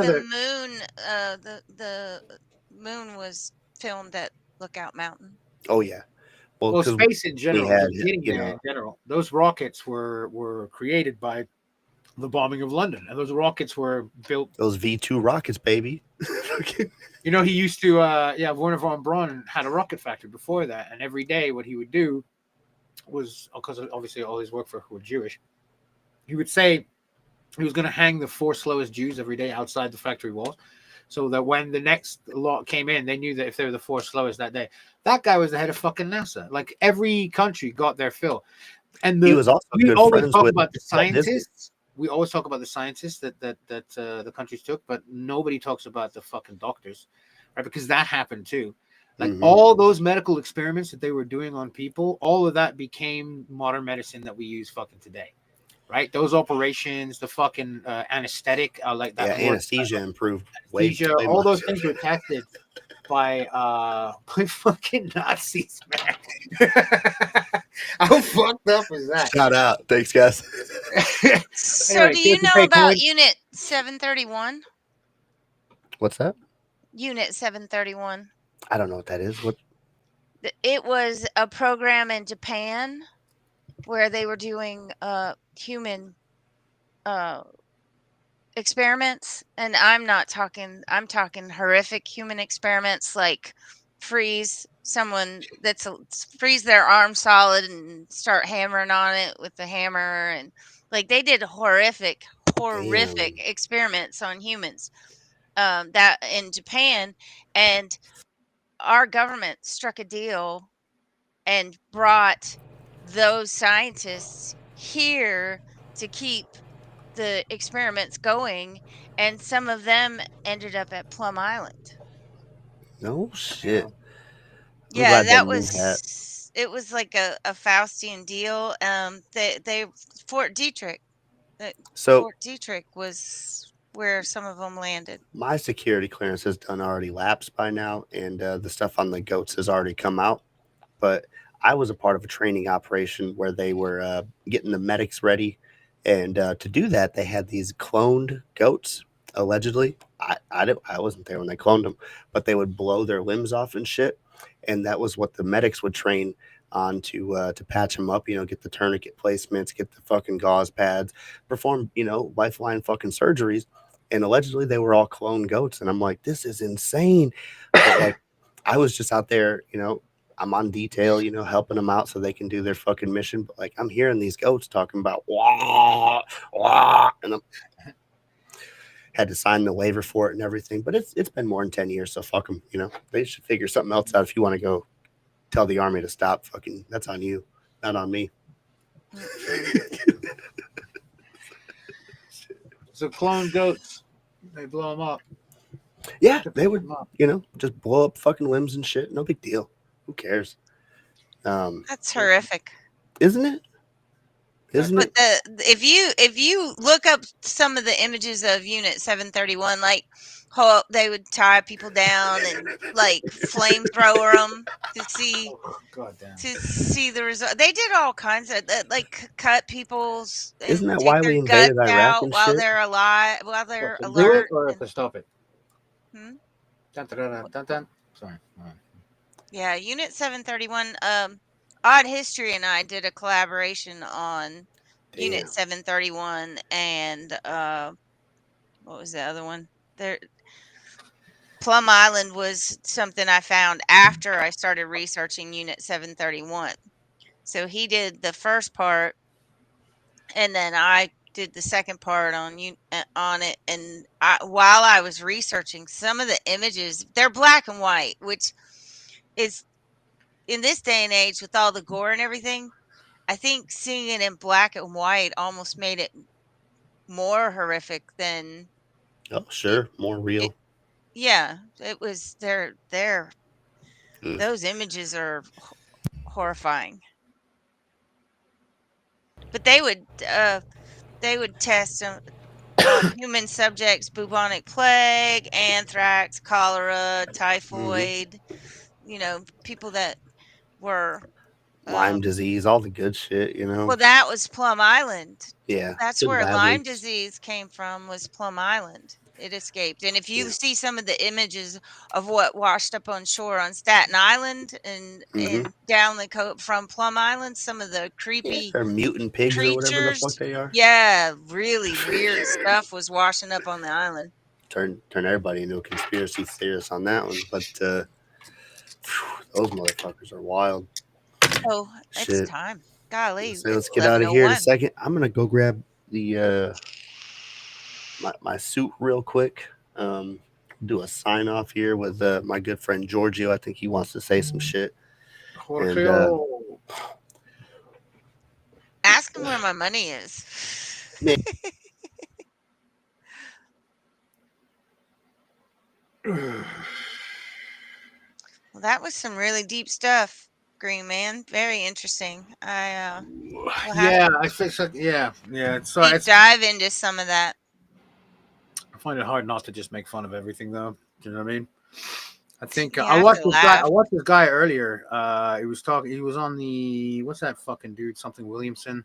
the moon was filmed at Lookout Mountain. Oh yeah. Well, space in general, those rockets were created by the bombing of London, and those rockets were built. Those V2 rockets, baby. He used to, Werner von Braun had a rocket factory before that, and every day what he would do was, because obviously all his workers were Jewish, he would say he was going to hang the 4 slowest Jews every day outside the factory walls, so that when the next lot came in, they knew that if they were the 4 slowest that day, that guy was the head of fucking NASA. Like every country got their fill, and he was also we always talk about the scientists. We always talk about the scientists that the countries took, but nobody talks about the fucking doctors, right? Because that happened too. Like all those medical experiments that they were doing on people, all of that became modern medicine that we use fucking today, right? Those operations, the fucking anesthetic, like that. Yeah, anesthesia improved. Anesthesia, all those things were tested by fucking Nazis, man. How fucked up is that? Shout out. Thanks, guys. So anyway, do you know about Unit 731? What's that? Unit 731. I don't know what that is. What? It was a program in Japan where they were doing human experiments, and I'm talking horrific human experiments, like freeze their arm solid and start hammering on it with the hammer, and like they did horrific experiments on humans that in Japan, and our government struck a deal and brought those scientists here to keep the experiments going, and some of them ended up at Plum Island. No shit. Yeah, that was it was like a Faustian deal. Fort Detrick. Fort Detrick was where some of them landed. My security clearance has already lapsed by now, and the stuff on the goats has already come out. But I was a part of a training operation where they were getting the medics ready, and to do that, they had these cloned goats. Allegedly, I wasn't there when they cloned them, but they would blow their limbs off and shit. And that was what the medics would train on to patch them up, get the tourniquet placements, get the fucking gauze pads, perform, lifeline fucking surgeries. And allegedly they were all clone goats. And I'm like, this is insane. But like, I was just out there, I'm on detail, helping them out so they can do their fucking mission. But like, I'm hearing these goats talking about, wah, wah, and had to sign the waiver for it and everything, but it's been more than 10 years, so fuck them. They should figure something else out. If you want to go tell the army to stop, fucking, that's on you. Not on me. So clone goats, they blow them up. Yeah, they would, just blow up fucking limbs and shit. No big deal. Who cares? That's horrific. Isn't it? But if you look up some of the images of Unit 731, like how they would tie people down and like flamethrower them to see the result. They did all kinds of like cut people's and Isn't that take why their we invaded guts Iraq out and while shit? they're alive, while they're To alert. do it or to stop it? Hmm? Dun, dun, dun, dun, dun. Sorry. Yeah, Unit 731. Odd History and I did a collaboration on Unit 731 and what was the other one? There, Plum Island was something I found after I started researching Unit 731. So he did the first part, and then I did the second part on it. And while I was researching some of the images, they're black and white, which is in this day and age with all the gore and everything. I think seeing it in black and white almost made it more horrific than. Oh, sure, more real. Yeah, it was. Those images are horrifying. But they would test on human subjects bubonic plague, anthrax, cholera, typhoid. People that were Lyme disease, all the good shit, Well, that was Plum Island. Yeah. That's where Lyme disease came from, was Plum Island. It escaped. And if you see some of the images of what washed up on shore on Staten Island and down the coast from Plum Island, some of the creepy or mutant pigs creatures, or whatever the fuck they are. Yeah, really weird stuff was washing up on the island. Turn everybody into a conspiracy theorist on that one. But those motherfuckers are wild. Oh, it's time. Golly. So let's get out of here in a second. I'm gonna go grab the my suit real quick. Do a sign off here with my good friend Giorgio. I think he wants to say some shit. And, ask him where my money is. Well, that was some really deep stuff, Green Man. Very interesting. I fixed it. Yeah. So deep dive into some of that. I find it hard not to just make fun of everything, though. Do you know what I mean? I think I watched this guy earlier. He was talking. He was on the what's that fucking dude? Something Williamson.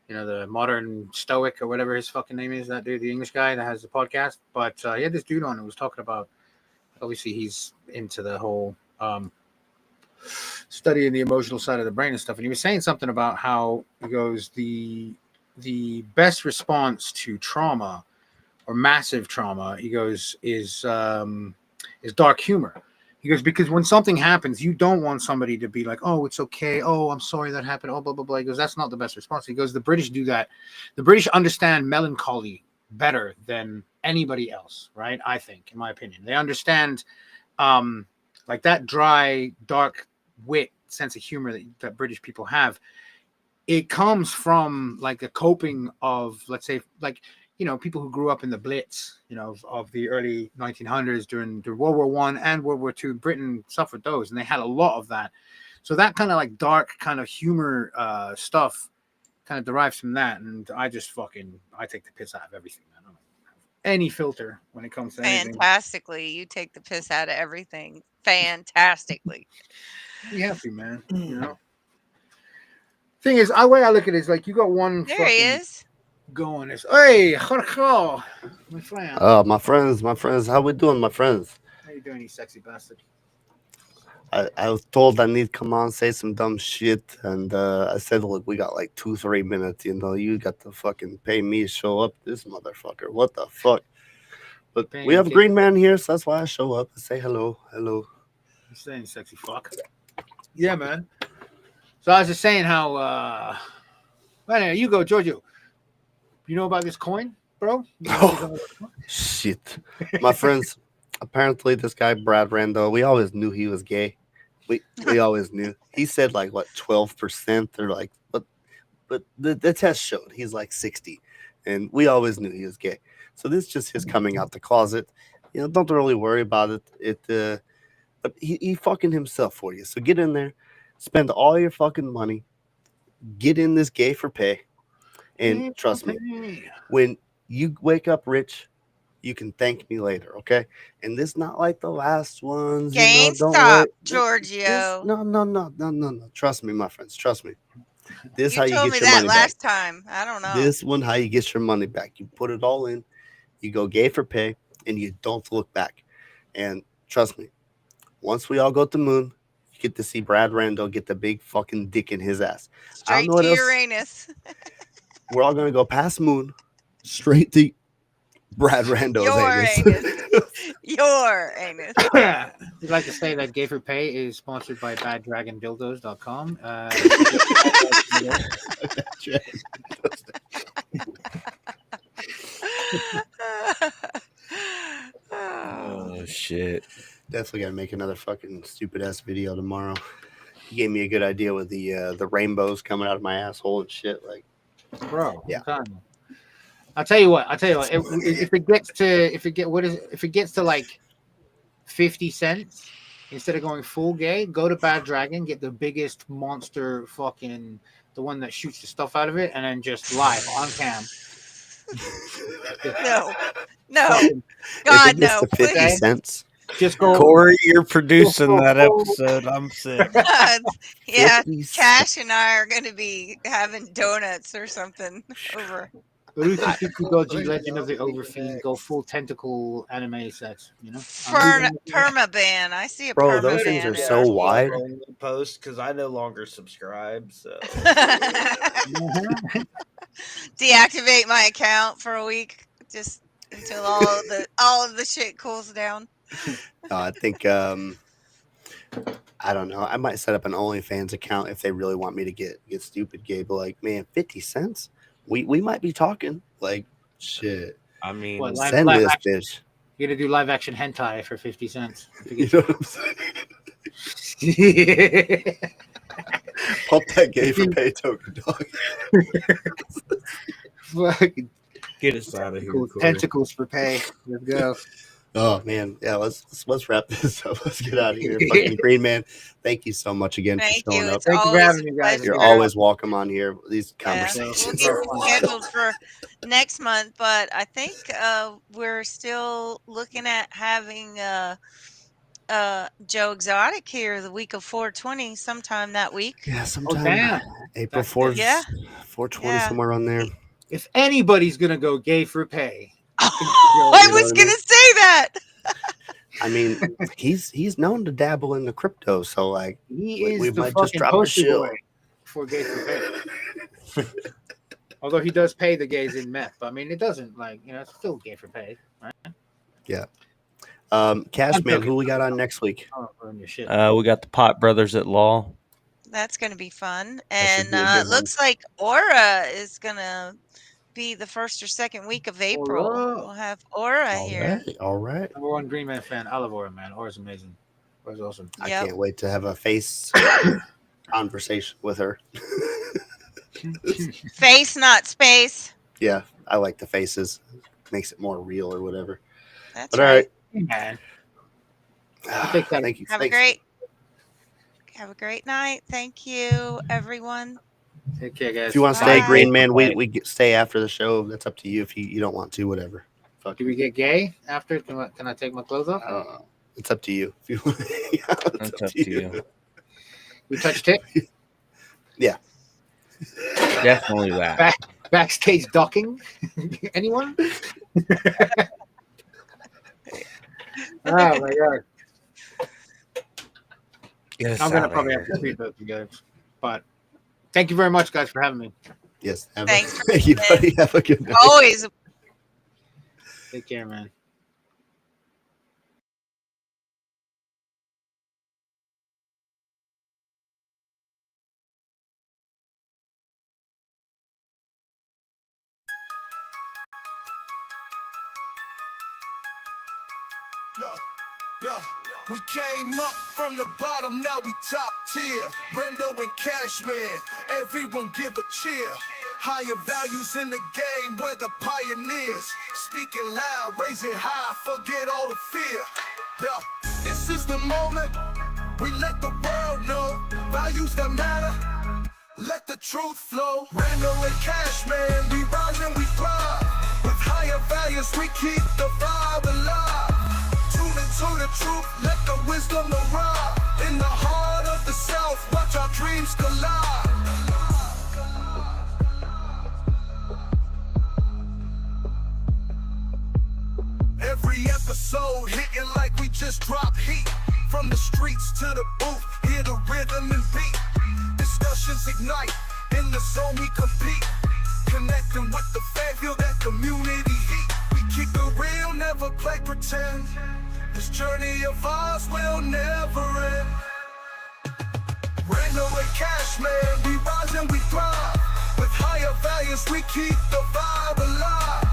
The modern Stoic or whatever his fucking name is. That dude, the English guy that has the podcast. But he had this dude on who was talking about. Obviously, he's into the whole studying the emotional side of the brain and stuff. And he was saying something about how he goes the best response to trauma or massive trauma, he goes, is dark humor. He goes, because when something happens, you don't want somebody to be like, oh, it's okay. Oh, I'm sorry that happened. Oh, blah, blah, blah. He goes, that's not the best response. He goes, the British do that. The British understand melancholy better than anybody else, right? I think, in my opinion. They understand like that dry, dark wit, sense of humor that British people have. It comes from like a coping of, let's say, like, people who grew up in the Blitz, of the early 1900s during World War I and World War II. Britain suffered those, and they had a lot of that. So that kind of like dark kind of humor stuff kind of derives from that. And I just I take the piss out of everything. I don't have any filter when it comes to anything. Fantastically. You take the piss out of everything. Fantastically. You have to, man. Thing is, the way I look at it is like you got one. There he is. Going is, hey, Jorge, my friend. Oh, my friends. How we doing, my friends? How you doing, you sexy bastard? I was told I need to come on, say some dumb shit, and I said, look, we got like 2-3 minutes. You got to fucking pay me to show up. This motherfucker, what the fuck? But we have a green man here, so that's why I show up and say hello. You saying sexy fuck? Yeah, man. So I was just saying how. Anyway, you go, Giorgio. You know about this coin, bro? Oh, shit. My friends, apparently this guy, Brad Randall, we always knew he was gay. We always knew. He said like what 12%. They're like, but the test showed he's like 60, and we always knew he was gay. So this is just his coming out the closet. Don't really worry about it. But he fucking himself for you. So get in there, spend all your fucking money, get in this Gay4Pay, and trust me, when you wake up rich, you can thank me later, okay? And this not like the last ones, don't GameStop, worry. Giorgio. No. Trust me, my friends, trust me. This is You how you told get me your that money back. last time. I don't know. This one, how you get your money back. You put it all in, you go Gay4Pay, and you don't look back. And trust me, once we all go to the moon, you get to see Brad Randall get the big fucking dick in his ass. I don't Straight know what to else. Uranus. We're all gonna go past moon, straight to Brad Randall's Your anus. Your anus. We'd like to say that Gay4Pay is sponsored by BadDragonDildos.com. Oh shit! Definitely gotta make another fucking stupid ass video tomorrow. He gave me a good idea with the rainbows coming out of my asshole and shit. Like, Bro, yeah. I'll tell you what. If it gets to like 50 cents, instead of going full gay, go to Bad Dragon, get the biggest monster fucking, the one that shoots the stuff out of it, and then just live on cam. No. God, no. 50 Please. cents. Just go. Corey, you're producing that episode. I'm sick. Yeah, Cash and I are going to be having donuts or something over. Uruchi Legend of the Overfiend, go full tentacle anime sex, Permaban. I see a Bro, those things are so wide. Post because I no longer subscribe. So deactivate my account for a week, just until all of the shit cools down. I think I don't know. I might set up an OnlyFans account if they really want me to get stupid gay. But like, man, 50 cents. We might be talking like shit. I mean, send this bitch. You're gonna do live action hentai for 50 cents. You know what I'm saying? Pump that Gay4Pay token, dog. Fucking get us out of here. Tentacles for pay. Let's go. Oh man, yeah. Let's wrap this up. Let's get out of here. Fucking Green Man, thank you so much again for showing up. Thank you for having me, guys. You're always welcome on here. These conversations. We'll get you scheduled for next month, but I think we're still looking at having Joe Exotic here the week of 420, sometime that week. Yeah, sometime April 4th. Yeah, 420, somewhere on there. If anybody's gonna go Gay4Pay. I was gonna say that. I mean, he's known to dabble in the crypto, so like we might fucking just drop a shill for Gay4Pay. Although he does pay the gays in meth, but I mean, it doesn't it's still Gay4Pay, right? Yeah. Cash Man, who we got on next week? We got the Pot Brothers at Law. That's gonna be fun, and it looks like Aura is gonna be the first or second week of April. We'll have Aura here. All right. Number one Green Man fan. I love Aura, man. Aura's amazing. Aura's awesome. I can't wait to have a face conversation with her. Face, not space. Yeah, I like the faces. Makes it more real or whatever. That's but right. All right. Thank you. Have a great night. Thank you, everyone. Take care, guys. If you want to stay, Green Man, we stay after the show. That's up to you. If you don't want to, whatever. Fuck. Do we get gay after? Can I take my clothes off? It's up to you. It's up to you. We touch tip? Yeah. Definitely that. Backstage docking? Anyone? Oh my god. I'm gonna probably have to tweet those together. But thank you very much, guys, for having me. Yes. Thanks. Thank you, buddy. Have a good night. Always. Take care, man. Yeah. We came up from the bottom, now we top tier. Rendo and Cashman, everyone give a cheer. Higher values in the game, we're the pioneers. Speaking loud, raise it high, forget all the fear. Yeah. This is the moment, we let the world know. Values that matter, let the truth flow. Rando and Cashman, we rise and we thrive. With higher values, we keep the vibe alive. Tune into the truth, let the wisdom arrive. In the heart of the South, watch our dreams collide. Every episode hitting like we just dropped heat. From the streets to the booth, hear the rhythm and beat. Discussions ignite, in the zone we compete. Connecting with the fan, feel that community heat. We keep it real, never play pretend. This journey of ours will never end. Rando and Cashman, we rise and we thrive. With higher values, we keep the vibe alive.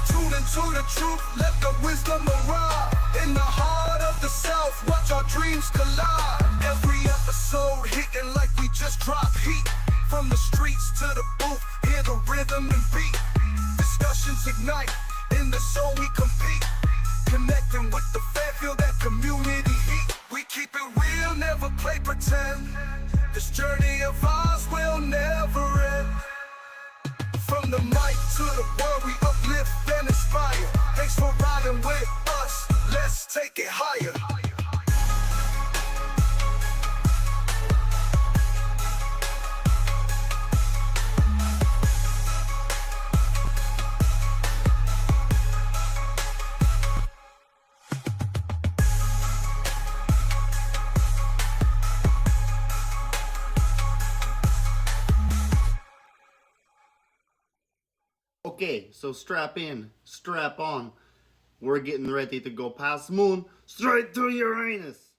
Tune into the truth, let the wisdom arrive. In the heart of the South, watch our dreams collide. Every episode hitting like we just dropped heat. From the streets to the booth, hear the rhythm and beat. Discussions ignite, in the zone we compete. Connecting with the fan, feel that community heat. We keep it real, never play pretend. This journey of ours will never end. From the mic to the world, we uplift and inspire. Thanks for riding with us, let's take it higher. Okay, so strap in, strap on. We're getting ready to go past moon, straight to Uranus.